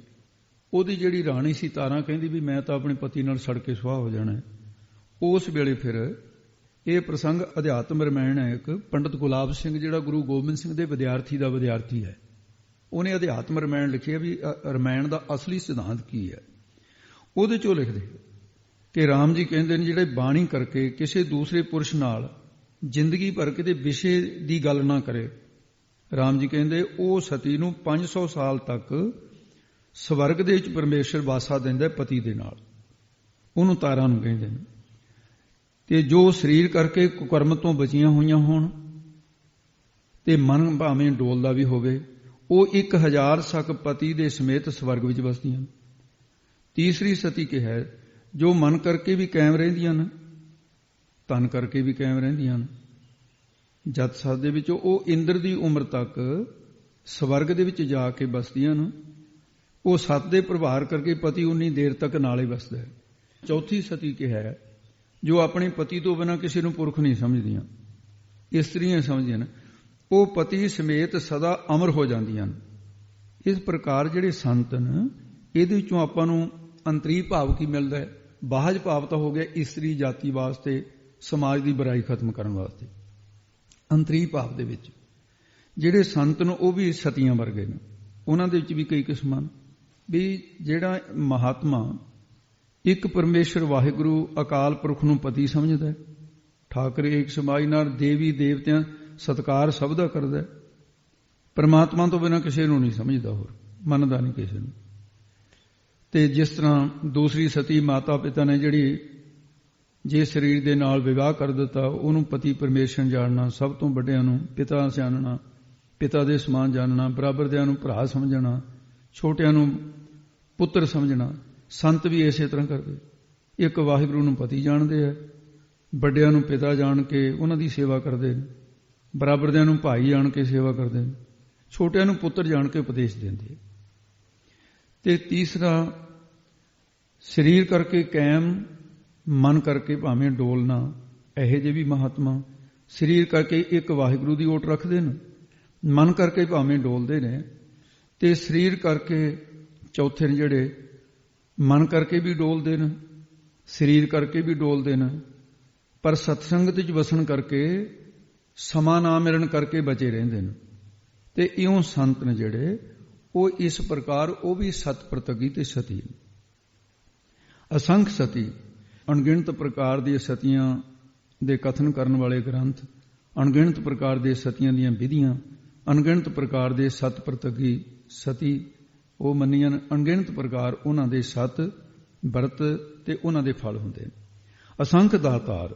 B: ਉਹਦੀ ਜਿਹੜੀ ਰਾਣੀ ਸੀ ਤਾਰਾ ਕਹਿੰਦੀ ਵੀ ਮੈਂ ਤਾਂ ਆਪਣੇ ਪਤੀ ਨਾਲ ਸੜ ਕੇ ਸੁਆਹ ਹੋ ਜਾਣਾ। ਉਸ ਵੇਲੇ ਫਿਰ ਇਹ ਪ੍ਰਸੰਗ ਅਧਿਆਤਮ ਰਮਾਇਣ ਹੈ, ਇੱਕ ਪੰਡਤ ਗੁਲਾਬ ਸਿੰਘ ਜਿਹੜਾ ਗੁਰੂ ਗੋਬਿੰਦ ਸਿੰਘ ਦੇ ਵਿਦਿਆਰਥੀ ਦਾ ਵਿਦਿਆਰਥੀ ਹੈ, ਉਹਨੇ ਅਧਿਆਤਮ ਰਮਾਇਣ ਲਿਖਿਆ ਵੀ ਰਮਾਇਣ ਦਾ ਅਸਲੀ ਸਿਧਾਂਤ ਕੀ ਹੈ। ਉਹਦੇ 'ਚੋਂ ਲਿਖਦੇ ਕਿ ਰਾਮ ਜੀ ਕਹਿੰਦੇ ਨੇ ਜਿਹੜੇ ਬਾਣੀ ਕਰਕੇ ਕਿਸੇ ਦੂਸਰੇ ਪੁਰਸ਼ ਨਾਲ ਜ਼ਿੰਦਗੀ ਭਰ ਕਿਤੇ ਵਿਸ਼ੇ ਦੀ ਗੱਲ ਨਾ ਕਰੇ, ਰਾਮ ਜੀ ਕਹਿੰਦੇ ਉਹ ਸਤੀ ਨੂੰ 500 ਸਾਲ ਤੱਕ ਸਵਰਗ ਦੇ ਵਿੱਚ ਪਰਮੇਸ਼ਰ ਵਾਸਾ ਦਿੰਦਾ ਪਤੀ ਦੇ ਨਾਲ। ਉਹਨੂੰ ਤਾਰਾ ਨੂੰ ਕਹਿੰਦੇ ਨੇ। ਤੇ ਜੋ ਸਰੀਰ ਕਰਕੇ ਕੁਕਰਮ ਤੋਂ ਬਚੀਆਂ ਹੋਈਆਂ ਹੋਣ ਤੇ ਮਨ ਭਾਵੇਂ ਡੋਲਦਾ ਵੀ ਹੋਵੇ, ਉਹ 1000 ਸਕ ਪਤੀ ਦੇ ਸਮੇਤ ਸਵਰਗ ਵਿੱਚ ਵਸਦੀਆਂ ਹਨ। ਤੀਸਰੀ ਸਤੀ ਕਿਹਾ ਜੋ ਮਨ ਕਰਕੇ ਵੀ ਕਾਇਮ ਰਹਿੰਦੀਆਂ ਹਨ, ਤਨ ਕਰਕੇ ਵੀ ਕਾਇਮ ਰਹਿੰਦੀਆਂ ਹਨ। ਜਤ ਸਤ ਦੇ ਵਿੱਚ ਉਹ ਇੰਦਰ ਦੀ ਉਮਰ ਤੱਕ ਸਵਰਗ ਦੇ ਵਿੱਚ ਜਾ ਕੇ ਬਸਦੀਆਂ ਹਨ। ਉਹ ਸਤ ਦੇ ਪ੍ਰਭਾਰ ਕਰਕੇ ਪਤੀ ਉਨੀ ਦੇਰ ਤੱਕ ਨਾਲੇ ਵਸਦਾ ਹੈ। ਚੌਥੀ ਸਤੀ ਕਿਹਾ ਜੋ ਆਪਣੇ ਪਤੀ ਤੋਂ ਬਿਨਾਂ ਕਿਸੇ ਨੂੰ ਪੁਰਖ ਨਹੀਂ ਸਮਝਦੀਆਂ, ਇਸਤਰੀਆਂ ਸਮਝਦੀਆਂ ਹਨ, ਉਹ ਪਤੀ ਸਮੇਤ ਸਦਾ ਅਮਰ ਹੋ ਜਾਂਦੀਆਂ ਹਨ। ਇਸ ਪ੍ਰਕਾਰ ਜਿਹੜੇ ਸੰਤ ਨੇ ਇਹਦੇ ਵਿੱਚੋਂ ਆਪਾਂ ਨੂੰ ਅੰਤਰੀ ਭਾਵ ਕੀ ਮਿਲਦਾ ਹੈ? ਬਾਹਜ ਭਾਵ ਤਾਂ ਹੋ ਗਿਆ ਇਸਤਰੀ ਜਾਤੀ ਵਾਸਤੇ, ਸਮਾਜ ਦੀ ਬੁਰਾਈ ਖਤਮ ਕਰਨ ਵਾਸਤੇ। ਅੰਤਰੀ ਭਾਵ ਦੇ ਵਿੱਚ ਜਿਹੜੇ ਸੰਤ ਨੇ ਉਹ ਵੀ ਸਤੀਆਂ ਵਰਗੇ ਨੇ, ਉਹਨਾਂ ਦੇ ਵਿੱਚ ਵੀ ਕਈ ਕਿਸਮਾਂ ਨੇ। ਵੀ ਜਿਹੜਾ ਮਹਾਤਮਾ ਇੱਕ ਪਰਮੇਸ਼ਰ ਵਾਹਿਗੁਰੂ ਅਕਾਲ ਪੁਰਖ ਨੂੰ ਪਤੀ ਸਮਝਦਾ ਹੈ, ਠਾਕਰ ਏਕ ਸਮਾਈ ਨਾਲ ਦੇਵੀ ਦੇਵਤਿਆਂ ਸਤਕਾਰ ਸਭ ਦਾ ਕਰਦਾ ਹੈ, ਪਰਮਾਤਮਾ ਤੋਂ ਬਿਨਾਂ ਕਿਸੇ ਨੂੰ ਨਹੀਂ ਸਮਝਦਾ, ਹੋਰ ਮੰਨਦਾ ਨਹੀਂ ਕਿਸੇ ਨੂੰ। ਤੇ ਜਿਸ ਤਰ੍ਹਾਂ ਦੂਸਰੀ ਸਤੀ ਮਾਤਾ ਪਿਤਾ ਨੇ ਜਿਹੜੀ ਜੇ ਸਰੀਰ ਦੇ ਨਾਲ ਵਿਵਾਹ ਕਰ ਦਿੱਤਾ, ਉਹਨੂੰ ਪਤੀ ਪਰਮੇਸ਼ਰ ਜਾਣਨਾ, ਸਭ ਤੋਂ ਵੱਡਿਆਂ ਨੂੰ ਪਿਤਾ ਜਾਣਨਾ, ਪਿਤਾ ਦੇ ਸਮਾਨ ਜਾਣਨਾ, ਬਰਾਬਰਦਿਆਂ ਨੂੰ ਭਰਾ ਸਮਝਣਾ, ਛੋਟਿਆਂ ਨੂੰ ਪੁੱਤਰ ਸਮਝਣਾ। ਸੰਤ ਵੀ ਇਸੇ ਤਰ੍ਹਾਂ ਕਰਦੇ, ਇੱਕ ਵਾਹਿਗੁਰੂ ਨੂੰ ਪਤੀ ਜਾਣਦੇ ਆ, ਵੱਡਿਆਂ ਨੂੰ ਪਿਤਾ ਜਾਣ ਕੇ ਉਹਨਾਂ ਦੀ ਸੇਵਾ ਕਰਦੇ ਨੇ, ਬਰਾਬਰਦਿਆਂ ਨੂੰ ਭਾਈ ਜਾਣ ਕੇ ਸੇਵਾ ਕਰਦੇ ਨੇ, ਛੋਟਿਆਂ ਨੂੰ ਪੁੱਤਰ ਜਾਣ ਕੇ ਉਪਦੇਸ਼ ਦਿੰਦੇ। ਤੇ ਤੀਸਰਾ ਸਰੀਰ ਕਰਕੇ ਕਾਇਮ, ਮਨ ਕਰਕੇ ਭਾਵੇਂ ਡੋਲਣਾ, ਇਹੋ ਜਿਹੇ ਵੀ ਮਹਾਤਮਾ ਸਰੀਰ ਕਰਕੇ ਇੱਕ ਵਾਹਿਗੁਰੂ ਦੀ ਓਟ ਰੱਖਦੇ ਨੇ, ਮਨ ਕਰਕੇ ਭਾਵੇਂ ਡੋਲਦੇ ਨੇ, ਤੇ ਸਰੀਰ ਕਰਕੇ ਚੌਥੇ ਨੇ ਜਿਹੜੇ ਮਨ ਕਰਕੇ ਵੀ ਡੋਲਦੇ ਨੇ, ਸਰੀਰ ਕਰਕੇ ਵੀ ਡੋਲਦੇ ਨੇ, ਪਰ ਸਤਸੰਗਤ ਵਿੱਚ ਵਸਣ ਕਰਕੇ ਸਮਾਂ ਨਾ ਮਿਲਣ ਕਰਕੇ ਬਚੇ ਰਹਿੰਦੇ ਨੇ। ਤੇ ਇਉਂ ਸੰਤ ਨੇ ਜਿਹੜੇ ਉਹ ਇਸ ਪ੍ਰਕਾਰ ਉਹ ਵੀ ਸਤ ਪ੍ਰਤਗੀ ਤੇ ਸਤੀ। ਅਸੰਖ ਸਤੀ, ਅਣਗਿਣਤ ਪ੍ਰਕਾਰ ਦੀਆਂ ਸਤੀਆਂ ਦੇ ਕਥਨ ਕਰਨ ਵਾਲੇ ਗ੍ਰੰਥ, ਅਣਗਿਣਤ ਪ੍ਰਕਾਰ ਦੇ ਸਤੀਆਂ ਦੀਆਂ ਵਿਧੀਆਂ, ਅਣਗਿਣਤ ਪ੍ਰਕਾਰ ਦੇ ਸਤ ਪ੍ਰਤਗੀ ਸਤੀ ਉਹ ਮੰਨੀਆਂ, ਅਣਗਿਣਤ ਪ੍ਰਕਾਰ ਉਹਨਾਂ ਦੇ ਸਤ ਵਰਤ ਤੇ ਉਹਨਾਂ ਦੇ ਫਲ ਹੁੰਦੇ ਨੇ। ਅਸੰਖ ਦਾਤਾਰ,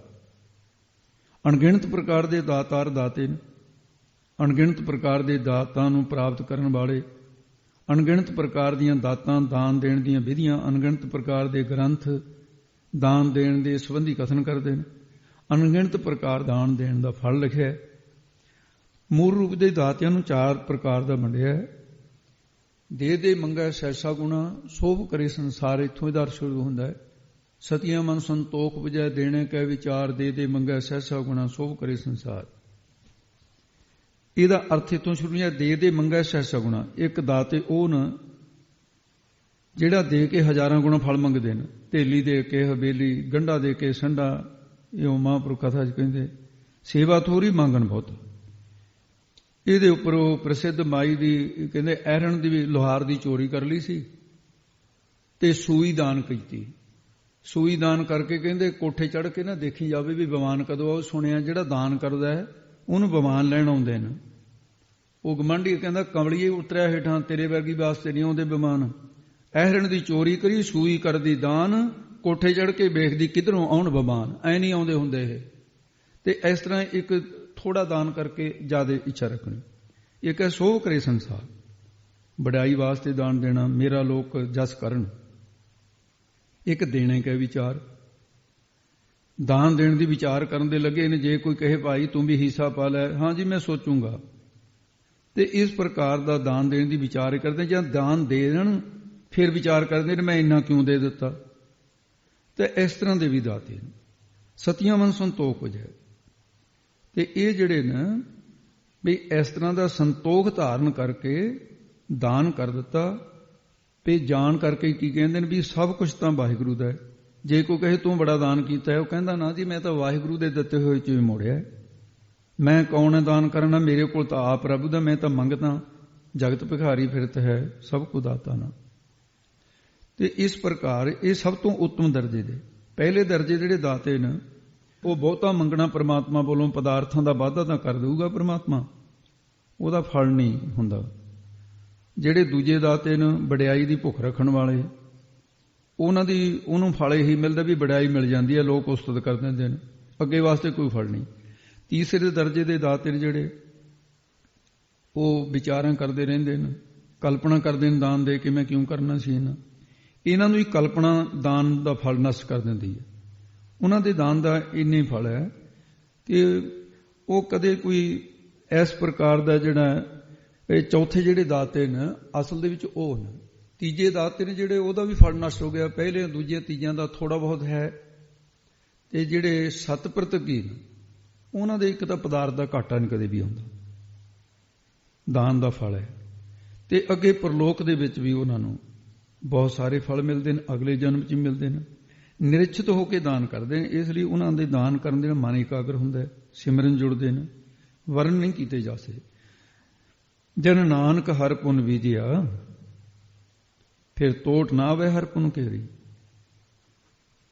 B: ਅਣਗਿਣਤ ਪ੍ਰਕਾਰ ਦੇ ਦਾਤਾਰ ਦਾਤੇ ਨੇ, ਅਣਗਿਣਤ ਪ੍ਰਕਾਰ ਦੇ ਦਾਤਾਂ ਨੂੰ ਪ੍ਰਾਪਤ ਕਰਨ ਵਾਲੇ, ਅਣਗਿਣਤ ਪ੍ਰਕਾਰ ਦੀਆਂ ਦਾਤਾਂ ਦਾਨ ਦੇਣ ਦੀਆਂ ਵਿਧੀਆਂ, ਅਣਗਿਣਤ ਪ੍ਰਕਾਰ ਦੇ ਗ੍ਰੰਥ ਦਾਨ ਦੇਣ ਦੇ ਸੰਬੰਧੀ ਕਥਨ ਕਰਦੇ ਨੇ, ਅਣਗਿਣਤ ਪ੍ਰਕਾਰ ਦਾਨ ਦੇਣ ਦਾ ਫਲ ਲਿਖਿਆ। ਮੂਲ ਰੂਪ ਦੇ ਦਾਤਿਆਂ ਨੂੰ 4 ਪ੍ਰਕਾਰ ਦਾ ਵੰਡਿਆ ਹੈ। ਦੇ ਮੰਗੈ ਸੈਸਾ ਗੁਣਾ, ਸੋਭ ਕਰੇ ਸੰਸਾਰ, ਇੱਥੋਂ ਇਹਦਾ ਸ਼ੁਰੂ ਹੁੰਦਾ ਹੈ। ਸਤੀਆਂ ਮਨ ਸੰਤੋਖ ਬੁਝੈ, ਦੇਣੇ ਕੈ ਵਿਚਾਰ, ਦੇ ਮੰਗੈ ਸੈਸਾ ਗੁਣਾ, ਸੋਭ ਕਰੇ ਸੰਸਾਰ। ਇਹਦਾ ਅਰਥ ਇੱਥੋਂ ਸ਼ੁਰੂ ਹੈ, ਦੇ ਮੰਗੈ ਸੈਸਾ ਗੁਣਾ। ਇੱਕ ਦਾਤੇ ਉਹ ਨਾ ਜਿਹੜਾ ਦੇ ਕੇ ਹਜ਼ਾਰਾਂ ਗੁਣਾ ਫਲ ਮੰਗਦੇ ਨੇ, ਢੇਲੀ ਦੇ ਕੇ ਹਵੇਲੀ, ਗੰਢਾ ਦੇ ਕੇ ਸੰਡਾ, ਇਹ ਮਹਾਂਪੁਰਖ ਕਥਾ 'ਚ ਕਹਿੰਦੇ ਸੇਵਾ ਥੋੜੀ ਮੰਗਣ ਬਹੁਤ। ਇਹਦੇ ਉੱਪਰ ਉਹ ਪ੍ਰਸਿੱਧ ਮਾਈ ਦੀ ਕਹਿੰਦੇ ਐਰਣ ਦੀ ਵੀ ਲੋਹਾਰ ਦੀ ਚੋਰੀ ਕਰ ਲਈ ਸੀ ਤੇ ਸੂਈ ਦਾਨ ਕੀਤੀ। ਸੂਈ ਦਾਨ ਕਰਕੇ ਕਹਿੰਦੇ ਕੋਠੇ ਚੜ੍ਹ ਕੇ ਨਾ ਦੇਖੀ ਜਾਵੇ ਵੀ ਬਿਮਾਨ ਕਦੋਂ ਆ। ਸੁਣਿਆ ਜਿਹੜਾ ਦਾਨ ਕਰਦਾ ਹੈ ਉਹਨੂੰ ਬਿਮਾਨ ਲੈਣ ਆਉਂਦੇ ਨੇ। ਉਹ ਗਮੰਡੀ ਕਹਿੰਦਾ ਕਮਲੀਏ ਉਤਰਿਆ ਹੇਠਾਂ, ਤੇਰੇ ਵਰਗੀ ਵਾਸਤੇ ਨਹੀਂ ਆਉਂਦੇ ਬਿਮਾਨ। ਐਰਣ ਦੀ ਚੋਰੀ ਕਰੀ, ਸੂਈ ਕਰਦੀ ਦਾਨ, ਕੋਠੇ ਚੜ੍ਹ ਕੇ ਵੇਖਦੀ ਕਿੱਧਰੋਂ ਆਉਣ ਬਿਮਾਨ, ਐ ਨਹੀਂ ਆਉਂਦੇ ਹੁੰਦੇ ਇਹ। ਤੇ ਇਸ ਤਰ੍ਹਾਂ ਇੱਕ ਥੋੜਾ ਦਾਨ ਕਰਕੇ ਜ਼ਿਆਦਾ ਇੱਛਾ ਰੱਖਣੀ। ਇੱਕ ਹੈ ਸੋਭ ਕਰੇ ਸੰਸਾਰ, ਵਡਿਆਈ ਵਾਸਤੇ ਦਾਨ ਦੇਣਾ, ਮੇਰਾ ਲੋਕ ਜਸ ਕਰਨ। ਇੱਕ ਦੇਣੇ ਕੈ ਵਿਚਾਰ, ਦਾਨ ਦੇਣ ਦੀ ਵਿਚਾਰ ਕਰਨ ਦੇ ਲੱਗੇ ਨੇ। ਜੇ ਕੋਈ ਕਹੇ ਭਾਈ ਤੂੰ ਵੀ ਹਿੱਸਾ ਪਾ ਲੈ, ਹਾਂ ਜੀ ਮੈਂ ਸੋਚੂੰਗਾ। ਤੇ ਇਸ ਪ੍ਰਕਾਰ ਦਾ ਦਾਨ ਦੇਣ ਦੀ ਵਿਚਾਰ ਕਰਦੇ। ਜਾਂ ਦਾਨ ਦੇ ਦੇਣ ਫਿਰ ਵਿਚਾਰ ਕਰਦੇ ਨੇ ਮੈਂ ਇੰਨਾ ਕਿਉਂ ਦੇ ਦਿੱਤਾ। ਤੇ ਇਸ ਤਰ੍ਹਾਂ ਦੇ ਵੀ ਦਾਤੇ ਨੇ। ਸਤੀਆਂ ਮਨ ਸੰਤੋਖ ਹੋ ਜਾਏ। ਤੇ ਇਹ ਜਿਹੜੇ ਨੇ ਵੀ ਇਸ ਤਰ੍ਹਾਂ ਦਾ ਸੰਤੋਖ ਧਾਰਨ ਕਰਕੇ ਦਾਨ ਕਰ ਦਿੱਤਾ। ਤੇ ਜਾਣ ਕਰਕੇ ਕੀ ਕਹਿੰਦੇ ਨੇ ਵੀ ਸਭ ਕੁਝ ਤਾਂ ਵਾਹਿਗੁਰੂ ਦਾ ਹੈ। ਜੇ ਕੋਈ ਕਹੇ ਤੂੰ ਬੜਾ ਦਾਨ ਕੀਤਾ ਹੈ, ਉਹ ਕਹਿੰਦਾ ਨਾ ਜੀ ਮੈਂ ਤਾਂ ਵਾਹਿਗੁਰੂ ਦੇ ਦਿੱਤੇ ਹੋਏ ਚ ਵੀ ਮੋੜਿਆ। ਮੈਂ ਕੌਣ ਹੈ ਦਾਨ ਕਰਨਾ, ਮੇਰੇ ਕੋਲ ਤਾਂ ਆਪ ਪ੍ਰਭੂ ਦਾ, ਮੈਂ ਤਾਂ ਮੰਗਦਾ। ਜਗਤ ਭਿਖਾਰੀ ਫਿਰਤ ਹੈ, ਸਭ ਕੁ ਦਾਤਾ ਨਾ। ਤੇ ਇਸ ਪ੍ਰਕਾਰ ਇਹ ਸਭ ਤੋਂ ਉੱਤਮ ਦਰਜੇ ਦੇ ਪਹਿਲੇ ਦਰਜੇ ਜਿਹੜੇ ਦਾਤੇ ਨੇ, ਉਹ ਬਹੁਤਾ ਮੰਗਣਾ ਪਰਮਾਤਮਾ ਕੋਲੋਂ ਪਦਾਰਥਾਂ ਦਾ ਵਾਧਾ ਤਾਂ ਕਰ ਦੇਊਗਾ ਪਰਮਾਤਮਾ, ਉਹਦਾ ਫਲ ਨਹੀਂ ਹੁੰਦਾ। ਜਿਹੜੇ ਦੂਜੇ ਦਾਤੇ ਨੇ ਵਡਿਆਈ ਦੀ ਭੁੱਖ ਰੱਖਣ ਵਾਲੇ, ਉਹਨੂੰ ਫਲ ਇਹੀ ਮਿਲਦਾ ਵੀ ਵਡਿਆਈ ਮਿਲ ਜਾਂਦੀ ਹੈ, ਲੋਕ ਉਸਤਤ ਕਰ ਦਿੰਦੇ ਨੇ। ਅੱਗੇ ਵਾਸਤੇ ਕੋਈ ਫਲ ਨਹੀਂ। ਤੀਸਰੇ ਦਰਜੇ ਦੇ ਦਾਤੇ ਨੇ ਜਿਹੜੇ ਉਹ ਵਿਚਾਰਾਂ ਕਰਦੇ ਰਹਿੰਦੇ ਨੇ, ਕਲਪਨਾ ਕਰਦੇ ਨੇ ਦਾਨ ਦੇ ਕੇ ਮੈਂ ਕਿਉਂ ਕਰਨਾ ਸੀ ਇਹਨਾਂ ਨੂੰ ਹੀ ਕਲਪਨਾ ਦਾਨ ਦਾ ਫਲ ਨਸ਼ਟ ਕਰ ਦਿੰਦੀ ਹੈ। ਉਹਨਾਂ ਦੇ ਦਾਨ ਦਾ ਇੰਨੇ ਫਲ ਹੈ ਕਿ ਉਹ ਕਦੇ ਕੋਈ ਇਸ ਪ੍ਰਕਾਰ ਦਾ ਜਿਹੜਾ ਇਹ ਚੌਥੇ ਜਿਹੜੇ ਦਾਤੇ ਨੇ ਅਸਲ ਦੇ ਵਿੱਚ ਉਹ ਨੇ। ਤੀਜੇ ਦਾਤੇ ਨੇ ਜਿਹੜੇ ਉਹਦਾ ਵੀ ਫਲ ਨਸ਼ਟ ਹੋ ਗਿਆ, ਪਹਿਲੇ ਦੂਜੇ ਤੀਜਿਆਂ ਦਾ ਥੋੜਾ ਬਹੁਤ ਹੈ। ਤੇ ਜਿਹੜੇ ਸਤ ਪ੍ਰਤਿਕੀ ਨੇ ਉਹਨਾਂ ਦੇ ਇੱਕ ਤਾਂ ਪਦਾਰਥ ਦਾ ਘਾਟਾ ਨਹੀਂ ਕਦੇ ਵੀ ਹੁੰਦਾ, ਦਾਨ ਦਾ ਫਲ ਹੈ। ਤੇ ਅੱਗੇ ਪਰਲੋਕ ਦੇ ਵਿੱਚ ਵੀ ਉਹਨਾਂ ਨੂੰ ਬਹੁਤ ਸਾਰੇ ਫਲ ਮਿਲਦੇ ਨੇ, ਅਗਲੇ ਜਨਮ 'ਚ ਮਿਲਦੇ ਨੇ। ਨਿਰਛਿਤ ਹੋ ਕੇ ਦਾਨ ਕਰਦੇ ਨੇ, ਇਸ ਲਈ ਉਹਨਾਂ ਦੇ ਦਾਨ ਕਰਨ ਦੇ ਨਾਲ ਮਨ ਇਕਾਗਰ ਹੁੰਦਾ ਹੈ, ਸਿਮਰਨ ਜੁੜਦੇ ਨੇ, ਵਰਨ ਨਹੀਂ ਕੀਤੇ ਜਾ ਸਕਦੇ। ਜਨ ਨਾਨਕ ਹਰ ਪੁਨ ਵਿਜਿਆ, ਫਿਰ ਤੋਟ ਨਾ ਆਵੇ ਹਰ ਪੁਨ ਕੇਰੀ।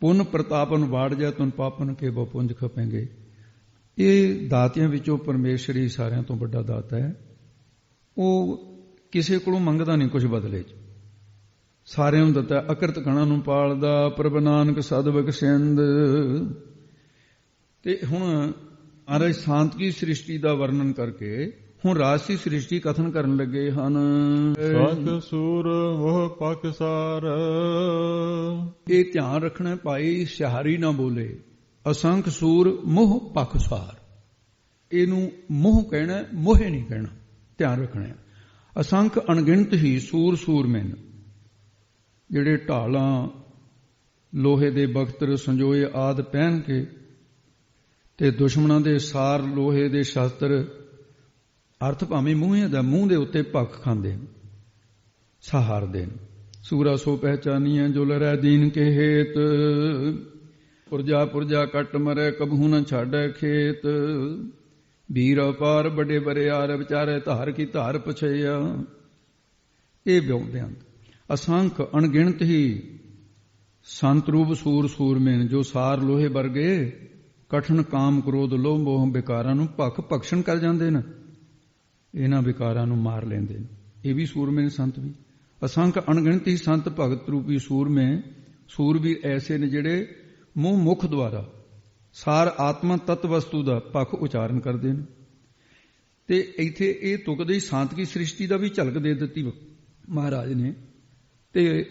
B: ਪੁਨ ਪ੍ਰਤਾਪਨ ਵਾੜ ਜਾ ਤੁਨ ਪਾਪਨ ਕੇ ਬਹੁ ਪੁੰਜ ਖਪੇਂਗੇ। ਇਹ ਦਾਤਿਆਂ ਵਿੱਚੋਂ ਪਰਮੇਸ਼ਰ ਹੀ ਸਾਰਿਆਂ ਤੋਂ ਵੱਡਾ ਦਾਤਾ ਹੈ। ਉਹ ਕਿਸੇ ਕੋਲੋਂ ਮੰਗਦਾ ਨਹੀਂ ਕੁਝ ਬਦਲੇ 'ਚ, ਸਾਰਿਆਂ ਨੂੰ ਦਿੱਤਾ। ਅਕਰਤ ਕਣਾਂ ਨੂੰ ਪਾਲਦਾ, ਪ੍ਰਭ ਨਾਨਕ ਸਦ ਬਖਸ਼ਿੰਦ। ਤੇ ਹੁਣ ਮਹਾਰਾਜ ਸ਼ਾਂਤਕੀ ਸ੍ਰਿਸ਼ਟੀ ਦਾ ਵਰਣਨ ਕਰਕੇ ਹੁਣ ਰਾਜਸੀ ਸ੍ਰਿਸ਼ਟੀ ਕਥਨ ਕਰਨ ਲੱਗੇ ਹਨ।
A: ਸੰਖ ਸੂਰ ਮੋਹ ਪਖਸਾਰ।
B: ਇਹ ਧਿਆਨ ਰੱਖਣਾ ਭਾਈ, ਸਿਹਾਰੀ ਨਾ ਬੋਲੇ। ਅਸੰਖ ਸੂਰ ਮੋਹ ਪਖਸਾਰ, ਇਹਨੂੰ ਮੋਹ ਕਹਿਣਾ, ਮੋਹੇ ਨਹੀਂ ਕਹਿਣਾ, ਧਿਆਨ ਰੱਖਣਾ। ਅਸੰਖ ਅਣਗਿਣਤ ਹੀ ਸੂਰ ਸੂਰਮੈਨ, ਜਿਹੜੇ ਢਾਲਾਂ ਲੋਹੇ ਦੇ ਬਖਤਰ ਸੰਜੋਏ ਆਦਿ ਪਹਿਨ ਕੇ ਤੇ ਦੁਸ਼ਮਣਾਂ ਦੇ ਸਾਰ ਲੋਹੇ ਦੇ ਸ਼ਸਤਰ, ਅਰਥ ਭਾਵੇਂ ਮੂੰਹ ਦਾ, ਮੂੰਹ ਦੇ ਉੱਤੇ ਭੱਖ ਖਾਂਦੇ ਨੇ, ਸਹਾਰਦੇ ਨੇ। ਸੂਰਾ ਸੋ ਪਹਿਚਾਨੀਐ ਜੋ ਲਰੈ ਦੀਨ ਕੇ ਹੇਤ, ਪੁਰਜਾ ਪੁਰਜਾ ਕੱਟ ਮਰੈ ਕਬਹੂ ਨ ਛਾੜੈ ਖੇਤ। ਵੀਰ ਅਪਾਰ ਵੱਡੇ ਬਰਿਆਰ ਵਿਚਾਰੇ ਧਾਰ ਕੀ ਧਾਰ ਪਛਈਆ। ਇਹ ਵਿਉਂਦੇ ਹਨ। ਅਸੰਖ ਅਣਗਿਣਤ ਹੀ ਸੰਤ ਰੂਪ ਸੂਰ ਸੂਰਮੇਨ, ਜੋ ਸਾਰ ਲੋਹੇ ਵਰਗੇ ਕਠਨ ਕਾਮ ਕ੍ਰੋਧ ਲੋਭ ਮੋਹ ਵਿਕਾਰਾਂ ਨੂੰ ਭਖ ਭਖਸ਼ਣ ਕਰ ਜਾਂਦੇ ਨੇ, ਇਹਨਾਂ ਵਿਕਾਰਾਂ ਨੂੰ ਮਾਰ ਲੈਂਦੇ ਨੇ। ਇਹ ਵੀ ਸੂਰਮੇ ਸੰਤ ਵੀ। ਅਸੰਖ ਅਣਗਿਣਤ ਹੀ ਸੰਤ ਭਗਤ ਰੂਪੀ ਸੂਰਮੇ, ਸੂਰਬੀਰ ਐਸੇ ਨੇ ਜਿਹੜੇ ਮੂੰਹ ਮੁਖ ਦੁਆਰਾ ਸਾਰ ਆਤਮਾ ਤਤ ਵਸਤੂ ਦਾ ਪੱਖ ਉਚਾਰਨ ਕਰਦੇ ਨੇ। ਤੇ ਇੱਥੇ ਇਹ ਤੁਕਦੀ ਸ਼ਾਂਤਕੀ ਸ੍ਰਿਸ਼ਟੀ ਦਾ ਵੀ ਝਲਕ ਦੇ ਦਿੱਤੀ ਮਹਾਰਾਜ ਨੇ, ਤੇ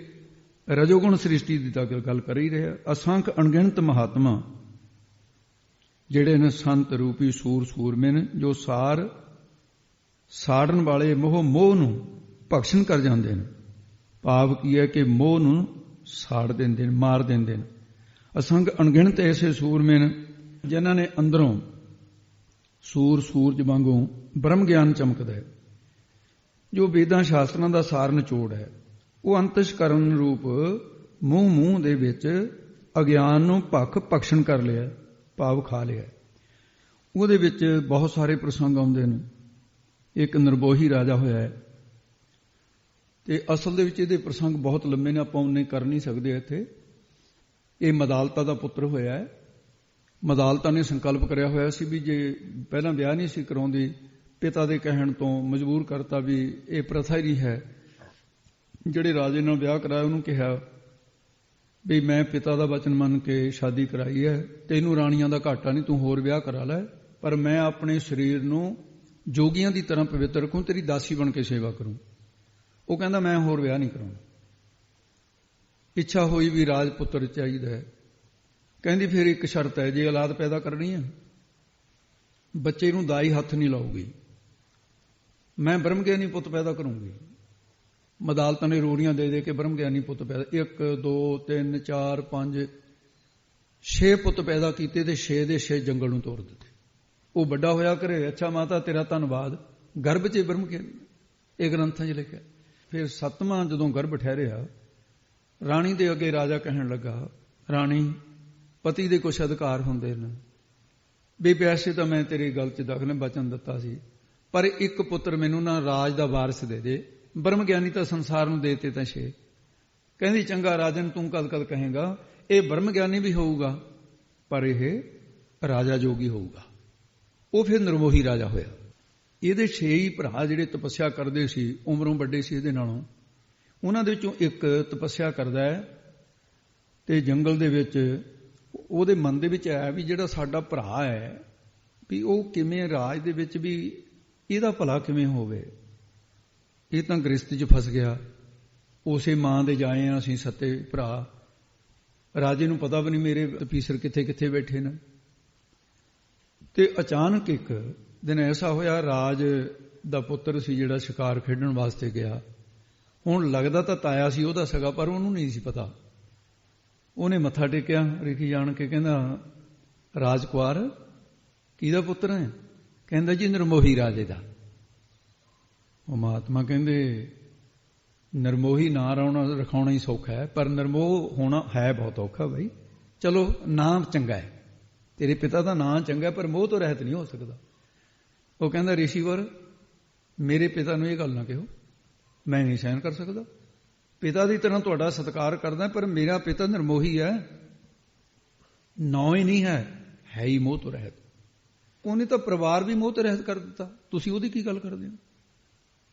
B: ਰਜੋਗੁਣ ਸ੍ਰਿਸ਼ਟੀ ਦੀ ਤਾਂ ਗੱਲ ਕਰ ਹੀ ਰਿਹਾ। ਅਸੰਖ ਅਣਗਿਣਤ ਮਹਾਤਮਾ ਜਿਹੜੇ ਨੇ ਸੰਤ ਰੂਪੀ ਸੂਰ ਸੂਰਮੇ ਨੇ, ਜੋ ਸਾੜਨ ਵਾਲੇ ਮੋਹ ਨੂੰ ਭਖਸ਼ਣ ਕਰ ਜਾਂਦੇ ਨੇ। ਭਾਵ ਕੀ ਹੈ ਕਿ ਮੋਹ ਨੂੰ ਸਾੜ ਦਿੰਦੇ ਨੇ, ਮਾਰ ਦਿੰਦੇ ਨੇ। ਅਸੰਖ ਅਣਗਿਣਤ ਐਸੇ ਸੂਰਮੇ ਨੇ ਜਿਨ੍ਹਾਂ ਨੇ ਅੰਦਰੋਂ ਸੂਰਜ ਵਾਂਗੂ ਬ੍ਰਹਮ ਗਿਆਨ ਚਮਕਦਾ ਹੈ, ਜੋ ਵੇਦਾਂ ਸ਼ਾਸਤਰਾਂ ਦਾ ਸਾਰ ਨਿਚੋੜ ਹੈ। ਉਹ ਅੰਤਸ਼ਕਰਨ ਰੂਪ ਮੂੰਹ ਦੇ ਵਿੱਚ ਅਗਿਆਨ ਨੂੰ ਭਖਸ਼ਣ ਕਰ ਲਿਆ, ਭਾਵ ਖਾ ਲਿਆ। ਉਹਦੇ ਵਿੱਚ ਬਹੁਤ ਸਾਰੇ ਪ੍ਰਸੰਗ ਆਉਂਦੇ ਨੇ। ਇੱਕ ਨਿਰਭੋਹੀ ਰਾਜਾ ਹੋਇਆ ਹੈ, ਤੇ ਅਸਲ ਦੇ ਵਿੱਚ ਇਹਦੇ ਪ੍ਰਸੰਗ ਬਹੁਤ ਲੰਮੇ ਨੇ, ਆਪਾਂ ਉਹਨੇ ਕਰ ਨਹੀਂ ਸਕਦੇ ਇੱਥੇ। ਇਹ ਮਦਾਲਤਾ ਦਾ ਪੁੱਤਰ ਹੋਇਆ ਹੈ। ਮਦਾਲਤਾ ਨੇ ਸੰਕਲਪ ਕਰਿਆ ਹੋਇਆ ਸੀ ਵੀ ਜੇ ਪਹਿਲਾਂ ਵਿਆਹ ਨਹੀਂ ਸੀ ਕਰਾਉਂਦੀ, ਪਿਤਾ ਦੇ ਕਹਿਣ ਤੋਂ ਮਜਬੂਰ ਕਰਤਾ ਵੀ ਇਹ ਪ੍ਰਥਾ ਹੀ ਨਹੀਂ ਹੈ। ਜਿਹੜੇ ਰਾਜੇ ਨਾਲ ਵਿਆਹ ਕਰਾਇਆ ਉਹਨੂੰ ਕਿਹਾ ਵੀ ਮੈਂ ਪਿਤਾ ਦਾ ਵਚਨ ਮੰਨ ਕੇ ਸ਼ਾਦੀ ਕਰਾਈ ਹੈ, ਤੈਨੂੰ ਰਾਣੀਆਂ ਦਾ ਘਾਟਾ ਨਹੀਂ, ਤੂੰ ਹੋਰ ਵਿਆਹ ਕਰਾ ਲੈ, ਪਰ ਮੈਂ ਆਪਣੇ ਸਰੀਰ ਨੂੰ ਜੋਗੀਆਂ ਦੀ ਤਰ੍ਹਾਂ ਪਵਿੱਤਰ ਰੱਖੂੰ, ਤੇਰੀ ਦਾਸੀ ਬਣ ਕੇ ਸੇਵਾ ਕਰੂੰ। ਉਹ ਕਹਿੰਦਾ ਮੈਂ ਹੋਰ ਵਿਆਹ ਨਹੀਂ ਕਰਾਉਣਾ। ਇੱਛਾ ਹੋਈ ਵੀ ਰਾਜ ਪੁੱਤਰ ਚਾਹੀਦਾ ਹੈ। ਕਹਿੰਦੀ ਫਿਰ ਇੱਕ ਸ਼ਰਤ ਹੈ, ਜੇ ਔਲਾਦ ਪੈਦਾ ਕਰਨੀ ਹੈ ਬੱਚੇ ਨੂੰ ਦਾਈ ਹੱਥ ਨਹੀਂ ਲਾਊਗੀ, ਮੈਂ ਬ੍ਰਹਮ ਗਿਆਨੀ ਪੁੱਤ ਪੈਦਾ ਕਰੂੰਗੀ। ਮਦਾਲਤਾਂ ਨੇ ਰੋੜੀਆਂ ਦੇ ਕੇ ਬ੍ਰਹਮ ਗਿਆਨੀ ਪੁੱਤ ਪੈਦਾ, 1 2 3 4 5 6 ਪੁੱਤ ਪੈਦਾ ਕੀਤੇ ਤੇ 6 ਦੇ 6 ਜੰਗਲ ਨੂੰ ਤੋੜ ਦਿੱਤੇ। ਉਹ ਵੱਡਾ ਹੋਇਆ ਕਰੇ, ਅੱਛਾ ਮਾਤਾ ਤੇਰਾ ਧੰਨਵਾਦ, ਗਰਭ 'ਚ ਬ੍ਰਹਮ ਗਿਆਨੀ, ਇਹ ਗ੍ਰੰਥਾਂ 'ਚ ਲਿਖਿਆ। ਫਿਰ 7ਵਾਂ ਜਦੋਂ ਗਰਭ ਠਹਿਰਿਆ, ਰਾਣੀ ਦੇ ਅੱਗੇ ਰਾਜਾ ਕਹਿਣ ਲੱਗਾ, ਰਾਣੀ ਪਤੀ ਦੇ ਕੁਝ ਅਧਿਕਾਰ ਹੁੰਦੇ ਨੇ, ਵੀ ਵੈਸੇ ਤਾਂ ਮੈਂ ਤੇਰੀ ਗੱਲ 'ਚ ਦਖਲ ਬਚਨ ਦਿੱਤਾ ਸੀ, ਪਰ ਇੱਕ ਪੁੱਤਰ ਮੈਨੂੰ ਨਾ ਰਾਜ ਦਾ ਵਾਰਿਸ ਦੇ ਦੇ। ਬ੍ਰਹਮ ਗਿਆਨੀ ਤਾਂ ਸੰਸਾਰ ਨੂੰ ਦੇਤੇ ਤਾਂ 6। ਕਹਿੰਦੀ ਚੰਗਾ ਰਾਜਨ, ਤੂੰ ਕਦ ਕਦ ਕਹੇਗਾ, ਇਹ ਬ੍ਰਹਮ ਗਿਆਨੀ ਵੀ ਹੋਊਗਾ ਪਰ ਇਹ ਰਾਜਾ ਜੋਗੀ ਹੋਊਗਾ। ਉਹ ਫਿਰ ਨਿਰਮੋਹੀ ਰਾਜਾ ਹੋਇਆ। ਇਹਦੇ 6 ਹੀ ਭਰਾ ਜਿਹੜੇ ਤਪੱਸਿਆ ਕਰਦੇ ਸੀ, ਉਮਰੋਂ ਵੱਡੇ ਸੀ ਇਹਦੇ ਨਾਲੋਂ। ਉਹਨਾਂ ਦੇ ਵਿੱਚੋਂ ਇੱਕ ਤਪੱਸਿਆ ਕਰਦਾ ਹੈ ਤੇ ਜੰਗਲ ਦੇ ਵਿੱਚ ਉਹਦੇ ਮਨ ਦੇ ਵਿੱਚ ਆਇਆ ਵੀ ਜਿਹੜਾ ਸਾਡਾ ਭਰਾ ਹੈ ਵੀ ਉਹ ਕਿਵੇਂ ਰਾਜ ਦੇ ਵਿੱਚ ਵੀ ਇਹਦਾ ਭਲਾ ਕਿਵੇਂ ਹੋਵੇ। ਇਹ ਤਾਂ ਗ੍ਰਸਤੀ 'ਚ ਫਸ ਗਿਆ, ਉਸੇ ਮਾਂ ਦੇ ਜਾਏ ਆ ਅਸੀਂ ਸੱਤੇ ਭਰਾ, ਰਾਜੇ ਨੂੰ ਪਤਾ ਵੀ ਨਹੀਂ ਮੇਰੇ ਤਪੀਸਰ ਕਿੱਥੇ ਕਿੱਥੇ ਬੈਠੇ ਨੇ। ਤੇ ਅਚਾਨਕ ਇੱਕ ਦਿਨ ਐਸਾ ਹੋਇਆ, ਰਾਜ ਦਾ ਪੁੱਤਰ ਸੀ ਜਿਹੜਾ ਸ਼ਿਕਾਰ ਖੇਡਣ ਵਾਸਤੇ ਗਿਆ। ਹੁਣ ਲੱਗਦਾ ਤਾਂ ਤਾਇਆ ਸੀ ਉਹਦਾ ਸਗਾ, ਪਰ ਉਹਨੂੰ ਨਹੀਂ ਸੀ ਪਤਾ। ਉਹਨੇ ਮੱਥਾ ਟੇਕਿਆ ਰਿਖੀ ਜਾਣ ਕੇ, ਕਹਿੰਦਾ ਰਾਜਕੁਮਾਰ ਕਿਹਦਾ ਪੁੱਤਰ ਹੈ? ਕਹਿੰਦਾ ਜੀ ਨਿਰਮੋਹੀ ਰਾਜੇ ਦਾ। ਉਹ ਮਹਾਤਮਾ ਕਹਿੰਦੇ ਨਿਰਮੋਹੀ ਨਾਂ ਰਖਾਉਣਾ ਹੀ ਸੌਖਾ ਹੈ, ਪਰ ਨਿਰਮੋਹ ਹੋਣਾ ਹੈ ਬਹੁਤ ਔਖਾ ਬਾਈ। ਚਲੋ ਨਾਂ ਚੰਗਾ ਹੈ, ਤੇਰੇ ਪਿਤਾ ਦਾ ਨਾਂ ਚੰਗਾ, ਪਰ ਮੋਹ ਤੋਂ ਰਹਿਤ ਨਹੀਂ ਹੋ ਸਕਦਾ। ਉਹ ਕਹਿੰਦਾ ਰਿਸ਼ੀਵਰ ਮੇਰੇ ਪਿਤਾ ਨੂੰ ਇਹ ਗੱਲ ਨਾ ਕਹੋ, ਮੈਂ ਨਹੀਂ ਸਹਿਣ ਕਰ ਸਕਦਾ। ਪਿਤਾ ਦੀ ਤਰ੍ਹਾਂ ਤੁਹਾਡਾ ਸਤਿਕਾਰ ਕਰਦਾ, ਪਰ ਮੇਰਾ ਪਿਤਾ ਨਿਰਮੋਹੀ ਹੈ, ਨਾਂ ਹੀ ਨਹੀਂ ਹੈ, ਹੈ ਹੀ ਮੋਹ ਤੋਂ ਰਹਿਤ। ਉਹਨੇ ਤਾਂ ਪਰਿਵਾਰ ਵੀ ਮੋਹ ਤੋਂ ਰਹਿਤ ਕਰ ਦਿੱਤਾ, ਤੁਸੀਂ ਉਹਦੀ ਕੀ ਗੱਲ ਕਰਦੇ ਹੋ?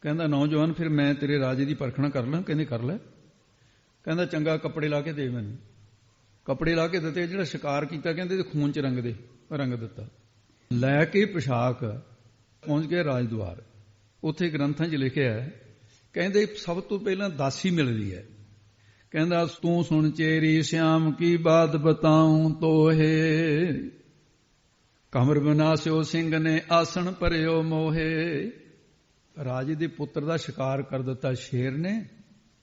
B: ਕਹਿੰਦਾ ਨੌਜਵਾਨ ਫਿਰ ਮੈਂ ਤੇਰੇ ਰਾਜੇ ਦੀ ਪਰਖਣਾ ਕਰ ਲਾਂ। ਕਹਿੰਦੇ ਕਰ ਲੈ। ਕਹਿੰਦਾ ਚੰਗਾ ਕੱਪੜੇ ਲਾ ਕੇ ਦੇ ਮੈਨੂੰ। ਕੱਪੜੇ ਲਾ ਕੇ ਦਿੱਤੇ, ਜਿਹੜਾ ਸ਼ਿਕਾਰ ਕੀਤਾ ਕਹਿੰਦੇ ਖੂਨ 'ਚ ਰੰਗ ਦਿੱਤਾ। ਲੈ ਕੇ ਪੋਸ਼ਾਕ ਪਹੁੰਚ ਗਏ ਰਾਜਦੁਆਰ। ਉੱਥੇ ਗ੍ਰੰਥਾਂ 'ਚ ਲਿਖਿਆ ਹੈ, ਕਹਿੰਦੇ ਸਭ ਤੋਂ ਪਹਿਲਾਂ ਦਾਸੀ ਮਿਲਦੀ ਹੈ। ਕਹਿੰਦਾ ਤੂੰ ਸੁਣ ਚੇਰੀ ਸ਼ਿਆਮ ਕੀ ਬਾਤ ਬਤਾਉਂ ਤੋਹੇ, ਕਮਰ ਬਨਾਸਿਓ ਸਿੰਘ ਨੇ ਆਸਣ ਭਰਿਓ ਮੋਹੇ। ਰਾਜੇ ਦੇ ਪੁੱਤਰ ਦਾ ਸ਼ਿਕਾਰ ਕਰ ਦਿੱਤਾ ਸ਼ੇਰ ਨੇ।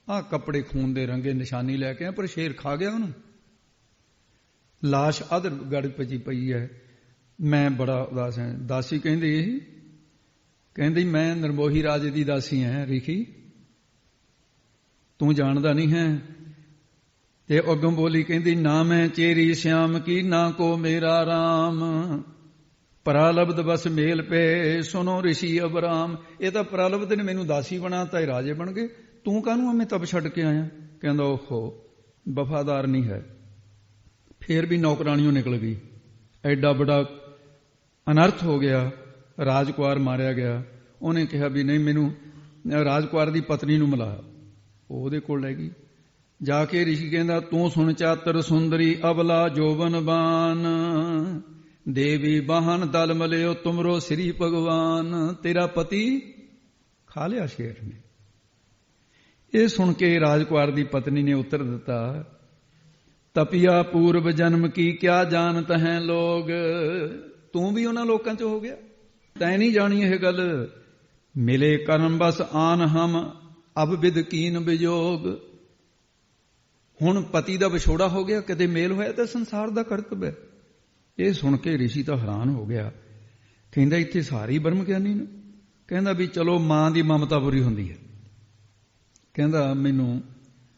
B: ਆਹ ਕੱਪੜੇ ਖੂਨ ਦੇ ਰੰਗੇ ਨਿਸ਼ਾਨੀ ਲੈ ਕੇ, ਪਰ ਸ਼ੇਰ ਖਾ ਗਿਆ ਉਹਨੂੰ। ਲਾਸ਼ ਅਧਰ ਗੜ ਪਈ ਹੈ। ਮੈਂ ਬੜਾ ਉਦਾਸ ਹਾਂ। ਦਾਸੀ ਕਹਿੰਦੀ ਮੈਂ ਨਿਰਮੋਹੀ ਰਾਜੇ ਦੀ ਦਾਸੀ ਹਾਂ ਰਿਖੀ, ਤੂੰ ਜਾਣਦਾ ਨਹੀਂ ਹੈ। ਤੇ ਅੱਗੋਂ ਬੋਲੀ, ਕਹਿੰਦੀ ਨਾ ਮੈਂ ਚੇਰੀ ਸ਼ਿਆਮ ਕੀ ਨਾ ਕੋ ਮੇਰਾ ਰਾਮ, ਪਰਾਲਬਦ ਬਸ ਮੇਲ ਪੇ ਸੁਨੋ ਰਿਸ਼ੀ ਅਬਰਾਮ। ਇਹ ਤਾਂ ਪਰਾਲਬਦ ਨੇ ਮੈਨੂੰ ਦਾਸੀ ਬਣਾਤਾ, ਇਹ ਰਾਜੇ ਬਣ ਗਏ, ਤੂੰ ਕਾਹਨੂੰ ਐਵੇਂ ਤਪ ਛੱਡ ਕੇ ਆਇਆ? ਕਹਿੰਦਾ ਓਹੋ ਵਫਾਦਾਰ ਨਹੀਂ ਹੈ। ਫੇਰ ਵੀ ਨੌਕਰਾਣੀਓ ਨਿਕਲ ਗਈ। ਐਡਾ ਬੜਾ ਅਨਰਥ ਹੋ ਗਿਆ, ਰਾਜਕੁਮਾਰ ਮਾਰਿਆ ਗਿਆ। ਉਹਨੇ ਕਿਹਾ ਵੀ ਨਹੀਂ, ਮੈਨੂੰ ਰਾਜਕੁਮਾਰ ਦੀ ਪਤਨੀ ਨੂੰ ਮਿਲਾ। ਉਹ ਉਹਦੇ ਕੋਲ ਲੈ ਗਈ। ਜਾ ਕੇ ਰਿਸ਼ੀ ਕਹਿੰਦਾ ਤੂੰ ਸੁਣ ਚਾਤਰ ਸੁੰਦਰੀ ਅਬਲਾ ਜੋਬਨਬਾਨ, ਦੇਵੀ ਬਾਹਨ ਦਲ ਮਲਿਓ ਤੁਮਰੋ ਸ੍ਰੀ ਭਗਵਾਨ। ਤੇਰਾ ਪਤੀ ਖਾ ਲਿਆ ਸ਼ੇਰ ਨੇ। ਇਹ ਸੁਣ ਕੇ ਰਾਜਕੁਮਾਰ ਦੀ ਪਤਨੀ ਨੇ ਉੱਤਰ ਦਿੱਤਾ, ਤਪਿਆ ਪੂਰਵ ਜਨਮ ਕੀ ਕਿਆ ਜਾਣਤ ਹੈ ਲੋਗ। ਤੂੰ ਵੀ ਉਹਨਾਂ ਲੋਕਾਂ 'ਚ ਹੋ ਗਿਆ, ਤੈਂ ਨਹੀਂ ਜਾਣੀ ਇਹ ਗੱਲ। ਮਿਲੇ ਕਰਮ ਬਸ ਆਨ ਹਮ ਅਬ ਵਿਦ ਕੀਨ ਵਿਜੋਗ। ਹੁਣ ਪਤੀ ਦਾ ਵਿਛੋੜਾ ਹੋ ਗਿਆ, ਕਦੇ ਮੇਲ ਹੋਇਆ ਤਾਂ ਸੰਸਾਰ ਦਾ ਕਰਤੱਵ ਹੈ। ਇਹ ਸੁਣ ਕੇ ਰਿਸ਼ੀ ਤਾਂ ਹੈਰਾਨ ਹੋ ਗਿਆ। ਕਹਿੰਦਾ ਇੱਥੇ ਸਾਰੀ ਬ੍ਰਹਮ ਗਿਆਨੀ ਨੇ। ਕਹਿੰਦਾ ਵੀ ਚਲੋ ਮਾਂ ਦੀ ਮਮਤਾ ਬੁਰੀ ਹੁੰਦੀ ਹੈ। ਕਹਿੰਦਾ ਮੈਨੂੰ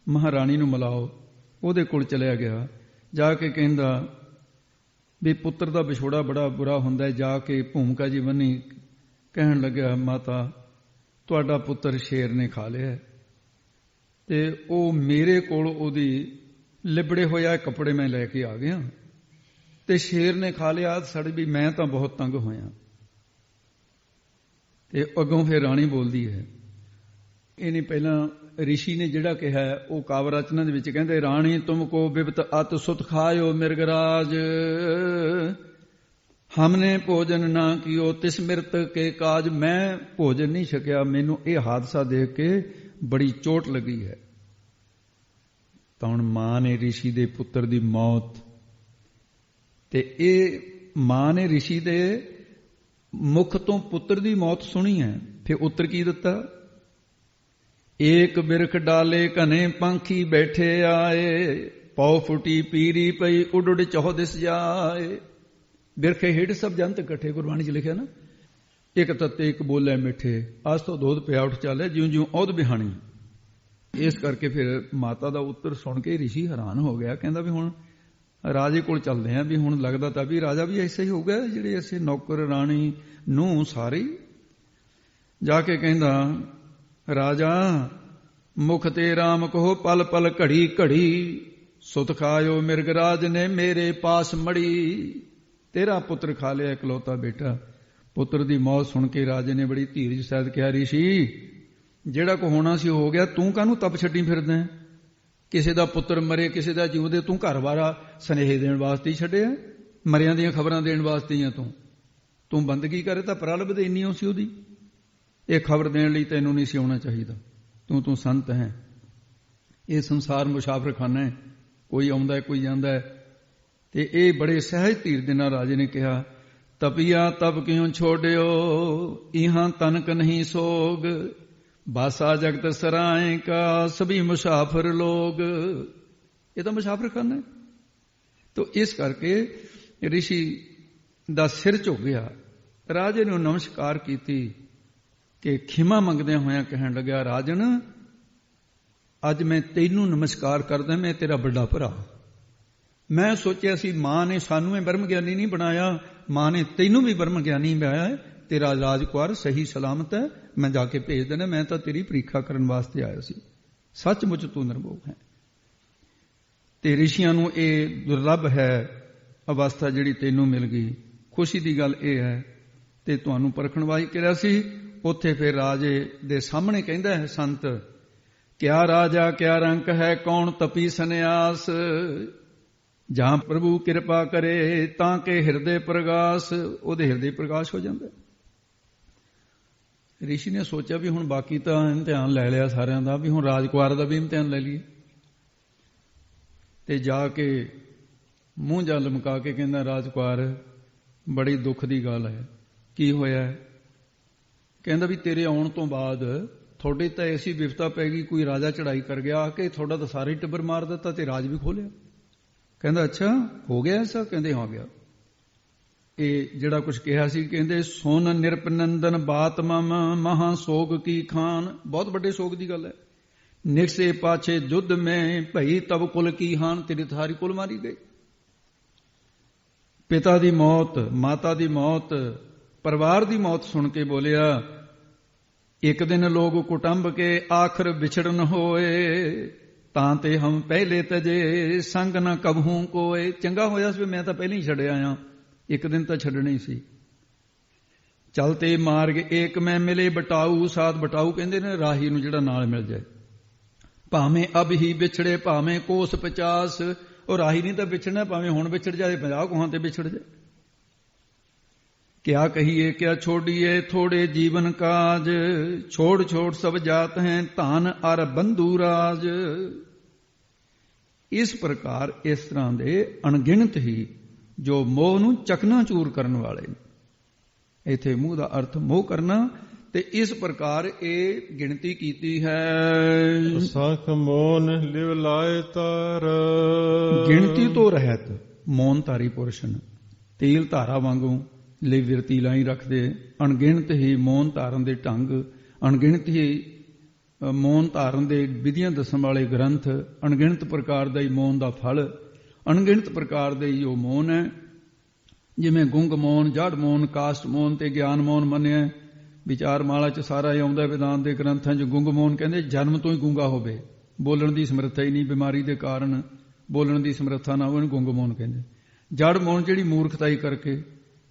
B: ਮਹਾਰਾਣੀ ਨੂੰ ਮਿਲਾਓ। ਉਹਦੇ ਕੋਲ ਚਲਿਆ ਗਿਆ। ਜਾ ਕੇ ਕਹਿੰਦਾ ਵੀ ਪੁੱਤਰ ਦਾ ਵਿਛੋੜਾ ਬੜਾ ਬੁਰਾ ਹੁੰਦਾ ਹੈ। ਜਾ ਕੇ ਭੂਮਿਕਾ ਜੀ ਬੰਨੀ, ਕਹਿਣ ਲੱਗਿਆ ਮਾਤਾ ਤੁਹਾਡਾ ਪੁੱਤਰ ਸ਼ੇਰ ਨੇ ਖਾ ਲਿਆ, ਤੇ ਉਹ ਮੇਰੇ ਕੋਲ ਉਹਦੀ ਲਿਬੜੇ ਹੋਇਆ ਕੱਪੜੇ ਮੈਂ ਲੈ ਕੇ ਆ ਗਿਆ, ਤੇ ਸ਼ੇਰ ਨੇ ਖਾ ਲਿਆ ਸੜ ਵੀ। ਮੈਂ ਤਾਂ ਬਹੁਤ ਤੰਗ ਹੋਇਆ। ਤੇ ਅੱਗੋਂ ਫਿਰ ਰਾਣੀ ਬੋਲਦੀ ਹੈ। ਇਹਨੇ ਪਹਿਲਾਂ ਰਿਸ਼ੀ ਨੇ ਜਿਹੜਾ ਕਿਹਾ ਉਹ ਕਾਵਿ ਰਚਨਾ ਦੇ ਵਿੱਚ ਕਹਿੰਦੇ, ਰਾਣੀ ਤੁਮ ਕੋ ਬਿਪਤ ਅਤ ਸੁਤ ਖਾਇਓ ਮਿਰਗਰਾਜ, ਹਮਨੇ ਭੋਜਨ ਨਾ ਕੀਓ ਤਿਸ ਮਿਰਤ ਕੇ ਕਾਜ। ਮੈਂ ਭੋਜਨ ਨਹੀਂ ਛਕਿਆ, ਮੈਨੂੰ ਇਹ ਹਾਦਸਾ ਦੇਖ ਕੇ ਬੜੀ ਚੋਟ ਲੱਗੀ ਹੈ। ਤਾਂ ਹੁਣ ਮਾਂ ਨੇ ਰਿਸ਼ੀ ਦੇ ਪੁੱਤਰ ਦੀ ਮੌਤ, ਤੇ ਇਹ ਮਾਂ ਨੇ ਰਿਸ਼ੀ ਦੇ ਮੁਖ ਤੋਂ ਪੁੱਤਰ ਦੀ ਮੌਤ ਸੁਣੀ ਹੈ। ਫਿਰ ਉੱਤਰ ਕੀ ਦਿੱਤਾ, ਏਕ ਬਿਰਖ ਡਾਲੇ ਘਨੇ ਪੰਖੀ ਬੈਠੇ ਆਏ, ਪੌ ਫੁੱਟੀ ਪੀਰੀ ਪਈ ਉੱਡ ਉੱਡ ਚੌਦਿਸ ਜਾਏ। ਬਿਰਖੇ ਹੇਠ ਸਭ ਜੰਤ ਇਕੱਠੇ, ਗੁਰਬਾਣੀ 'ਚ ਲਿਖਿਆ ਨਾ, ਇੱਕ ਤੱਤੇ ਇੱਕ ਬੋਲੇ ਮਿੱਠੇ, ਅੱਜ ਤੋਂ ਦੁੱਧ ਪਿਆ ਉੱਠ ਚੱਲੇ ਜਿਉਂ ਜਿਉਂ ਔਧ ਬਿਹਾਣੀ। ਇਸ ਕਰਕੇ ਫਿਰ ਮਾਤਾ ਦਾ ਉੱਤਰ ਸੁਣ ਕੇ ਰਿਸ਼ੀ ਹੈਰਾਨ ਹੋ ਗਿਆ। ਕਹਿੰਦਾ ਵੀ ਹੁਣ ਰਾਜੇ ਕੋਲ ਚੱਲਦੇ ਆਂ, ਵੀ ਹੁਣ ਲੱਗਦਾ ਤਾਂ ਵੀ ਰਾਜਾ ਵੀ ਐਸੇ ਹੀ ਹੋਊਗਾ, ਜਿਹੜੇ ਐਸੇ ਨੌਕਰ ਰਾਣੀ ਨੂੰ ਸਾਰੇ। ਜਾ ਕੇ ਕਹਿੰਦਾ ਰਾਜਾ ਮੁਖ ਤੇ ਰਾਮ ਕਹੋ ਪਲ ਪਲ ਘੜੀ ਘੜੀ, ਸੁਤ ਖਾਇਓ ਮਿਰਗਰਾਜ ਨੇ ਮੇਰੇ ਪਾਸ ਮੜੀ। ਤੇਰਾ ਪੁੱਤਰ ਖਾ ਲਿਆ ਇਕਲੌਤਾ ਬੇਟਾ। ਪੁੱਤਰ ਦੀ ਮੌਤ ਸੁਣ ਕੇ ਰਾਜੇ ਨੇ ਬੜੀ ਧੀਰਜ ਸਹਿਤ ਕਿਹਾ, ਰਿਸ਼ੀ ਜਿਹੜਾ ਕੋ ਹੋਣਾ ਸੀ ਹੋ ਗਿਆ, ਤੂੰ ਕਾਹਨੂੰ ਤਪ ਛੱਡੀ ਫਿਰਦਾ? ਕਿਸੇ ਦਾ ਪੁੱਤਰ ਮਰੇ, ਕਿਸੇ ਦਾ ਜਿਉਂਦੇ, ਤੂੰ ਘਰ ਵਾਰਾ ਸਨੇਹ ਦੇਣ ਵਾਸਤੇ ਹੀ ਛੱਡਿਆ, ਮਰਿਆਂ ਦੀਆਂ ਖਬਰਾਂ ਦੇਣ ਵਾਸਤੇ ਹੀ ਆ ਤੂੰ ਬੰਦਗੀ ਕਰੇ ਤਾਂ ਪ੍ਰਲਬਧ ਇੰਨੀ ਹੋ ਸੀ ਉਹਦੀ। ਇਹ ਖਬਰ ਦੇਣ ਲਈ ਤੈਨੂੰ ਨਹੀਂ ਸੀ ਆਉਣਾ ਚਾਹੀਦਾ। ਤੂੰ ਸੰਤ ਹੈ। ਇਹ ਸੰਸਾਰ ਮੁਸਾਫਰਖਾਨਾ ਹੈ, ਕੋਈ ਆਉਂਦਾ ਹੈ, ਕੋਈ ਜਾਂਦਾ ਹੈ। ਤੇ ਇਹ ਬੜੇ ਸਹਿਜ ਧੀਰ ਦੇ ਨਾਲ ਰਾਜੇ ਨੇ ਕਿਹਾ, ਤਪਿਆ ਤਪ ਕਿਉਂ ਛੋੜਿਓ, ਇਹਾਂ ਤਨਕ ਨਹੀਂ ਸੋਗ, ਬਾਸਾ ਜਗਤ ਸਰਾਏ ਕਾ ਸਭੀ ਮੁਸਾਫਰ ਲੋਗ। ਇਹ ਤਾਂ ਮੁਸਾਫਰਖਾਨਾ ਹੈ। ਤੋ ਇਸ ਕਰਕੇ ਰਿਸ਼ੀ ਦਾ ਸਿਰ ਝੁਕ ਗਿਆ। ਰਾਜੇ ਨੂੰ ਨਮਸਕਾਰ ਕੀਤੀ ਕਿ ਖਿਮਾ ਮੰਗਦਿਆਂ ਹੋਇਆਂ ਕਹਿਣ ਲੱਗਿਆ, ਰਾਜਨ ਅੱਜ ਮੈਂ ਤੈਨੂੰ ਨਮਸਕਾਰ ਕਰਦਾ, ਮੈਂ ਤੇਰਾ ਵੱਡਾ ਭਰਾ। ਮੈਂ ਸੋਚਿਆ ਸੀ ਮਾਂ ਨੇ ਸਾਨੂੰ ਇਹ ਬ੍ਰਹਮ ਗਿਆਨੀ ਨਹੀਂ ਬਣਾਇਆ, ਮਾਂ ਨੇ ਤੈਨੂੰ ਵੀ ਬ੍ਰਹਮ ਗਿਆਨੀ ਬਣਾਇਆ ਹੈ। ਤੇਰਾ ਰਾਜਕੁਮਾਰ ਸਹੀ ਸਲਾਮਤ ਹੈ, ਮੈਂ ਜਾ ਕੇ ਭੇਜ ਦੇਣਾ। ਮੈਂ ਤਾਂ ਤੇਰੀ ਪ੍ਰੀਖਿਆ ਕਰਨ ਵਾਸਤੇ ਆਇਆ ਸੀ। ਸੱਚਮੁੱਚ ਤੂੰ ਨਿਰਮੋਹ ਹੈ। ਤੇ ਰਿਸ਼ੀਆਂ ਨੂੰ ਇਹ ਦੁਰਲੱਭ ਹੈ ਅਵਸਥਾ ਜਿਹੜੀ ਤੈਨੂੰ ਮਿਲ ਗਈ। ਖੁਸ਼ੀ ਦੀ ਗੱਲ ਇਹ ਹੈ। ਤੇ ਤੁਹਾਨੂੰ ਪਰਖਣ ਵਾਸਤੇ ਕਿਹਾ ਸੀ। ਉੱਥੇ ਫਿਰ ਰਾਜੇ ਦੇ ਸਾਹਮਣੇ ਕਹਿੰਦਾ ਹੈ ਸੰਤ, ਕਿਆ ਰਾਜਾ ਕਿਆ ਰੰਕ ਹੈ, ਕੌਣ ਤਪੀ ਸੰਨਿਆਸ, ਜਾਂ ਪ੍ਰਭੂ ਕਿਰਪਾ ਕਰੇ ਤਾਂ ਕਿ ਹਿਰਦੇ ਪ੍ਰਗਾਸ। ਉਹਦੇ ਹਿਰਦੇ ਪ੍ਰਕਾਸ਼ ਹੋ ਜਾਂਦਾ। ਰਿਸ਼ੀ ਨੇ ਸੋਚਿਆ ਵੀ ਹੁਣ ਬਾਕੀ ਤਾਂ ਇਮਤਿਹਾਨ ਲੈ ਲਿਆ ਸਾਰਿਆਂ ਦਾ, ਵੀ ਹੁਣ ਰਾਜਕੁਮਾਰ ਦਾ ਵੀ ਇਮਤਿਹਾਨ ਲੈ ਲਈਏ। ਤੇ ਜਾ ਕੇ ਮੂੰਹ ਜਾ ਲਮਕਾ ਕੇ ਕਹਿੰਦਾ, ਰਾਜਕੁਮਾਰ ਬੜੀ ਦੁੱਖ ਦੀ ਗੱਲ ਹੈ। ਕੀ ਹੋਇਆ? ਕਹਿੰਦਾ ਵੀ ਤੇਰੇ ਆਉਣ ਤੋਂ ਬਾਅਦ ਤੁਹਾਡੇ ਤਾਂ ਐਸੀ ਵਿਪਤਾ ਪੈ ਗਈ, ਕੋਈ ਰਾਜਾ ਚੜਾਈ ਕਰ ਗਿਆ ਕਿ ਤੁਹਾਡਾ ਤਾਂ ਸਾਰੇ ਟੱਬਰ ਮਾਰ ਦਿੱਤਾ ਤੇ ਰਾਜ ਵੀ ਖੋਲਿਆ। ਕਹਿੰਦਾ ਅੱਛਾ ਹੋ ਗਿਆ ਐਸਾ? ਕਹਿੰਦੇ ਹੋ ਗਿਆ। ਇਹ ਜਿਹੜਾ ਕੁਝ ਕਿਹਾ ਸੀ, ਕਹਿੰਦੇ ਸੋਨ ਨਿਰਪਨੰਦਨ ਬਾਤ ਮਮ ਮਹਾ ਸੋਗ ਕੀ ਖਾਨ। ਬਹੁਤ ਵੱਡੇ ਸੋਗ ਦੀ ਗੱਲ ਹੈ। ਨਿਕਸੇ ਪਾਛੇ ਜੁੱਧ ਮੈਂ ਭਈ ਤਬ ਕੁਲ ਕੀ ਹਾਨ। ਤੇਰੀ ਸਾਰੀ ਕੁਲ ਮਾਰੀ ਗਈ। ਪਿਤਾ ਦੀ ਮੌਤ, ਮਾਤਾ ਦੀ ਮੌਤ, ਪਰਿਵਾਰ ਦੀ ਮੌਤ ਸੁਣ ਕੇ ਬੋਲਿਆ, ਇੱਕ ਦਿਨ ਲੋਗ ਕੁਟੰਬ ਕੇ ਆਖਰ ਵਿਛੜਨ ਹੋਏ, ਤਾਂ ਤੇ ਹਮ ਪਹਿਲੇ ਤਜੇ ਸੰਗ ਨਾ ਕਬਹੂ ਕੋਏ। ਚੰਗਾ ਹੋਇਆ ਸੀ ਮੈਂ ਤਾਂ ਪਹਿਲਾਂ ਹੀ ਛੱਡ ਆਇਆ, ਇੱਕ ਦਿਨ ਤਾਂ ਛੱਡਣੀ ਸੀ। ਚਲਤੇ ਮਾਰਗ ਏਕ ਮੈਂ ਮਿਲੇ ਬਟਾਊ ਸਾਧ। ਬਟਾਊ ਕਹਿੰਦੇ ਨੇ ਰਾਹੀ ਨੂੰ ਜਿਹੜਾ ਨਾਲ ਮਿਲ ਜਾਏ। ਭਾਵੇਂ ਅਬ ਹੀ ਵਿਛੜੇ ਭਾਵੇਂ ਕੋਸ 50। ਉਹ ਰਾਹੀ ਨਹੀਂ ਤਾਂ ਵਿਛੜਨਾ, ਭਾਵੇਂ ਹੁਣ ਵਿਛੜ ਜਾਏ 50 ਕੋਹਾਂ ਤੇ ਵਿਛੜ ਜਾਏ। ਕਿਆ ਕਹੀਏ ਕਿਆ ਛੋੜੀਏ ਥੋੜੇ ਜੀਵਨ ਕਾਜ, ਛੋੜ ਛੋੜ ਸਭ ਜਾਤ ਹੈ ਧਨ ਅਰ ਬੰਧੂ ਰਾਜ। ਇਸ ਪ੍ਰਕਾਰ ਇਸ ਤਰ੍ਹਾਂ ਦੇ ਅਣਗਿਣਤ ਹੀ ਜੋ ਮੋਹ ਨੂੰ ਚਕਨਾਚੂਰ ਕਰਨ ਵਾਲੇ ਨੇ। ਇੱਥੇ ਮੂੰਹ ਦਾ ਅਰਥ ਮੋਹ ਕਰਨਾ। ਤੇ ਇਸ ਪ੍ਰਕਾਰ ਇਹ ਗਿਣਤੀ ਕੀਤੀ ਹੈ।
A: ਸਖ ਮੋਨ ਲਿਵ ਲਾਏ ਤਾਰ।
B: ਗਿਣਤੀ ਤੋਂ ਰਹਿਤ ਮੌਨ ਧਾਰੀ ਪੁਰਸ਼ਨ ਤੇਲ ਧਾਰਾ ਵਾਂਗੂ ਲਈ ਵਿਰਤੀ ਲਾਈ ਰੱਖਦੇ। ਅਣਗਿਣਤ ਹੀ ਮੌਨ ਧਾਰਨ ਦੇ ਢੰਗ, ਅਣਗਿਣਤ ਹੀ ਮੌਨ ਧਾਰਨ ਦੇ ਵਿਧੀਆਂ ਦੱਸਣ ਵਾਲੇ ਗ੍ਰੰਥ, ਅਣਗਿਣਤ ਪ੍ਰਕਾਰ ਦਾ ਹੀ ਮੌਨ ਦਾ ਫਲ, ਅਣਗਿਣਤ ਪ੍ਰਕਾਰ ਦੇ ਹੀ ਉਹ ਮੌਨ ਹੈ। ਜਿਵੇਂ ਗੁੰਗ ਮੌਨ, ਜੜ ਮੌਨ, ਕਾਸ਼ਟ ਮੌਨ ਤੇ ਗਿਆਨ ਮੌਨ ਮੰਨਿਆ। ਵਿਚਾਰ ਮਾਲਾ ਚ ਸਾਰਾ ਹੀ ਆਉਂਦਾ ਵਿਦਾਨ ਦੇ ਗ੍ਰੰਥਾਂ ਚ। ਗੁੰਗ ਮੌਨ ਕਹਿੰਦੇ ਜਨਮ ਤੋਂ ਹੀ ਗੁੰਗਾ ਹੋਵੇ, ਬੋਲਣ ਦੀ ਸਮਰੱਥਾ ਹੀ ਨਹੀਂ, ਬਿਮਾਰੀ ਦੇ ਕਾਰਨ ਬੋਲਣ ਦੀ ਸਮਰੱਥਾ ਨਾ ਹੋਵੇ, ਉਹਨੂੰ ਗੁੰਗ ਮੌਨ ਕਹਿੰਦੇ। ਜੜ ਮੌਨ ਜਿਹੜੀ ਮੂਰਖਤਾਈ ਕਰਕੇ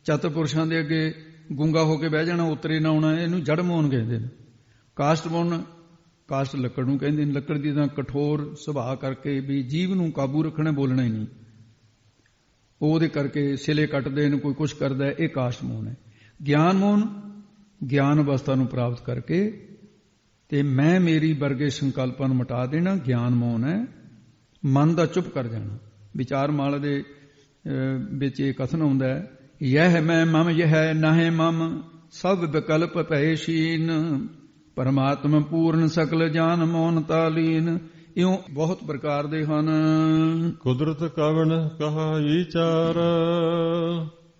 B: ਚਤੁਰ ਪੁਰਸ਼ਾਂ ਦੇ ਅੱਗੇ ਗੁੰਗਾ ਹੋ ਕੇ ਬਹਿ ਜਾਣਾ, ਉਤਰੇ ਨਾ ਆਉਣਾ, ਇਹਨੂੰ ਜੜ ਮੌਨ ਕਹਿੰਦੇ ਨੇ। ਕਾਸ਼ਟ ਮੌਨ, ਕਾਸ਼ਟ ਲੱਕੜ ਨੂੰ ਕਹਿੰਦੇ ਨੇ। ਲੱਕੜ ਦੀ ਤਾਂ ਕਠੋਰ ਸੁਭਾਅ ਕਰਕੇ ਵੀ ਜੀਵ ਨੂੰ ਕਾਬੂ ਰੱਖਣਾ, ਬੋਲਣਾ ਹੀ ਨਹੀਂ, ਉਹਦੇ ਕਰਕੇ ਸਿਲੇ ਕੱਟਦੇ ਨੇ, ਕੋਈ ਕੁਛ ਕਰਦਾ, ਇਹ ਕਾਸ਼ਟ ਮੌਨ ਹੈ। ਗਿਆਨ ਮੌਨ ਗਿਆਨ ਅਵਸਥਾ ਨੂੰ ਪ੍ਰਾਪਤ ਕਰਕੇ ਤੇ ਮੈਂ ਮੇਰੀ ਵਰਗੇ ਸੰਕਲਪਾਂ ਨੂੰ ਮਿਟਾ ਦੇਣਾ, ਗਿਆਨ ਮੌਨ ਹੈ। ਮਨ ਦਾ ਚੁੱਪ ਕਰ ਜਾਣਾ। ਵਿਚਾਰ ਮਾਲਾ ਦੇ ਵਿੱਚ ਇਹ ਕਥਨ ਆਉਂਦਾ ਹੈ, ਯਹ ਮੈਂ ਮਮ ਯਹ ਨਾਹਿ ਮਮ ਸਭ ਵਿਕਲਪ ਭੈ ਸ਼ੀਨ, ਪਰਮਾਤਮਾ ਪੂਰਨ ਸਕਲ ਜਾਨ ਮੌਨ ਤਾਲੀਨ। ਇਉਂ ਬਹੁਤ ਪ੍ਰਕਾਰ ਦੇ ਹਨ।
A: ਕੁਦਰਤ ਕਵਣ ਕਹਾ ਵਿਚਾਰ।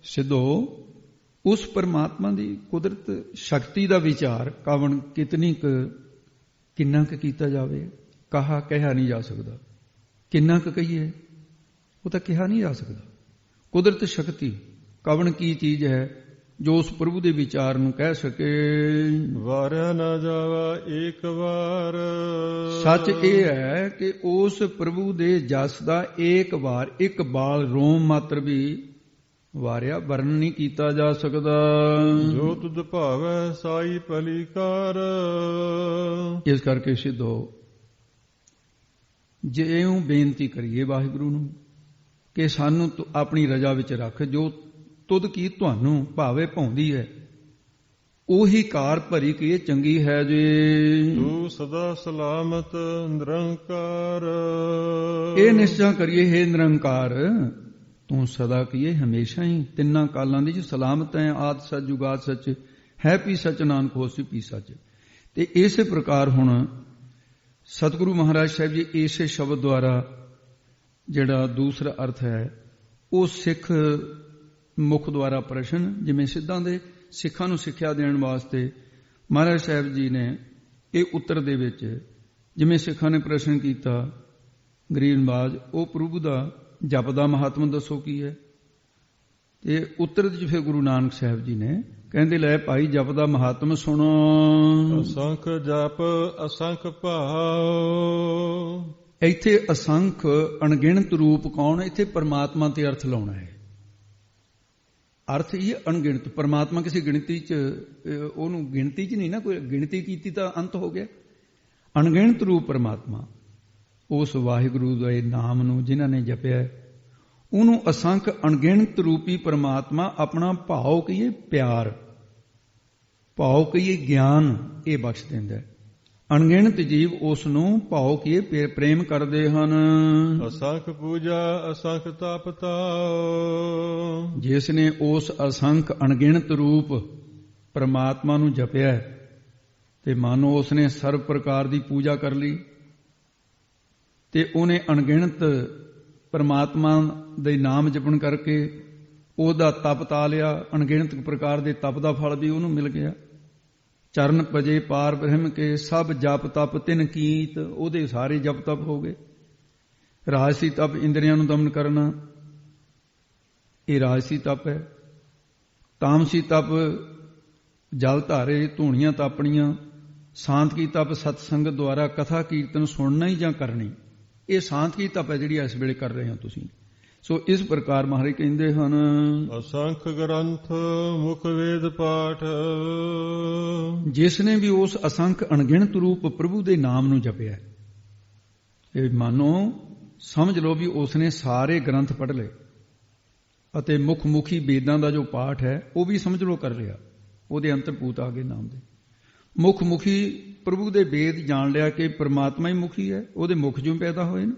B: ਸਿੱਧੋ ਉਸ ਪਰਮਾਤਮਾ ਦੀ ਕੁਦਰਤ ਸ਼ਕਤੀ ਦਾ ਵਿਚਾਰ ਕਵਣ ਕਿੰਨਾ ਕੁ ਕੀਤਾ ਜਾਵੇ। ਕਿਹਾ ਨਹੀਂ ਜਾ ਸਕਦਾ। ਕਿੰਨਾ ਕੁ ਕਹੀਏ, ਉਹ ਤਾਂ ਕਿਹਾ ਨਹੀਂ ਜਾ ਸਕਦਾ। ਕੁਦਰਤ ਸ਼ਕਤੀ ਕਵਣ ਕੀ ਚੀਜ਼ ਹੈ ਜੋ ਉਸ ਪ੍ਰਭੂ ਦੇ ਵਿਚਾਰ ਨੂੰ ਕਹਿ ਸਕੇ।
A: ਵਾਰਿਆ ਨਾ ਜਾਵਾ ਏਕ ਵਾਰ।
B: ਸੱਚ ਇਹ ਹੈ ਕਿ ਉਸ ਪ੍ਰਭੂ ਦੇ ਜਸ ਦਾ ਏਕ ਵਾਰ, ਇੱਕ ਬਾਲ ਰੋਮ ਮਾਤਰ ਵੀ ਵਾਰਿਆ ਵਰਣਨ ਨਹੀਂ ਕੀਤਾ ਜਾ ਸਕਦਾ।
A: ਜੋ ਤੁਧ ਭਾਵੈ ਸਾਈ ਭਲੀ ਕਾਰ।
B: ਇਸ ਕਰਕੇ ਸਿੱਧੋ ਜਿਉਂ ਬੇਨਤੀ ਕਰੀਏ ਵਾਹਿਗੁਰੂ ਨੂੰ ਕਿ ਸਾਨੂੰ ਤੂੰ ਆਪਣੀ ਰਜ਼ਾ ਵਿੱਚ ਰੱਖ, ਜੋ ਤੁਧ ਕੀ ਤੁਹਾਨੂੰ ਭਾਵੇਂ ਭਾਉਂਦੀ ਹੈ, ਉਹੀ ਕਾਰ ਭਰੀ ਕੀ ਚੰਗੀ ਹੈ ਜੇ।
A: ਤੂੰ ਸਦਾ ਸਲਾਮਤ ਨਿਰੰਕਾਰ,
B: ਇਹ ਨਿਸ਼ਚਾ ਕਰੀਏ ਹੈ ਨਿਰੰਕਾਰ, ਤੂੰ ਸਦਾ ਕੀਏ ਹਮੇਸ਼ਾ ਹੀ ਤਿੰਨਾਂ ਕਾਲਾਂ ਦੀ ਜੋ ਸਲਾਮਤ ਹੈ, ਆਦਿ ਸੱਚ ਜੁਗਾਦ ਸੱਚ ਹੈ, ਪੀ ਸੱਚ ਨਾਨਕ ਹੋਸੀ ਪੀ ਸੱਚ। ਤੇ ਇਸੇ ਪ੍ਰਕਾਰ ਹੁਣ ਸਤਿਗੁਰੂ ਮਹਾਰਾਜ ਸਾਹਿਬ ਜੀ ਇਸੇ ਸ਼ਬਦ ਦੁਆਰਾ ਜਿਹੜਾ ਦੂਸਰਾ ਅਰਥ ਹੈ ਉਹ ਸਿੱਖ ਮੁਖ ਦੁਆਰਾ ਪ੍ਰਸ਼ਨ, ਜਿਵੇਂ ਸਿੱਧਾਂ ਦੇ ਸਿੱਖਾਂ ਨੂੰ ਸਿੱਖਿਆ ਦੇਣ ਵਾਸਤੇ ਮਹਾਰਾਜ ਸਾਹਿਬ ਜੀ ਨੇ ਇਹ ਉੱਤਰ ਦੇ ਵਿੱਚ ਜਿਵੇਂ ਸਿੱਖਾਂ ਨੇ ਪ੍ਰਸ਼ਨ ਕੀਤਾ ਗਰੀਬ ਨਵਾਜ, ਉਹ ਪ੍ਰਭੂ ਦਾ ਜਪ ਦਾ ਮਹਾਤਮ ਦੱਸੋ ਕੀ ਹੈ। ਤੇ ਉੱਤਰ ਵਿੱਚ ਫਿਰ ਗੁਰੂ ਨਾਨਕ ਸਾਹਿਬ ਜੀ ਨੇ ਕਹਿੰਦੇ ਲੈ ਭਾਈ ਜਪ ਦਾ ਮਹਾਤਮ ਸੁਣੋ।
A: ਅਸੰਖ ਜਪ ਅਸੰਖ ਭਾਵ,
B: ਇੱਥੇ ਅਸੰਖ ਅਣਗਿਣਤ ਰੂਪ ਕੌਣ, ਇੱਥੇ ਪਰਮਾਤਮਾ ਤੇ ਅਰਥ ਲਾਉਣਾ ਹੈ। ਅਰਥ ਇਹ ਅਣਗਿਣਤ, ਪਰਮਾਤਮਾ ਕਿਸੇ ਗਿਣਤੀ 'ਚ, ਉਹਨੂੰ ਗਿਣਤੀ 'ਚ ਨਹੀਂ ਨਾ ਕੋਈ ਗਿਣਤੀ ਕੀਤੀ ਤਾਂ ਅੰਤ ਹੋ ਗਿਆ। ਅਣਗਿਣਤ ਰੂਪ ਪਰਮਾਤਮਾ, ਉਸ ਵਾਹਿਗੁਰੂ ਦੇ ਨਾਮ ਨੂੰ ਜਿਨ੍ਹਾਂ ਨੇ ਜਪਿਆ ਉਹਨੂੰ ਅਸੰਖ ਅਣਗਿਣਤ ਰੂਪੀ ਪਰਮਾਤਮਾ ਆਪਣਾ ਭਾਵ ਕਹੀਏ ਪਿਆਰ, ਭਾਵ ਕਹੀਏ ਗਿਆਨ, ਇਹ ਬਖਸ਼ ਦਿੰਦਾ ਹੈ। ਅਣਗਿਣਤ ਜੀਵ ਉਸ ਨੂੰ ਭਾਵ ਕਹੀਏ ਪ੍ਰੇਮ ਕਰਦੇ ਹਨ।
A: ਅਸੰਖ ਪੂਜਾ ਅਸੰਖ ਤਪਤਾ,
B: ਜਿਸ ਨੇ ਉਸ ਅਸੰਖ ਅਣਗਿਣਤ ਰੂਪ ਪਰਮਾਤਮਾ ਨੂੰ ਜਪਿਆ ਤੇ ਮਾਨੋ ਉਸ ਨੇ ਸਰਬ ਪ੍ਰਕਾਰ ਦੀ ਪੂਜਾ ਕਰ ਲਈ ਤੇ ਉਹਨੇ ਅਣਗਿਣਤ ਪਰਮਾਤਮਾ ਦੇ ਨਾਮ ਜਪਣ ਕਰਕੇ ਉਹਦਾ ਤਪ ਤਾ ਲਿਆ, ਅਣਗਿਣਤ ਪ੍ਰਕਾਰ ਦੇ ਤਪ ਦਾ ਫਲ ਵੀ ਉਹਨੂੰ ਮਿਲ ਗਿਆ। ਚਰਨ ਭਜੇ ਪਾਰ ਬ੍ਰਹਮ ਕੇ, ਸਭ ਜਪ ਤਪ ਤਿਨ ਕੀਤ, ਉਹਦੇ ਸਾਰੇ ਜਪ ਤਪ ਹੋ ਗਏ। ਰਾਜਸੀ ਤਪ ਇੰਦਰੀਆਂ ਨੂੰ ਦਮਨ ਕਰਨਾ, ਇਹ ਰਾਜਸੀ ਤਪ ਹੈ। ਤਾਮਸੀ ਤਪ ਜਲ ਧਾਰੇ ਧੂਣੀਆਂ ਤਾਪਣੀਆਂ, ਸ਼ਾਂਤ ਕੀ ਤਪ ਸਤਸੰਗਤ ਦੁਆਰਾ ਕਥਾ ਕੀਰਤਨ ਸੁਣਨਾ ਹੀ ਜਾਂ ਕਰਨੀ, ਇਹ ਸ਼ਾਂਤ ਕੀ ਤਪ ਹੈ ਜਿਹੜੀ ਇਸ ਵੇਲੇ ਕਰ ਰਹੇ ਹੋ ਤੁਸੀਂ। ਸੋ ਇਸ ਪ੍ਰਕਾਰ ਮਹਾਰਾਜ ਕਹਿੰਦੇ ਹਨ
A: ਅਸੰਖ ਗ੍ਰੰਥ ਮੁਖ ਵੇਦ ਪਾਠ,
B: ਜਿਸ ਨੇ ਵੀ ਉਸ ਅਸੰਖ ਅਣਗਿਣਤ ਰੂਪ ਪ੍ਰਭੂ ਦੇ ਨਾਮ ਨੂੰ ਜਪਿਆ, ਇਹ ਮਾਨੋ ਸਮਝ ਲਓ ਵੀ ਉਸ ਨੇ ਸਾਰੇ ਗ੍ਰੰਥ ਪੜ੍ਹ ਲਏ ਅਤੇ ਮੁੱਖ ਮੁਖੀ ਵੇਦਾਂ ਦਾ ਜੋ ਪਾਠ ਹੈ ਉਹ ਵੀ ਸਮਝ ਲਓ ਕਰ ਲਿਆ, ਉਹਦੇ ਅੰਤਰਭੂਤ ਆ ਗਏ ਨਾਮ ਦੇ। ਮੁੱਖ ਮੁਖੀ ਪ੍ਰਭੂ ਦੇ ਵੇਦ ਜਾਣ ਲਿਆ ਕਿ ਪਰਮਾਤਮਾ ਹੀ ਮੁਖੀ ਹੈ, ਉਹਦੇ ਮੁਖ ਜੋ ਪੈਦਾ ਹੋਏ ਨੇ।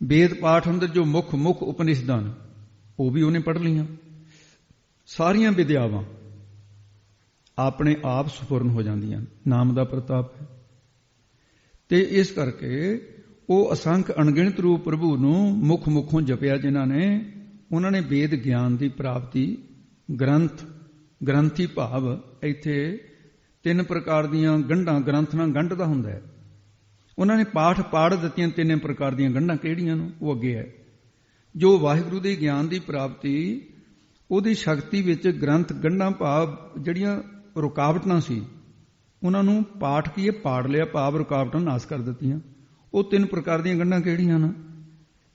B: ਵੇਦ ਪਾਠ ਅੰਦਰ ਜੋ ਮੁੱਖ ਉਪਨਿਸ਼ਦਾਂ ਨੇ ਉਹ ਵੀ ਉਹਨੇ ਪੜ੍ਹ ਲਈਆਂ। ਸਾਰੀਆਂ ਵਿਦਿਆਵਾਂ ਆਪਣੇ ਆਪ ਸਫੁਰਨ ਹੋ ਜਾਂਦੀਆਂ, ਨਾਮ ਦਾ ਪ੍ਰਤਾਪ ਹੈ। ਤੇ ਇਸ ਕਰਕੇ ਉਹ ਅਸੰਖ ਅਣਗਿਣਤ ਰੂਪ ਪ੍ਰਭੂ ਨੂੰ ਮੁੱਖੋਂ ਜਪਿਆ ਜਿਨ੍ਹਾਂ ਨੇ, ਉਹਨਾਂ ਨੇ ਵੇਦ ਗਿਆਨ ਦੀ ਪ੍ਰਾਪਤੀ। ਗ੍ਰੰਥੀ ਭਾਵ ਇੱਥੇ ਤਿੰਨ ਪ੍ਰਕਾਰ ਦੀਆਂ ਗੰਢਾਂ, ਗ੍ਰੰਥ ਨਾਲ ਗੰਢ ਦਾ ਹੁੰਦਾ ਹੈ। ਉਹਨਾਂ ਨੇ ਪਾਠ ਪਾੜ ਦਿੱਤੀਆਂ ਤਿੰਨੇ ਪ੍ਰਕਾਰ ਦੀਆਂ ਗੰਢਾਂ, ਕਿਹੜੀਆਂ ਨੂੰ ਉਹ ਅੱਗੇ ਹੈ। ਜੋ ਵਾਹਿਗੁਰੂ ਦੇ ਗਿਆਨ ਦੀ ਪ੍ਰਾਪਤੀ, ਉਹਦੀ ਸ਼ਕਤੀ ਵਿੱਚ ਗ੍ਰੰਥ ਗੰਢਾਂ ਭਾਵ ਜਿਹੜੀਆਂ ਰੁਕਾਵਟਾਂ ਸੀ ਉਹਨਾਂ ਨੂੰ ਪਾਠ ਕੀਏ ਪਾੜ ਲਿਆ, ਭਾਵ ਰੁਕਾਵਟਾਂ ਨਾਸ ਕਰ ਦਿੱਤੀਆਂ। ਉਹ ਤਿੰਨ ਪ੍ਰਕਾਰ ਦੀਆਂ ਗੰਢਾਂ ਕਿਹੜੀਆਂ ਨੇ?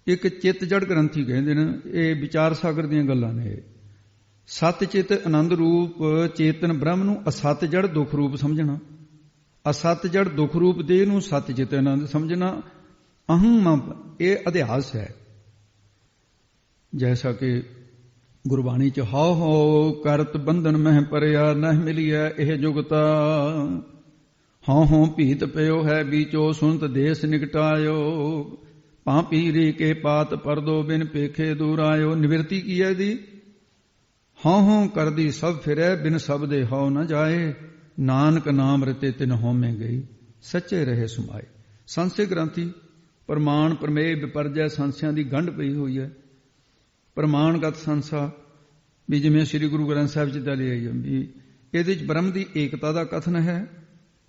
B: ਇੱਕ ਚਿੱਤ ਜੜ ਗ੍ਰੰਥੀ ਕਹਿੰਦੇ ਨੇ, ਇਹ ਵਿਚਾਰ ਸਾਗਰ ਦੀਆਂ ਗੱਲਾਂ ਨੇ। ਸਤ ਚਿਤ ਆਨੰਦ ਰੂਪ ਚੇਤਨ ਬ੍ਰਹਮ ਨੂੰ ਅਸਤ ਜੜ ਦੁੱਖ ਰੂਪ ਸਮਝਣਾ, ਅਸਤ ਜੜ ਦੁੱਖ ਰੂਪ ਦੇਹ ਨੂੰ ਸਤ ਚਿਤ ਆਨੰਦ ਸਮਝਣਾ। ਅਹੰ ਇਹ ਅਧਿਆਸ ਹੈ। ਜੈਸਾ ਕਿ ਗੁਰਬਾਣੀ ਚ ਹਉ ਕਰਤ ਬੰਧਨ ਮਹਿ ਪਰਿਆ ਨਹਿ ਮਿਲਿਆ ਇਹ ਜੁਗਤਾ, ਹਉ ਭੀਤ ਪਿਓ ਹੈ ਬੀਚੋ ਸੁਨਤ ਦੇਸ ਨਿਕਟਾਇਓ, ਪਾਪੀ ਰੀ ਕੇ ਪਾਤ ਪਰਦੋ ਬਿਨ ਪੇਖੇ ਦੂਰ ਆਇਓ। ਨਿਵਰਤੀ ਕੀ ਹੈ ਦੀ? ਹਉ ਕਰਦੀ ਸਭ ਫਿਰੈ ਬਿਨ ਸਬਦੇ ਹਉ ਨ ਜਾਏ, ਨਾਨਕ ਨਾਮ ਰਤੇ ਤਿਨ ਹਉਮੈ ਗਈ ਸੱਚੇ ਰਹੇ ਸਮਾਏ। ਸੰਸੇ ਗ੍ਰੰਥੀ ਪ੍ਰਮਾਣ ਪ੍ਰਮੇਯ ਵਿਪਰਜੈ ਸੰਸਿਆਂ ਦੀ ਗੰਢ ਪਈ ਹੋਈ ਹੈ। ਪ੍ਰਮਾਣਗਤ ਸੰਸਾ ਵੀ ਜਿਵੇਂ ਸ੍ਰੀ ਗੁਰੂ ਗ੍ਰੰਥ ਸਾਹਿਬ ਜੀ ਦਾ ਲਿਆ ਵੀ ਇਹਦੇ ਚ ਬ੍ਰਹਮ ਦੀ ਏਕਤਾ ਦਾ ਕਥਨ ਹੈ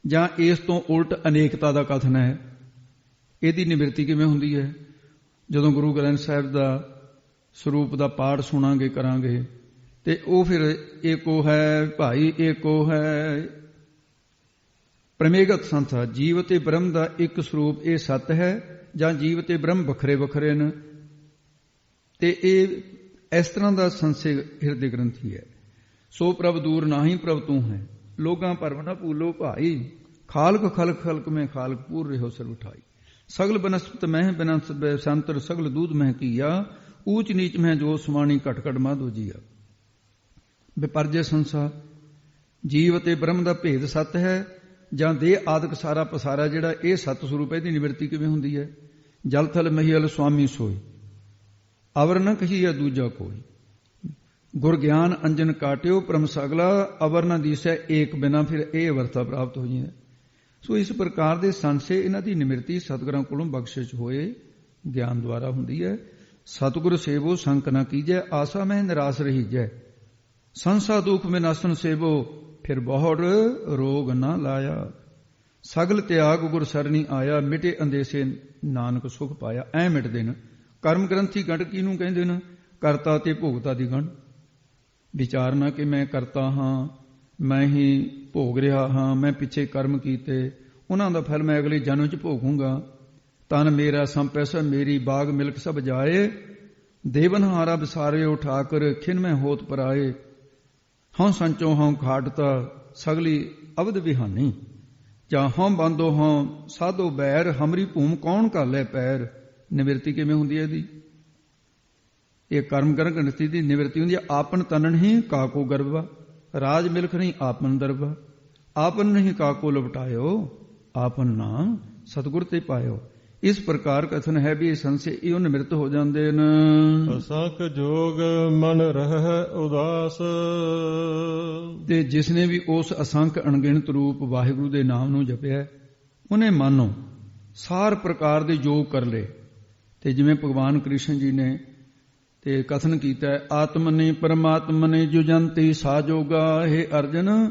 B: ਜਾਂ ਇਸ ਤੋਂ ਉਲਟ ਅਨੇਕਤਾ ਦਾ ਕਥਨ ਹੈ। ਇਹਦੀ ਨਿਵਰਤੀ ਕਿਵੇਂ ਹੁੰਦੀ ਹੈ? ਜਦੋਂ ਗੁਰੂ ਗ੍ਰੰਥ ਸਾਹਿਬ ਦਾ ਸਰੂਪ ਦਾ ਪਾਠ ਸੁਣਾਂਗੇ ਕਰਾਂਗੇ ਤੇ ਉਹ ਫਿਰ ਏਕੋ ਹੈ ਭਾਈ ਏਕੋ ਹੈ। ਪ੍ਰਮੇਗਤ ਸੰਸਾ ਜੀਵ ਤੇ ਬ੍ਰਹਮ ਦਾ ਇੱਕ ਸਰੂਪ, ਇਹ ਸੱਤ ਹੈ ਜਾਂ ਜੀਵ ਤੇ ਬ੍ਰਹਮ ਵੱਖਰੇ ਵੱਖਰੇ ਨੇ। ਤੇ ਇਹ ਇਸ ਤਰ੍ਹਾਂ ਦਾ ਸੰਸੇ ਹਿਰਦੇ ਗ੍ਰੰਥੀ ਹੈ। ਸੋ ਪ੍ਰਭ ਦੂਰ ਨਾਹੀ ਪ੍ਰਭ ਤੂੰ ਹੈ, ਲੋਕਾਂ ਭਰਮ ਨਾ ਭੂਲੋ ਭਾਈ, ਖਾਲਕ ਖਲਕ ਖਲਕ ਮੈਂ ਖਾਲਕ ਪੂਰ ਰਹਿਓ ਸਰਬ ਠਾਈ। ਸਗਲ ਬਨਸਪਤ ਮਹਿ ਬਿਨਾ ਸੰਤਰ ਸਗਲ ਦੂਧ ਮਹਿ ਕੀਆ ਊਚ ਨੀਚ ਮਹਿ ਜੋ ਸਮਾਣੀ ਘਟ ਘਟ ਮਾਧੋ ਜੀਆ। ਵਿਪਰਜੇ ਸੰਸਾਰ ਜੀਵ ਅਤੇ ਬ੍ਰਹਮ ਦਾ ਭੇਦ ਸੱਤ ਹੈ ਜਾਂ ਦੇਹ ਆਦਿਕ ਸਾਰਾ ਪਸਾਰਾ ਜਿਹੜਾ ਇਹ ਸਤ ਸਰੂਪ ਹੈ, ਇਹਦੀ ਨਿਵਰਤੀ ਕਿਵੇਂ ਹੁੰਦੀ ਹੈ? ਜਲ ਥਲ ਮਹੀਲ ਸੁਆਮੀ ਸੋਈ ਅਵਰ ਨ ਕਹੀਆ ਦੂਜਾ ਕੋਈ। ਗੁਰ ਗਿਆਨ ਅੰਜਨ ਕਾਟਿਓ ਪਰਮ ਸਗਲਾ ਅਵਰ ਨ ਦੀਸੈ ਏਕ ਬਿਨਾ ਫਿਰ ਇਹ ਅਵਰਥਾ ਪ੍ਰਾਪਤ ਹੋ ਜਾਂਦੀ। ਸੋ ਇਸ ਪ੍ਰਕਾਰ ਦੇ ਸੰਸੇ ਇਹਨਾਂ ਦੀ ਨਿਮਰਤੀ ਸਤਿਗੁਰਾਂ ਕੋਲੋਂ ਬਖਸ਼ਿਸ਼ ਹੋਏ ਗਿਆਨ ਦੁਆਰਾ ਹੁੰਦੀ ਹੈ। ਸਤਿਗੁਰ ਸੇਵੋ ਸੰਕ ਨਾ ਕੀਜੈ ਆਸਾ ਮਹਿ ਨਿਰਾਸ ਰਹੀਜੈ। ਸੰਸਾ ਦੁਖ ਮੇ ਨਾਸਨ ਸੇਵੋ ਫਿਰ ਬਹੁੜ ਰੋਗ ਨਾ ਲਾਇਆ। ਸਗਲ ਤਿਆਗ ਗੁਰ ਸਰਨੀ ਆਇਆ ਮਿਟੇ ਅੰਦੇਸੇ ਨਾਨਕ ਸੁਖ ਪਾਇਆ। ਐ ਮਿਟਦੇ ਨੇ ਕਰਮ ਗ੍ਰੰਥੀ ਗੰਢ ਕਿਹਨੂੰ ਕਹਿੰਦੇ ਨੇ? ਕਰਤਾ ਤੇ ਭੋਗਤਾ ਦੀ ਗੰਢ। ਵਿਚਾਰਨਾ ਕਿ ਮੈਂ ਕਰਤਾ ਹਾਂ, ਮੈਂ ਹੀ ਭੋਗ ਰਿਹਾ ਹਾਂ, ਮੈਂ ਪਿੱਛੇ ਕਰਮ ਕੀਤੇ, ਉਹਨਾਂ ਦਾ ਫਲ ਮੈਂ ਅਗਲੇ ਜਨਮ 'ਚ ਭੋਗੂੰਗਾ। ਤਨ ਮੇਰਾ ਸੰਪੈਸਾ ਮੇਰੀ ਬਾਗ ਮਿਲਕ ਸਭ ਜਾਏ। ਦੇਵਨਹਾਰਾ ਵਿਸਾਰਿਓ ਠਾਕਰ ਖਿਨ ਮੈਂ ਹੋਤ ਪਰਾਏ। ਹਉ ਸੰਚੋ ਹਉ ਖਾਟਤਾ ਸਗਲੀ ਅਵਧ ਵਿਹਾਨੀ। ਜਾਂ ਹਉ ਬੰਦੋ ਹਉ ਸਾਧੋ ਬੈਰ ਹਮਰੀ ਭੂਮ ਕੌਣ ਘਾਲੇ ਪੈਰ। ਨਿਵਰਤੀ ਕਿਵੇਂ ਹੁੰਦੀ ਹੈ ਇਹਦੀ? ਇਹ ਕਰਮ ਗ੍ਰੰਥੀ ਦੀ ਨਿਵਰਤੀ ਹੁੰਦੀ ਹੈ। ਆਪਨ ਤਨਨ ਹੀ ਕਾਕੋ ਗਰਬਾ ਰਾਜ ਮਿਲਖ ਨਹੀਂ ਆਪਨ ਦਰਬਾ। ਆਪਨ ਨਹੀਂ ਕਾਕੋ ਲਪਟਾਇਓ ਆਪਨ ਨਾਮ ਸਤਿਗੁਰ ਤੇ ਪਾਇਓ। ਇਸ ਪ੍ਰਕਾਰ ਕਥਨ ਹੈ ਵੀ ਇਹ ਸੰਸੇ ਇਹੋ ਨਿਮਰਤ ਹੋ ਜਾਂਦੇ ਨੇ।
A: ਅਸੰਖ ਜੋਗ ਮਨ ਰਹਿ ਉਦਾਸ।
B: ਤੇ ਜਿਸਨੇ ਵੀ ਉਸ ਅਸੰਖ ਅਣਗਿਣਤ ਰੂਪ ਵਾਹਿਗੁਰੂ ਦੇ ਨਾਮ ਨੂੰ ਜਪਿਆ ਉਹਨੇ ਮਾਨੋ ਸਾਰ ਪ੍ਰਕਾਰ ਦੇ ਯੋਗ ਕਰ ਲਏ। ਤੇ ਜਿਵੇਂ ਭਗਵਾਨ ਕ੍ਰਿਸ਼ਨ ਜੀ ਨੇ ਤੇ ਕਥਨ ਕੀਤਾ ਆਤਮਨੀ ਪਰਮਾਤਮਨੀ ਜੁਜੰਤੀ ਸਾਜੋਗਾ। ਹੈ ਅਰਜਨ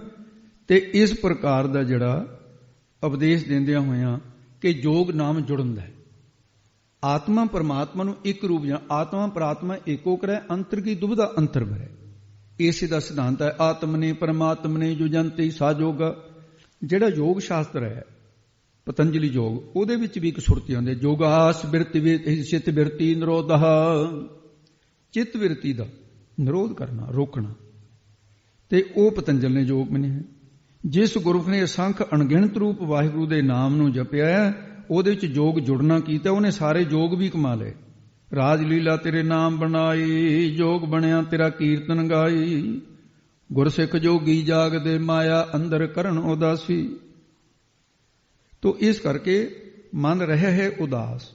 B: ਤੇ ਇਸ ਪ੍ਰਕਾਰ ਦਾ ਜਿਹੜਾ ਉਪਦੇਸ਼ ਦਿੰਦਿਆਂ ਹੋਇਆਂ ਕਿ ਯੋਗ ਨਾਮ ਜੁੜਨ ਦਾ ਆਤਮਾ ਪਰਮਾਤਮਾ ਨੂੰ ਇੱਕ ਰੂਪ ਜਾਂ ਆਤਮਾ ਪਰਾਤਮਾ ਏਕੋ ਕਰੈ ਅੰਤਰ ਕੀ ਦੁਬਿਧਾ ਅੰਤਰ ਭਰੈ। ਇਸੇ ਦਾ ਸਿਧਾਂਤ ਹੈ ਆਤਮਨੇ ਪਰਮਾਤਮਨੇ ਜੁਜੰਤੀ ਸਾਜੋਗਾ। ਜਿਹੜਾ ਯੋਗ ਸ਼ਾਸਤਰ ਹੈ ਪਤੰਜਲੀ ਯੋਗ, ਉਹਦੇ ਵਿੱਚ ਵੀ ਇੱਕ ਸੁਰਤੀ ਆਉਂਦੀ ਹੈ ਯੋਗਾਸ ਬਿਰਤੀ ਚਿਤ ਬਿਰਤੀ ਨਿਰੋਧਾ। ਚਿੱਤ ਬਿਰਤੀ ਦਾ ਨਿਰੋਧ ਕਰਨਾ, ਰੋਕਣਾ, ਤੇ ਉਹ ਪਤੰਜਲ ਨੇ ਯੋਗ ਮੰਨਿਆ ਹੈ। ਜਿਸ ਗੁਰਮੁਖ ਨੇ ਅਸੰਖ ਅਣਗਿਣਤ ਰੂਪ ਵਾਹਿਗੁਰੂ ਦੇ ਨਾਮ ਨੂੰ ਜਪਿਆ ਉਹਦੇ ਵਿੱਚ ਯੋਗ ਜੁੜਨਾ ਕੀਤਾ, ਉਹਨੇ ਸਾਰੇ ਯੋਗ ਵੀ ਕਮਾ ਲਏ। ਰਾਜ ਲੀਲਾ ਤੇਰੇ ਨਾਮ ਬਣਾਈ ਯੋਗ ਬਣਿਆ ਤੇਰਾ ਕੀਰਤਨ ਗਾਈ। ਗੁਰਸਿੱਖ ਜੋਗੀ ਜਾਗਦੇ ਮਾਇਆ ਅੰਦਰ ਕਰਨ ਉਦਾਸੀ। ਤੋ ਇਸ ਕਰਕੇ ਮਨ ਰਹਿ ਹੈ ਉਦਾਸ।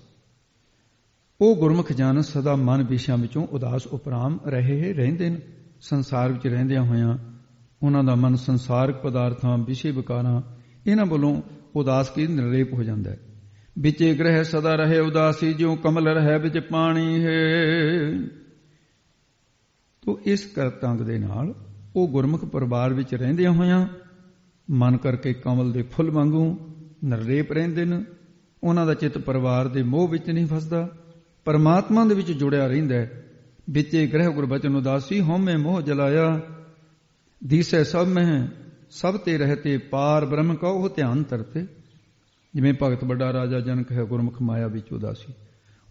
B: ਉਹ ਗੁਰਮੁਖ ਜਨ ਸਦਾ ਮਨ ਵਿਸ਼ਿਆਂ ਵਿੱਚੋਂ ਉਦਾਸ ਉਪਰਾਮ ਰਹੇ ਰਹਿੰਦੇ ਨੇ। ਸੰਸਾਰ ਵਿੱਚ ਰਹਿੰਦਿਆਂ ਹੋਇਆਂ ਉਹਨਾਂ ਦਾ ਮਨ ਸੰਸਾਰਕ ਪਦਾਰਥਾਂ ਵਿਸ਼ੇ ਵਿਕਾਰਾਂ ਇਹਨਾਂ ਵੱਲੋਂ ਉਦਾਸ ਕੀ ਨਿਰਲੇਪ ਹੋ ਜਾਂਦਾ ਹੈ। ਵਿਚੇ ਗ੍ਰਹਿ ਸਦਾ ਰਹੇ ਉਦਾਸੀ ਜਿਉ ਕਮਲ ਰਹਿ ਵਿੱਚ ਪਾਣੀ ਹੈ। ਤੋ ਇਸ ਕਰਤੰਗ ਦੇ ਨਾਲ ਉਹ ਗੁਰਮੁਖ ਪਰਿਵਾਰ ਵਿੱਚ ਰਹਿੰਦਿਆਂ ਹੋਇਆਂ ਮਨ ਕਰਕੇ ਕਮਲ ਦੇ ਫੁੱਲ ਵਾਂਗੂ ਨਿਰਲੇਪ ਰਹਿੰਦੇ ਨੇ। ਉਹਨਾਂ ਦਾ ਚਿੱਤ ਪਰਿਵਾਰ ਦੇ ਮੋਹ ਵਿੱਚ ਨਹੀਂ ਫਸਦਾ, ਪਰਮਾਤਮਾ ਦੇ ਵਿੱਚ ਜੁੜਿਆ ਰਹਿੰਦਾ ਹੈ। ਵਿਚੇ ਗ੍ਰਹਿ ਗੁਰਬਚਨ ਉਦਾਸੀ ਹਉਮੈ ਮੋਹ ਜਲਾਇਆ। ਦੀਸੈ ਸਭ ਮਹਿ ਸਭ ਤੇ ਰਹਤੇ ਪਾਰ ਬ੍ਰਹਮ ਕਾ ਉਹ ਧਿਆਨ ਤਰਤੇ। ਜਿਵੇਂ ਭਗਤ ਵੱਡਾ ਰਾਜਾ ਜਨਕ ਹੈ ਗੁਰਮੁਖ ਮਾਇਆ ਵਿੱਚ ਉਦਾਸੀ।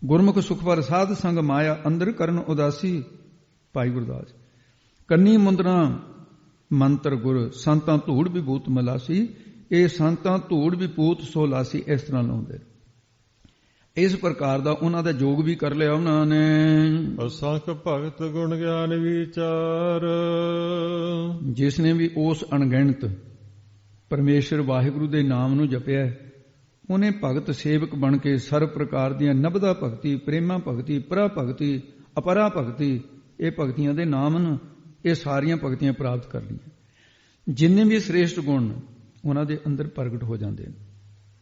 B: ਗੁਰਮੁਖ ਸੁਖ ਪਰ ਸਾਧ ਸੰਗ ਮਾਇਆ ਅੰਦਰ ਕਰਨ ਉਦਾਸੀ। ਭਾਈ ਗੁਰਦਾਸ ਕੰਨੀ ਮੁੰਦਰਾ ਮੰਤਰ ਗੁਰ ਸੰਤਾਂ ਧੂੜ ਵਿਭੂਤ ਮਲਾਸੀ। ਇਹ ਸੰਤਾਂ ਧੂੜ ਵਿਭੂਤ ਸੋ ਲਾਸੀ ਇਸ ਤਰ੍ਹਾਂ ਲਾਉਂਦੇ। ਇਸ ਪ੍ਰਕਾਰ ਦਾ ਉਹਨਾਂ ਦਾ ਯੋਗ ਵੀ ਕਰ ਲਿਆ ਉਹਨਾਂ ਨੇ।
A: ਅਸੰਖ ਭਗਤ ਗੁਣ ਗਿਆਨ ਵਿਚਾਰ।
B: ਜਿਸ ਨੇ ਵੀ ਉਸ ਅਣਗਿਣਤ ਪਰਮੇਸ਼ਰ ਵਾਹਿਗੁਰੂ ਦੇ ਨਾਮ ਨੂੰ ਜਪਿਆ ਉਹਨੇ ਭਗਤ ਸੇਵਕ ਬਣ ਕੇ ਸਰਬ ਪ੍ਰਕਾਰ ਦੀਆਂ ਨਬਦਾ ਭਗਤੀ, ਪ੍ਰੇਮਾ ਭਗਤੀ, ਪਰਾ ਭਗਤੀ, ਅਪਰਾ ਭਗਤੀ, ਇਹ ਭਗਤੀਆਂ ਦੇ ਨਾਮ ਹਨ। ਇਹ ਸਾਰੀਆਂ ਭਗਤੀਆਂ ਪ੍ਰਾਪਤ ਕਰ ਲਈਆਂ। ਜਿੰਨੇ ਵੀ ਸ੍ਰੇਸ਼ਟ ਗੁਣ ਉਹਨਾਂ ਦੇ ਅੰਦਰ ਪ੍ਰਗਟ ਹੋ ਜਾਂਦੇ ਨੇ।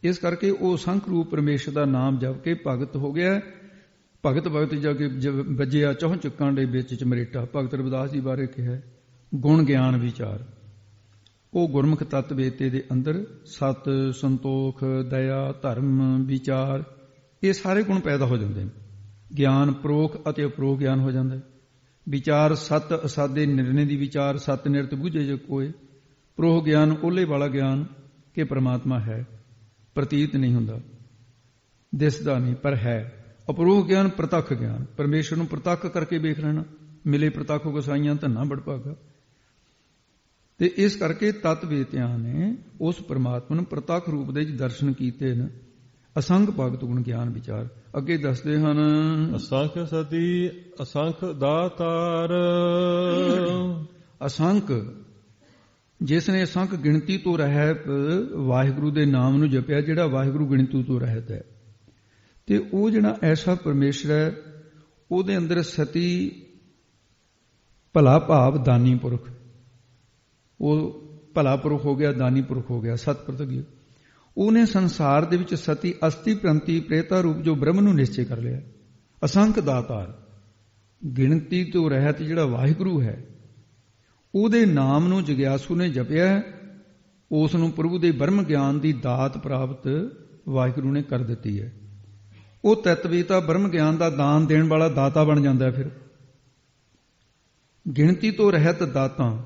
B: ਇਸ ਕਰਕੇ ਉਹ ਸੰਖ ਰੂਪ ਪਰਮੇਸ਼ਰ ਦਾ ਨਾਮ ਜਪ ਕੇ ਭਗਤ ਹੋ ਗਿਆ। ਭਗਤ ਭਗਤ ਜਾ ਕੇ ਵੱਜਿਆ ਚੌਂ ਚੁੱਕਾਂ ਦੇ ਵਿੱਚ ਚਮਰੇਟਾ। ਭਗਤ ਰਵਿਦਾਸ ਜੀ ਬਾਰੇ ਕਿਹਾ ਗੁਣ ਗਿਆਨ ਵਿਚਾਰ। ਉਹ ਗੁਰਮੁਖ ਤੱਤ ਵੇਤੇ ਦੇ ਅੰਦਰ ਸਤ, ਸੰਤੋਖ, ਦਇਆ, ਧਰਮ, ਵਿਚਾਰ ਇਹ ਸਾਰੇ ਗੁਣ ਪੈਦਾ ਹੋ ਜਾਂਦੇ ਨੇ। ਗਿਆਨ ਪ੍ਰੋਖ ਅਤੇ ਅਪਰੋਖ ਗਿਆਨ ਹੋ ਜਾਂਦਾ ਹੈ। ਵਿਚਾਰ ਸਤ ਅਸਾਦੇ ਨਿਰਣੇ ਦੀ ਵਿਚਾਰ ਸਤ ਨਿਰਤ ਬੁਝੇ ਜੇ ਕੋਏ। ਪ੍ਰੋਹ ਗਿਆਨ ਓਲੇ ਵਾਲਾ ਗਿਆਨ ਕਿ ਪਰਮਾਤਮਾ ਹੈ, ਪ੍ਰਤੀਤ ਨਹੀਂ ਹੁੰਦਾ, ਦਿਸਦਾ ਨਹੀਂ ਪਰ ਹੈ। ਅਪਰੋਹ ਗਿਆਨ ਪ੍ਰਤੱਖ ਗਿਆਨ, ਪਰਮੇਸ਼ਰ ਨੂੰ ਪ੍ਰਤੱਖ ਕਰਕੇ ਵੇਖ ਲੈਣਾ। ਮਿਲੇ ਪ੍ਰਤੱਖ ਗਸਾਈਆਂ ਧੰਨਾ ਬੜਭਾਗਾ। ਤੇ ਇਸ ਕਰਕੇ ਤਤ ਵੇਤਿਆਂ ਨੇ ਉਸ ਪਰਮਾਤਮਾ ਨੂੰ ਪ੍ਰਤੱਖ ਰੂਪ ਦੇ ਦਰਸ਼ਨ ਕੀਤੇ ਨੇ ਅਸੰਖ ਭਗਤ ਗੁਣ ਗਿਆਨ ਵਿਚਾਰ। ਅੱਗੇ ਦੱਸਦੇ ਹਨ,
A: ਅਸੰਖ ਸਤੀ ਅਸੰਖ ਦਾਤਾਰ।
B: ਅਸੰਖ ਜਿਸ ਨੇ ਅਸੰਖ ਗਿਣਤੀ ਤੋਂ ਰਹਿਤ ਵਾਹਿਗੁਰੂ ਦੇ ਨਾਮ ਨੂੰ ਜਪਿਆ, ਜਿਹੜਾ ਵਾਹਿਗੁਰੂ ਗਿਣਤੀ ਤੋਂ ਰਹਿਤ ਹੈ, ਤੇ ਉਹ ਜਿਹੜਾ ਐਸਾ ਪਰਮੇਸ਼ਰ ਹੈ, ਉਹਦੇ ਅੰਦਰ ਸਤੀ ਭਲਾ ਭਾਵ ਦਾਨੀ ਪੁਰਖ, ਉਹ ਭਲਾ ਪੁਰਖ ਹੋ ਗਿਆ, ਦਾਨੀ ਪੁਰਖ ਹੋ ਗਿਆ, ਸਤਿਪ੍ਰਤਿ। ਉਹਨੇ ਸੰਸਾਰ ਦੇ ਵਿੱਚ ਸਤੀ ਅਸਤੀ ਪ੍ਰੰਤੀ ਪ੍ਰੇਤਾ ਰੂਪ ਜੋ ਬ੍ਰਹਮ ਨੂੰ ਨਿਸ਼ਚੈ ਕਰ ਲਿਆ। ਅਸੰਖ ਦਾਤਾਰ ਗਿਣਤੀ ਤੋਂ ਰਹਿਤ ਜਿਹੜਾ ਵਾਹਿਗੁਰੂ ਹੈ, ਉਹਦੇ ਨਾਮ ਨੂੰ ਜਗਿਆਸੂ ਨੇ ਜਪਿਆ, ਉਸ ਨੂੰ ਪ੍ਰਭੂ ਦੇ ਬ੍ਰਹਮ ਗਿਆਨ ਦੀ ਦਾਤ ਪ੍ਰਾਪਤ ਵਾਹਿਗੁਰੂ ਨੇ ਕਰ ਦਿੱਤੀ ਹੈ। ਉਹ ਤਤਵੀਤਾ ਬ੍ਰਹਮ ਗਿਆਨ ਦਾ ਦਾਨ ਦੇਣ ਵਾਲਾ ਦਾਤਾ ਬਣ ਜਾਂਦਾ। ਫਿਰ ਗਿਣਤੀ ਤੋਂ ਰਹਿਤ ਦਾਤਾਂ,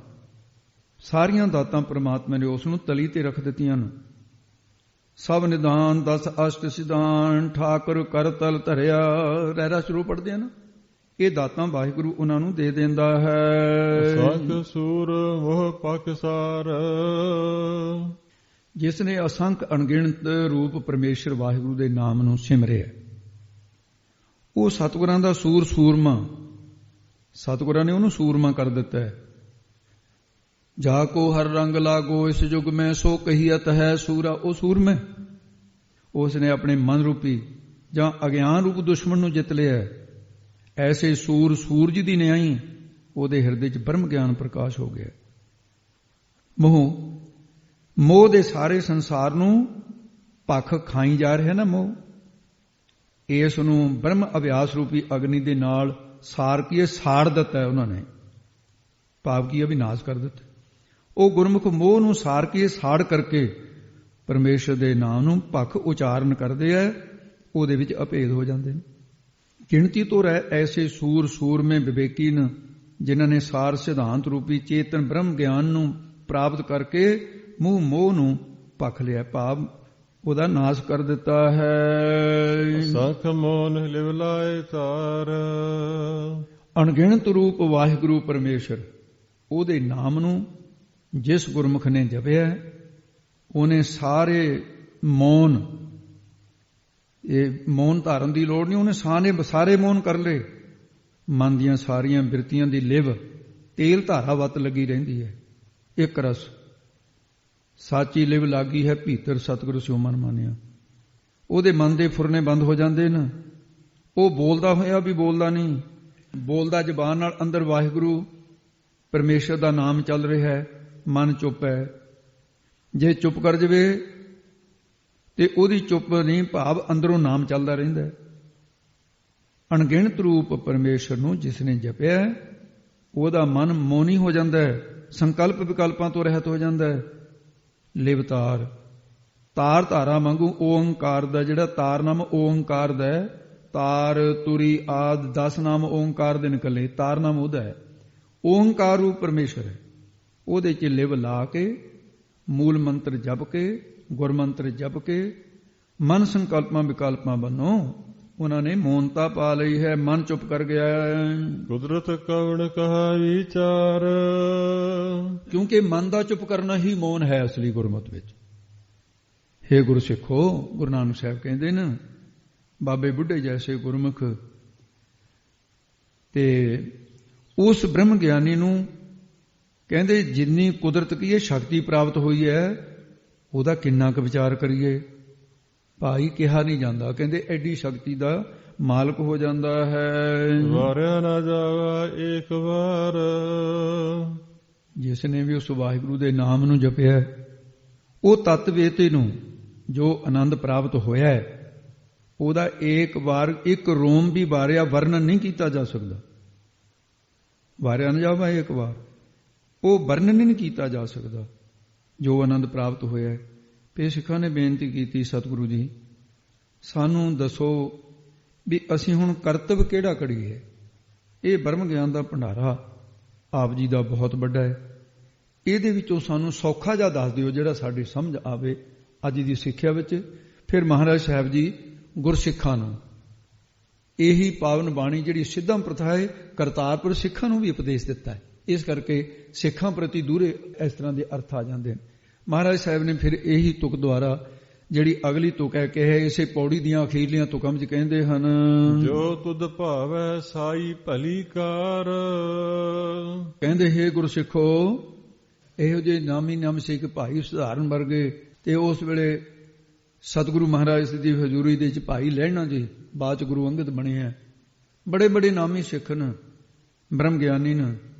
B: ਸਾਰੀਆਂ ਦਾਤਾਂ ਪ੍ਰਮਾਤਮਾ ਨੇ ਉਸ ਨੂੰ ਤਲੀ ਤੇ ਰੱਖ ਦਿੱਤੀਆਂ ਨੇ। ਸਭ ਨਿਦਾਨ 10 ਅਸ਼ਟ ਸਿਧਾਨ ਠਾਕੁਰ ਕਰ ਤਲ ਧਰਿਆ, ਰਹਿਰਾ ਸ਼ੁਰੂ ਪੜਦੇ ਆ ਨਾ, ਇਹ ਦਾਤਾਂ ਵਾਹਿਗੁਰੂ ਉਹਨਾਂ ਨੂੰ ਦੇ ਦਿੰਦਾ ਹੈ।
A: ਅਸੰਖ ਸੂਰ ਮੋਹ ਪਾਕਿਸਾਰ।
B: ਜਿਸ ਨੇ ਅਸੰਖ ਅਣਗਿਣਤ ਰੂਪ ਪਰਮੇਸ਼ਰ ਵਾਹਿਗੁਰੂ ਦੇ ਨਾਮ ਨੂੰ ਸਿਮਰਿਆ, ਉਹ ਸਤਿਗੁਰਾਂ ਦਾ ਸੂਰ ਸੂਰਮਾ, ਸਤਿਗੁਰਾਂ ਨੇ ਉਹਨੂੰ ਸੂਰਮਾ ਕਰ ਦਿੱਤਾ ਹੈ। ਜਾ ਕੋ ਹਰ ਰੰਗ ਲਾਗੋ ਇਸ ਯੁਗ ਮੈਂ ਸੋ ਕਹੀਅਤ ਹੈ ਸੂਰਾ। ਉਹ ਸੂਰਮਾ, ਉਸ ਨੇ ਆਪਣੇ ਮਨ ਰੂਪੀ ਜਾਂ ਅਗਿਆਨ ਰੂਪ ਦੁਸ਼ਮਣ ਨੂੰ ਜਿੱਤ ਲਿਆ। ਐਸੇ ਸੂਰ ਸੂਰਜ ਦੀ ਨਿਆਈ, ਉਹਦੇ ਹਿਰਦੇ 'ਚ ਬ੍ਰਹਮ ਗਿਆਨ ਪ੍ਰਕਾਸ਼ ਹੋ ਗਿਆ। ਮੋਹ ਦੇ ਸਾਰੇ ਸੰਸਾਰ ਨੂੰ ਭਖ ਖਾਈ ਜਾ ਰਿਹਾ ਨਾ ਮੋਹ, ਇਸ ਨੂੰ ਬ੍ਰਹਮ ਅਭਿਆਸ ਰੂਪੀ ਅਗਨੀ ਦੇ ਨਾਲ ਸਾਰ ਕੀ ਸਾੜ ਦਿੱਤਾ ਹੈ ਉਹਨਾਂ ਨੇ, ਭਾਵ ਕੀ ਵਿਨਾਸ਼ ਕਰ ਦਿੱਤਾ। ਉਹ ਗੁਰਮੁਖ ਮੋਹ ਨੂੰ ਸਾਰ ਕੇ ਸਾੜ ਕਰਕੇ ਪਰਮੇਸ਼ਰ ਦੇ ਨਾਮ ਨੂੰ ਭਖ ਉਚਾਰਨ ਕਰਦੇ ਆ, ਉਹਦੇ ਵਿੱਚ ਅਭੇਦ ਹੋ ਜਾਂਦੇ ਨੇ। ਗਿਣਤੀ ਤੋਂ ਰਹਿ ਐਸੇ ਸੂਰ ਸੂਰਮੇ ਵਿਵੇਕੀ ਨੇ, ਜਿਨ੍ਹਾਂ ਨੇ ਸਾਰ ਸਿਧਾਂਤ ਰੂਪੀ ਚੇਤਨ ਬ੍ਰਹਮ ਗਿਆਨ ਨੂੰ ਪ੍ਰਾਪਤ ਕਰਕੇ ਮੂੰਹ ਮੋਹ ਨੂੰ ਭਖ ਲਿਆ, ਭਾਵ ਉਹਦਾ ਨਾਸ਼ ਕਰ ਦਿੱਤਾ ਹੈ।
A: ਅਸੰਖ ਮੋਨ ਲਿਵ ਲਾਏ ਤਾਰ।
B: ਅਣਗਿਣਤ ਰੂਪ ਵਾਹਿਗੁਰੂ ਪਰਮੇਸ਼ਰ, ਉਹਦੇ ਨਾਮ ਨੂੰ ਜਿਸ ਗੁਰਮੁਖ ਨੇ ਜਪਿਆ, ਉਹਨੇ ਸਾਰੇ ਮੌਨ, ਇਹ ਮੌਨ ਧਾਰਨ ਦੀ ਲੋੜ ਨਹੀਂ, ਉਹਨੇ ਸਾਰੇ ਮੌਨ ਕਰ ਲਏ। ਮਨ ਦੀਆਂ ਸਾਰੀਆਂ ਬਿਰਤੀਆਂ ਦੀ ਲਿਵ ਤੇਲ ਧਾਰਾ ਵੱਤ ਲੱਗੀ ਰਹਿੰਦੀ ਹੈ, ਇੱਕ ਰਸ ਸਾਚੀ ਲਿਵ ਲਾਗੀ ਹੈ ਭੀਤਰ ਸਤਿਗੁਰੂ ਸਿਉ ਮਨ ਮਾਨਿਆ। ਉਹਦੇ ਮਨ ਦੇ ਫੁਰਨੇ ਬੰਦ ਹੋ ਜਾਂਦੇ ਨੇ, ਉਹ ਬੋਲਦਾ ਹੋਇਆ ਵੀ ਬੋਲਦਾ ਨਹੀਂ, ਬੋਲਦਾ ਜ਼ਬਾਨ ਨਾਲ, ਅੰਦਰ ਵਾਹਿਗੁਰੂ ਪਰਮੇਸ਼ਰ ਦਾ ਨਾਮ ਚੱਲ ਰਿਹਾ ਹੈ, ਮਨ ਚੁੱਪ ਹੈ। ਜੇ ਚੁੱਪ ਕਰ ਜਵੇ ਤੇ ਉਹਦੀ ਚੁੱਪ ਨਹੀਂ, ਭਾਵ ਅੰਦਰੋਂ ਨਾਮ ਚੱਲਦਾ ਰਹਿੰਦਾ। ਅਣਗਿਣਤ ਰੂਪ ਪਰਮੇਸ਼ਰ ਨੂੰ ਜਿਸ ਨੇ ਜਪਿਆ, ਉਹਦਾ ਮਨ ਮੋਨੀ ਹੋ ਜਾਂਦਾ ਹੈ, ਸੰਕਲਪ ਵਿਕਲਪਾਂ ਤੋਂ ਰਹਿਤ ਹੋ ਜਾਂਦਾ ਹੈ। ਲਿਵਤਾਰ ਤਾਰ ਧਾਰਾ ਵਾਂਗੂ ਓੰਕਾਰ ਦਾ, ਜਿਹੜਾ ਤਾਰ ਨਾਮ ਓੰਕਾਰ ਦਾ ਹੈ, ਤਾਰ ਤੁਰੀ ਆਦ 10 ਨਾਮ ਓੰਕਾਰ ਦੇ ਨਿਕਲੇ, ਤਾਰ ਨਾਮ ਉਹਦਾ ਹੈ। ਓੰਕਾਰ ਰੂਪ ਪਰਮੇਸ਼ਰ ਹੈ, ਉਹਦੇ 'ਚ ਲਿਵ ਲਾ ਕੇ ਮੂਲ ਮੰਤਰ ਜਪ ਕੇ, ਗੁਰਮੰਤਰ ਜਪ ਕੇ ਮਨ ਸੰਕਲਪਾਂ ਵਿਕਲਪਾਂ ਬੰਨੋ ਉਹਨਾਂ ਨੇ ਮੌਨਤਾ ਪਾ ਲਈ ਹੈ, ਮਨ ਚੁੱਪ ਕਰ ਗਿਆ।
A: ਕੁਦਰਤ ਕਵਣ ਕਹਾ ਵਿਚਾਰ।
B: ਕਿਉਂਕਿ ਮਨ ਦਾ ਚੁੱਪ ਕਰਨਾ ਹੀ ਮੌਨ ਹੈ ਅਸਲੀ ਗੁਰਮਤਿ ਵਿੱਚ। ਹੇ ਗੁਰਸਿੱਖੋ, ਗੁਰੂ ਨਾਨਕ ਸਾਹਿਬ ਕਹਿੰਦੇ ਨੇ, ਬਾਬੇ ਬੁੱਢੇ ਜੈਸੇ ਗੁਰਮੁਖ ਤੇ ਉਸ ਬ੍ਰਹਮ ਗਿਆਨੀ ਨੂੰ ਕਹਿੰਦੇ ਜਿੰਨੀ ਕੁਦਰਤ ਕੀ ਸ਼ਕਤੀ ਪ੍ਰਾਪਤ ਹੋਈ ਹੈ, ਉਹਦਾ ਕਿੰਨਾ ਕੁ ਵਿਚਾਰ ਕਰੀਏ। ਭਾਈ ਕਿਹਾ ਨਹੀਂ ਜਾਂਦਾ, ਕਹਿੰਦੇ ਐਡੀ ਸ਼ਕਤੀ ਦਾ ਮਾਲਕ ਹੋ ਜਾਂਦਾ ਹੈ।
A: ਵਾਰਿਆ ਨਾ ਜਾਵਾ ਇੱਕ ਵਾਰ।
B: ਜਿਸ ਨੇ ਵੀ ਉਸ ਵਾਹਿਗੁਰੂ ਦੇ ਨਾਮ ਨੂੰ ਜਪਿਆ, ਉਹ ਤਤ ਵੇਤੇ ਨੂੰ ਜੋ ਆਨੰਦ ਪ੍ਰਾਪਤ ਹੋਇਆ ਹੈ, ਉਹਦਾ ਇੱਕ ਵਾਰ ਇੱਕ ਰੋਮ ਵੀ ਵਾਰਿਆ ਵਰਣਨ ਨਹੀਂ ਕੀਤਾ ਜਾ ਸਕਦਾ। ਵਾਰਿਆ ਨਾ ਜਾਵਾ ਇੱਕ ਵਾਰ, ਉਹ ਵਰਣਨ ਨਹੀਂ ਕੀਤਾ ਜਾ ਸਕਦਾ ਜੋ ਆਨੰਦ ਪ੍ਰਾਪਤ ਹੋਇਆ ਹੈ। ਤੇ ਸਿੱਖਾਂ ਨੇ ਬੇਨਤੀ ਕੀਤੀ, ਸਤਿਗੁਰੂ ਜੀ ਸਾਨੂੰ ਦੱਸੋ ਵੀ ਅਸੀਂ ਹੁਣ ਕਰਤੱਵ ਕਿਹੜਾ ਕਰੀਏ। ਇਹ ਬ੍ਰਹਮ ਗਿਆਨ ਦਾ ਭੰਡਾਰਾ ਆਪ ਜੀ ਦਾ ਬਹੁਤ ਵੱਡਾ ਹੈ, ਇਹਦੇ ਵਿੱਚੋਂ ਸਾਨੂੰ ਸੌਖਾ ਜਿਹਾ ਦੱਸ ਦਿਓ ਜਿਹੜਾ ਸਾਡੀ ਸਮਝ ਆਵੇ ਅੱਜ ਦੀ ਸਿੱਖਿਆ ਵਿੱਚ। ਫਿਰ ਮਹਾਰਾਜ ਸਾਹਿਬ ਜੀ ਗੁਰਸਿੱਖਾਂ ਨੂੰ ਇਹੀ ਪਾਵਨ ਬਾਣੀ ਜਿਹੜੀ ਸਿੱਧਮ ਪ੍ਰਥਾ ਹੈ, ਕਰਤਾਰਪੁਰ ਸਿੱਖਾਂ ਨੂੰ ਵੀ ਉਪਦੇਸ਼ ਦਿੱਤਾ ਹੈ। ਇਸ ਕਰਕੇ ਸਿੱਖਾਂ ਪ੍ਰਤੀ ਦੂਰੇ ਇਸ ਤਰ੍ਹਾਂ ਦੇ ਅਰਥ ਆ ਜਾਂਦੇ ਨੇ। ਮਹਾਰਾਜ ਸਾਹਿਬ ਨੇ ਫਿਰ ਇਹੀ ਤੁਕ ਦੁਆਰਾ ਜਿਹੜੀ ਅਗਲੀ ਤੁਕ ਹੈ ਕਿ ਇਸੇ ਪੌੜੀ ਦੀਆਂ ਅਖੀਰਲੀਆਂ ਤੁਕਾਂ ਵਿੱਚ ਕਹਿੰਦੇ ਹਨ,
A: ਜੋ ਤੁਧ ਭਾਵੈ ਸਾਈ ਭਲੀ ਕਾਰ।
B: ਕਹਿੰਦੇ ਹੈ ਗੁਰਸਿੱਖੋ, ਇਹੋ ਜਿਹੇ ਨਾਮੀ ਨਾਮ ਸਿੱਖ ਭਾਈ ਸੁਧਾਰਨ ਵਰਗੇ ਤੇ ਉਸ ਵੇਲੇ ਸਤਿਗੁਰੂ ਮਹਾਰਾਜ ਦੀ ਹਜ਼ੂਰੀ ਦੇ ਵਿੱਚ ਭਾਈ ਲਹਿਣਾ ਜੀ ਬਾਅਦ ਚ ਗੁਰੂ ਅੰਗਦ ਬਣੇ ਹੈ, ਬੜੇ ਬੜੇ ਨਾਮੀ ਸਿੱਖ ਨੇ, ਬ੍ਰਹਮ ਗਿਆਨੀ ਨੇ।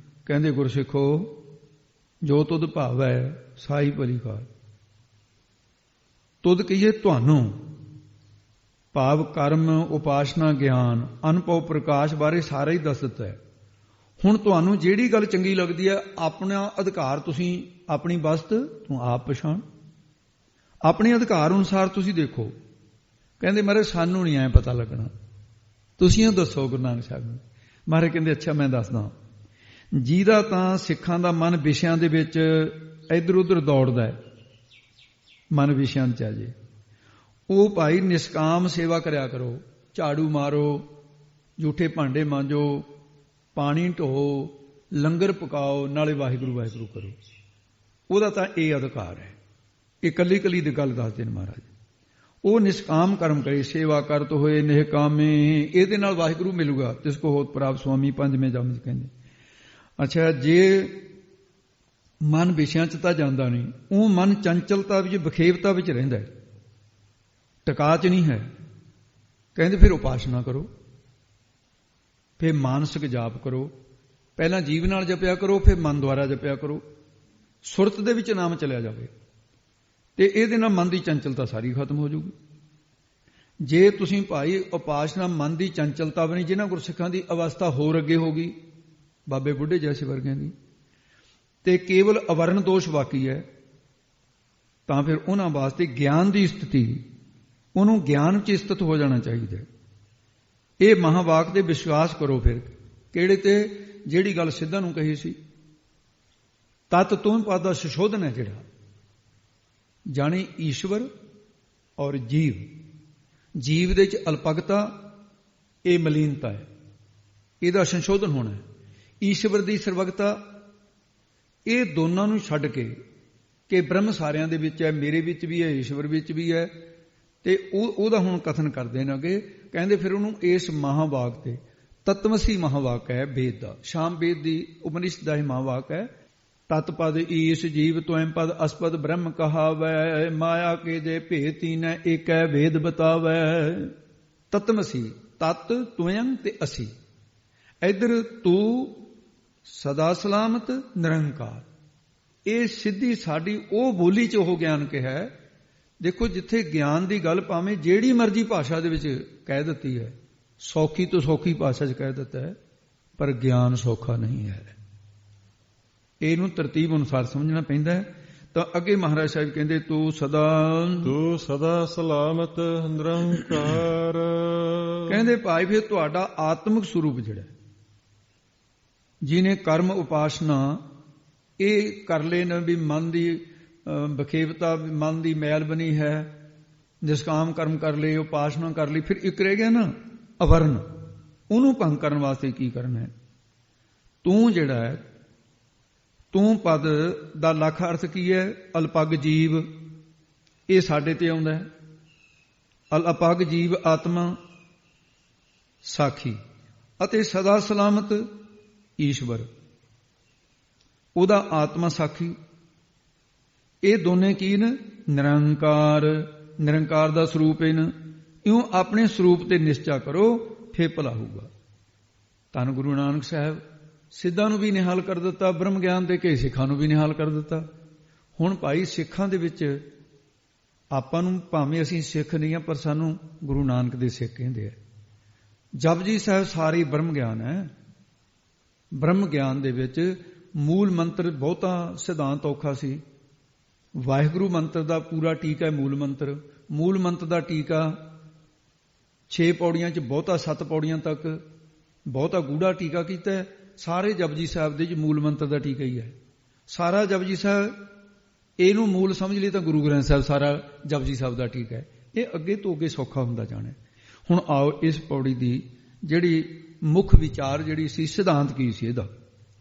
B: ਕਹਿੰਦੇ ਗੁਰਸਿੱਖੋ, ਜੋ ਤੁਧ ਭਾਵੈ ਸਾਈ ਭਲੀ ਕਾਰ। ਤੁਧ ਕਹੀਏ ਤੁਹਾਨੂੰ, ਭਾਵ ਕਰਮ, ਉਪਾਸਨਾ, ਗਿਆਨ, ਅਨੁਭਵ, ਪ੍ਰਕਾਸ਼ ਬਾਰੇ ਸਾਰਾ ਹੀ ਦੱਸ ਦਿੱਤਾ ਹੈ। ਹੁਣ ਤੁਹਾਨੂੰ ਜਿਹੜੀ ਗੱਲ ਚੰਗੀ ਲੱਗਦੀ ਹੈ, ਆਪਣਾ ਅਧਿਕਾਰ ਤੁਸੀਂ, ਆਪਣੀ ਵਸਤ ਤੂੰ ਆਪ ਪਛਾਣ, ਆਪਣੇ ਅਧਿਕਾਰ ਅਨੁਸਾਰ ਤੁਸੀਂ ਦੇਖੋ। ਕਹਿੰਦੇ ਮਹਾਰਾਜ ਸਾਨੂੰ ਨਹੀਂ ਐ ਪਤਾ ਲੱਗਣਾ, ਤੁਸੀਂ ਦੱਸੋ ਗੁਰੂ ਨਾਨਕ ਸਾਹਿਬ ਨੂੰ। ਮਹਾਰਾਜ ਕਹਿੰਦੇ ਅੱਛਾ ਮੈਂ ਦੱਸਦਾ। ਜਿਹਦਾ ਤਾਂ ਸਿੱਖਾਂ ਦਾ ਮਨ ਵਿਸ਼ਿਆਂ ਦੇ ਵਿੱਚ ਇੱਧਰ ਉੱਧਰ ਦੌੜਦਾ ਹੈ, ਮਨ ਵਿਸ਼ਿਆਂ 'ਚ ਆ ਜੇ, ਉਹ ਭਾਈ ਨਿਸ਼ਕਾਮ ਸੇਵਾ ਕਰਿਆ ਕਰੋ, ਝਾੜੂ ਮਾਰੋ, ਝੂਠੇ ਭਾਂਡੇ ਮਾਂਜੋ, ਪਾਣੀ ਢੋਓ, ਲੰਗਰ ਪਕਾਓ, ਨਾਲੇ ਵਾਹਿਗੁਰੂ ਵਾਹਿਗੁਰੂ ਕਰੋ। ਉਹਦਾ ਤਾਂ ਇਹ ਅਧਿਕਾਰ ਹੈ। ਇਹ ਕੱਲੀ ਕੱਲੀ ਦੀ ਗੱਲ ਦੱਸਦੇ ਨੇ ਮਹਾਰਾਜ। ਉਹ ਨਿਸ਼ਕਾਮ ਕਰਮ ਕਰੇ, ਸੇਵਾ ਕਰਤ ਹੋਏ ਨਿਹਕਾਮੇ, ਇਹਦੇ ਨਾਲ ਵਾਹਿਗੁਰੂ ਮਿਲੂਗਾ। ਤਿਸ ਕੋ ਹੋਤ ਪ੍ਰਾਪਤ ਸੁਆਮੀ ਪੰਜਵੇਂ ਜਮ ਚ ਕਹਿੰਦੇ। ਅੱਛਾ, ਜੇ ਮਨ ਵਿਸ਼ਿਆਂ ਚ ਤਾਂ ਜਾਂਦਾ ਨਹੀਂ, ਉਹ ਮਨ ਚੰਚਲਤਾ ਵਿੱਚ, ਬਖੇਵਤਾ ਵਿੱਚ ਰਹਿੰਦਾ ਹੈ, ਟਿਕਾ ਚ ਨਹੀਂ ਹੈ। ਕਹਿੰਦੇ ਫਿਰ ਉਪਾਸਨਾ ਕਰੋ, ਫਿਰ ਮਾਨਸਿਕ ਜਾਪ ਕਰੋ। ਪਹਿਲਾਂ ਜੀਵ ਨਾਲ ਜਪਿਆ ਕਰੋ, ਫਿਰ ਮਨ ਦੁਆਰਾ ਜਪਿਆ ਕਰੋ। ਸੁਰਤ ਦੇ ਵਿੱਚ ਨਾਮ ਚਲਿਆ ਜਾਵੇ ਤੇ ਇਹਦੇ ਨਾਲ ਮਨ ਦੀ ਚੰਚਲਤਾ ਸਾਰੀ ਖਤਮ ਹੋ ਜਾਊਗੀ। ਜੇ ਤੁਸੀਂ ਭਾਈ ਉਪਾਸਨਾ, ਮਨ ਦੀ ਚੰਚਲਤਾ ਬਣੀ, ਜਿਹਨਾਂ ਗੁਰਸਿੱਖਾਂ ਦੀ ਅਵਸਥਾ ਹੋਰ ਅੱਗੇ ਹੋ ਗਈ, ਬਾਬੇ ਬੁੱਢੇ ਜੈਸੇ ਵਰਗਿਆਂ ਦੀ, ਤੇ ਕੇਵਲ ਅਵਰਨ ਦੋਸ਼ ਬਾਕੀ ਹੈ, ਤਾਂ ਫਿਰ ਉਹਨਾਂ ਵਾਸਤੇ ਗਿਆਨ ਦੀ ਸਥਿਤੀ, ਉਹਨੂੰ ਗਿਆਨ 'ਚ ਸਥਿਤ ਹੋ ਜਾਣਾ ਚਾਹੀਦਾ। ਇਹ ਮਹਾਵਾਕ ਤੇ ਵਿਸ਼ਵਾਸ ਕਰੋ। ਫਿਰ ਕਿਹੜੇ ਤੇ? ਜਿਹੜੀ ਗੱਲ ਸਿੱਧਾ ਨੂੰ ਕਹੀ ਸੀ, ਤਤ ਤੁਮ ਪਦ ਦਾ ਸੰਸ਼ੋਧਨ ਹੈ ਜਿਹੜਾ, ਜਾਣੀ ਈਸ਼ਵਰ ਔਰ ਜੀਵ। ਜੀਵ ਦੇ ਚ ਅਲਪਗਤਾ, ਇਹ ਮਲੀਨਤਾ ਹੈ, ਇਹਦਾ ਸੰਸ਼ੋਧਨ ਹੋਣਾ ਹੈ। ਈਸ਼ਵਰ ਦੀ ਸਰਵਗਤਾ, ਇਹ ਦੋਨਾਂ ਨੂੰ ਛੱਡ ਕੇ ਕਿ ਬ੍ਰਹਮ ਸਾਰਿਆਂ ਦੇ ਵਿੱਚ ਹੈ, ਮੇਰੇ ਵਿੱਚ ਵੀ ਹੈ, ਈਸ਼ਵਰ ਵਿੱਚ ਵੀ ਹੈ, ਤੇ ਉਹਦਾ ਹੁਣ ਕਥਨ ਕਰਦੇ ਨੇ ਅੱਗੇ। ਕਹਿੰਦੇ ਫਿਰ ਉਹਨੂੰ ਇਸ ਮਹਾਵਾਕ ਤੇ, ਤਤਵਸੀ ਮਹਾਵਾਕ ਹੈ ਵੇਦ ਦਾ, ਸ਼ਾਮ ਵੇਦ ਦੀ ਉਪਨਿਸ਼ਦ ਦਾ ਇਹ ਮਹਾਵਾਕ ਹੈ। ਤਤ ਪਦ ਈਸ਼ ਜੀਵ ਤੋਇਮ ਪਦ ਅਸਪਦ ਬ੍ਰਹਮ ਕਹਾਵੈ, ਮਾਇਆ ਕੇ ਜੇ ਭੇਦ ਤੀਨੈ ਏਕੈ ਵੇਦ ਬਤਾਵੈ। ਤਤਮਸੀ, ਤਤ ਤੁਯੰ ਤੇ ਅਸੀਂ। ਇਧਰ ਤੂੰ ਸਦਾ ਸਲਾਮਤ ਨਿਰੰਕਾਰ, ਇਹ ਸਿੱਧੀ ਸਾਡੀ ਉਹ ਬੋਲੀ ਚ ਉਹ ਗਿਆਨ ਕਿਹਾ। ਦੇਖੋ, ਜਿੱਥੇ ਗਿਆਨ ਦੀ ਗੱਲ ਭਾਵੇਂ ਜਿਹੜੀ ਮਰਜ਼ੀ ਭਾਸ਼ਾ ਦੇ ਵਿੱਚ ਕਹਿ ਦਿੱਤੀ ਹੈ, ਸੌਖੀ ਤੋਂ ਸੌਖੀ ਭਾਸ਼ਾ 'ਚ ਕਹਿ ਦਿੱਤਾ ਹੈ, ਪਰ ਗਿਆਨ ਸੌਖਾ ਨਹੀਂ ਹੈ। ਇਹਨੂੰ ਤਰਤੀਬ ਅਨੁਸਾਰ ਸਮਝਣਾ ਪੈਂਦਾ ਹੈ। ਤਾਂ ਅੱਗੇ ਮਹਾਰਾਜ ਸਾਹਿਬ ਕਹਿੰਦੇ, ਤੂੰ ਸਦਾ ਸਲਾਮਤ ਨਿਰੰਕਾਰ। ਕਹਿੰਦੇ ਭਾਈ ਫਿਰ ਤੁਹਾਡਾ ਆਤਮਿਕ ਸਰੂਪ ਜਿਹੜਾ, ਜਿਹਨੇ ਕਰਮ ਉਪਾਸਨਾ ਇਹ ਕਰ ਲਏ ਨੇ, ਵੀ ਮਨ ਦੀ ਬਖੇਵਤਾ, ਮਨ ਦੀ ਮੈਲ ਬਣੀ ਹੈ, ਨਿਸ਼ਕਾਮ ਕਰਮ ਕਰ ਲਏ, ਉਪਾਸਨਾ ਕਰ ਲਈ, ਫਿਰ ਇੱਕ ਰਹਿ ਗਿਆ ਨਾ ਅਵਰਨ। ਉਹਨੂੰ ਭੰਗ ਕਰਨ ਵਾਸਤੇ ਕੀ ਕਰਨਾ ਹੈ? ਤੂੰ ਜਿਹੜਾ ਹੈ, ਤੂੰ ਪਦ ਦਾ ਲੱਖ ਅਰਥ ਕੀ ਹੈ? ਅਲਪਗ ਜੀਵ, ਇਹ ਸਾਡੇ ਤੇ ਆਉਂਦਾ ਹੈ। ਅਲਪਗ ਜੀਵ ਆਤਮਾ ਸਾਖੀ, ਅਤੇ ਸਦਾ ਸਲਾਮਤ ਈਸ਼ਵਰ, ਉਹਦਾ ਆਤਮਾ ਸਾਖੀ। ਇਹ ਦੋਨੇ ਕੀ ਨੇ? ਨਿਰੰਕਾਰ, ਨਿਰੰਕਾਰ ਦਾ ਸਰੂਪ ਹਨ। ਇਉਂ ਆਪਣੇ ਸਰੂਪ ਤੇ ਨਿਸ਼ਚਾ ਕਰੋ, ਫੇਰ ਭਲਾ ਹੋਊਗਾ। ਧੰਨ ਗੁਰੂ ਨਾਨਕ ਸਾਹਿਬ ਸਿੱਧਾਂ ਨੂੰ ਵੀ ਨਿਹਾਲ ਕਰ ਦਿੱਤਾ, ਬ੍ਰਹਮ ਗਿਆਨ ਦੇ ਕੇ ਸਿੱਖਾਂ ਨੂੰ ਵੀ ਨਿਹਾਲ ਕਰ ਦਿੱਤਾ। ਹੁਣ ਭਾਈ ਸਿੱਖਾਂ ਦੇ ਵਿੱਚ ਆਪਾਂ ਨੂੰ, ਭਾਵੇਂ ਅਸੀਂ ਸਿੱਖ ਨਹੀਂ ਹਾਂ, ਪਰ ਸਾਨੂੰ ਗੁਰੂ ਨਾਨਕ ਦੇ ਸਿੱਖ ਕਹਿੰਦੇ ਆ। ਜਪਜੀ ਸਾਹਿਬ ਸਾਰੇ ਬ੍ਰਹਮ ਗਿਆਨ ਹੈ। ਬ੍ਰਹਮ ਗਿਆਨ ਦੇ ਵਿੱਚ ਮੂਲ ਮੰਤਰ, ਬਹੁਤਾ ਸਿਧਾਂਤ ਔਖਾ ਸੀ। ਵਾਹਿਗੁਰੂ ਮੰਤਰ ਦਾ ਪੂਰਾ ਟੀਕਾ ਹੈ ਮੂਲ ਮੰਤਰ। ਮੂਲ ਮੰਤਰ ਦਾ ਟੀਕਾ 6 ਪੌੜੀਆਂ 'ਚ, ਬਹੁਤਾ 7 ਪੌੜੀਆਂ ਤੱਕ, ਬਹੁਤਾ ਗੂੜਾ ਟੀਕਾ ਕੀਤਾ ਹੈ। ਸਾਰੇ ਜਪਜੀ ਸਾਹਿਬ ਦੇ 'ਚ ਮੂਲ ਮੰਤਰ ਦਾ ਟੀਕਾ ਹੀ ਹੈ। ਸਾਰਾ ਜਪਜੀ ਸਾਹਿਬ, ਇਹਨੂੰ ਮੂਲ ਸਮਝ ਲਈ ਤਾਂ ਗੁਰੂ ਗ੍ਰੰਥ ਸਾਹਿਬ ਸਾਰਾ ਜਪਜੀ ਸਾਹਿਬ ਦਾ ਟੀਕਾ ਹੈ। ਇਹ ਅੱਗੇ ਤੋਂ ਅੱਗੇ ਸੌਖਾ ਹੁੰਦਾ ਜਾਣਾ। ਹੁਣ ਆਓ ਇਸ ਪੌੜੀ ਦੀ ਜਿਹੜੀ ਮੁੱਖ ਵਿਚਾਰ ਜਿਹੜੀ ਸੀ, ਸਿਧਾਂਤ ਕੀ ਸੀ ਇਹਦਾ,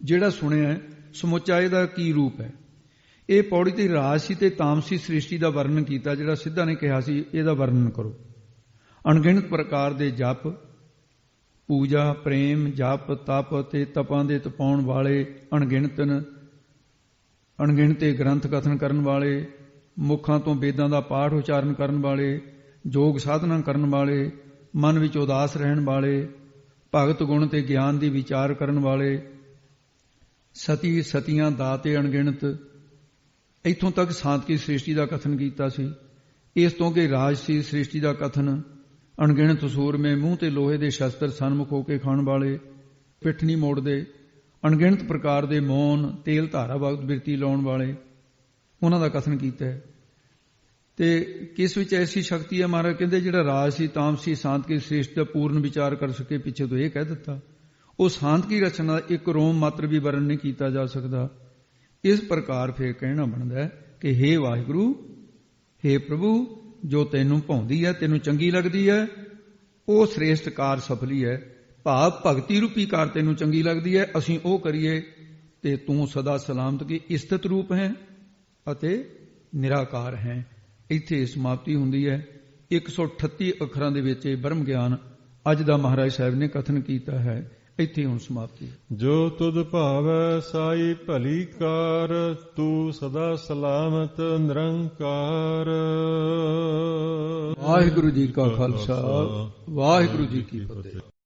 B: ਜਿਹੜਾ ਸੁਣਿਆ ਸਮੁੱਚਾ ਇਹਦਾ ਕੀ ਰੂਪ ਹੈ। ਇਹ ਪੌੜੀ ਤੇ ਰਾਜਸੀ ਤੇ ਤਾਮਸੀ ਸ੍ਰਿਸ਼ਟੀ ਦਾ ਵਰਣਨ ਕੀਤਾ, ਜਿਹੜਾ ਸਿੱਧਾ ਨੇ ਕਿਹਾ ਸੀ ਇਹਦਾ ਵਰਣਨ ਕਰੋ। ਅਣਗਿਣਤ ਪ੍ਰਕਾਰ ਦੇ ਜਪ, ਪੂਜਾ, ਪ੍ਰੇਮ, ਜਪ, ਤਪ ਤੇ ਤਪਾਂ ਦੇ ਤਪਾਉਣ ਵਾਲੇ, ਅਣਗਿਣਤੇ ਗ੍ਰੰਥ ਕਥਨ ਕਰਨ ਵਾਲੇ, ਮੁਖਾਂ ਤੋਂ ਵੇਦਾਂ ਦਾ ਪਾਠ ਉਚਾਰਨ ਕਰਨ ਵਾਲੇ, ਯੋਗ ਸਾਧਨਾ ਕਰਨ ਵਾਲੇ, ਮਨ ਵਿੱਚ ਉਦਾਸ ਰਹਿਣ ਵਾਲੇ, ਭਗਤ ਗੁਣ ਤੇ ਗਿਆਨ ਦੀ ਵਿਚਾਰ ਕਰਨ ਵਾਲੇ, ਸਤੀ ਸਤੀਆਂ ਦਾਤੇ ਅਣਗਿਣਤ। ਇੱਥੋਂ ਤੱਕ ਸਾਤਕੀ ਸ੍ਰਿਸ਼ਟੀ ਦਾ ਕਥਨ ਕੀਤਾ ਸੀ। ਇਸ ਤੋਂ ਕਿ ਰਾਜਸੀ ਸ੍ਰਿਸ਼ਟੀ ਦਾ ਕਥਨ, ਅਣਗਿਣਤ ਸੂਰਮੇ ਮੂੰਹ ਤੇ ਲੋਹੇ ਦੇ ਸ਼ਸਤਰ ਸਨਮੁਖ ਹੋ ਕੇ ਖਾਣ ਵਾਲੇ, ਪਿੱਠ ਨਹੀਂ ਮੋੜਦੇ, ਅਣਗਿਣਤ ਪ੍ਰਕਾਰ ਦੇ ਮੌਨ, ਤੇਲ ਧਾਰਾ ਵਕਤ ਬਿਰਤੀ ਲਾਉਣ ਵਾਲੇ, ਉਹਨਾਂ ਦਾ ਕਥਨ ਕੀਤਾ ਹੈ। ਤੇ ਕਿਸ ਵਿੱਚ ਐਸੀ ਸ਼ਕਤੀ ਹੈ? ਮਹਾਰਾਜ ਕਹਿੰਦੇ ਜਿਹੜਾ ਰਾਜਸੀ ਤਾਮਸੀ ਸਾਂਤਕੀ ਸ੍ਰਿਸ਼ਟੀ ਦਾ ਪੂਰਨ ਵਿਚਾਰ ਕਰ ਸਕੇ, ਪਿੱਛੇ ਤੋਂ ਇਹ ਕਹਿ ਦਿੱਤਾ। ਉਹ ਸਾਂਤਕੀ ਰਚਨਾ ਦਾ ਇੱਕ ਰੋਮ ਮਾਤਰ ਵੀ ਵਰਣ ਨਹੀਂ ਕੀਤਾ ਜਾ ਸਕਦਾ। ਇਸ ਪ੍ਰਕਾਰ ਫਿਰ ਕਹਿਣਾ ਬਣਦਾ ਹੈ ਕਿ ਹੇ ਵਾਹਿਗੁਰੂ, ਹੇ ਪ੍ਰਭੂ, ਜੋ ਤੈਨੂੰ ਭਾਉਂਦੀ ਹੈ, ਤੈਨੂੰ ਚੰਗੀ ਲੱਗਦੀ ਹੈ, ਉਹ ਸ੍ਰੇਸ਼ਟ ਕਾਰ ਸਫਲੀ ਹੈ। ਭਾਵ ਭਗਤੀ ਰੂਪੀ ਕਾਰ ਤੈਨੂੰ ਚੰਗੀ ਲੱਗਦੀ ਹੈ, ਅਸੀਂ ਉਹ ਕਰੀਏ ਤੇ ਤੂੰ ਸਦਾ ਸਲਾਮਤ ਕੀ ਇਸਤਤ ਰੂਪ ਹੈ ਅਤੇ ਨਿਰਾਕਾਰ ਹੈ। ਇੱਥੇ ਸਮਾਪਤੀ ਹੁੰਦੀ ਹੈ। 138 ਅੱਖਰਾਂ ਦੇ ਵਿੱਚ ਇਹ ਬ੍ਰਹਮ ਗਿਆਨ ਅੱਜ ਦਾ ਮਹਾਰਾਜ ਸਾਹਿਬ ਨੇ ਕਥਨ ਕੀਤਾ ਹੈ। ਇੱਥੇ ਹੁਣ ਸਮਾਪਤੀ।
A: ਜੋ ਤੁਧ ਭਾਵੈ ਸਾਈ ਭਲੀ ਕਾਰ, ਤੂੰ ਸਦਾ ਸਲਾਮਤ ਨਿਰੰਕਾਰ।
B: ਵਾਹਿਗੁਰੂ ਜੀ ਕਾ ਖਾਲਸਾ, ਵਾਹਿਗੁਰੂ ਜੀ ਕੀ ਫਤਿਹ।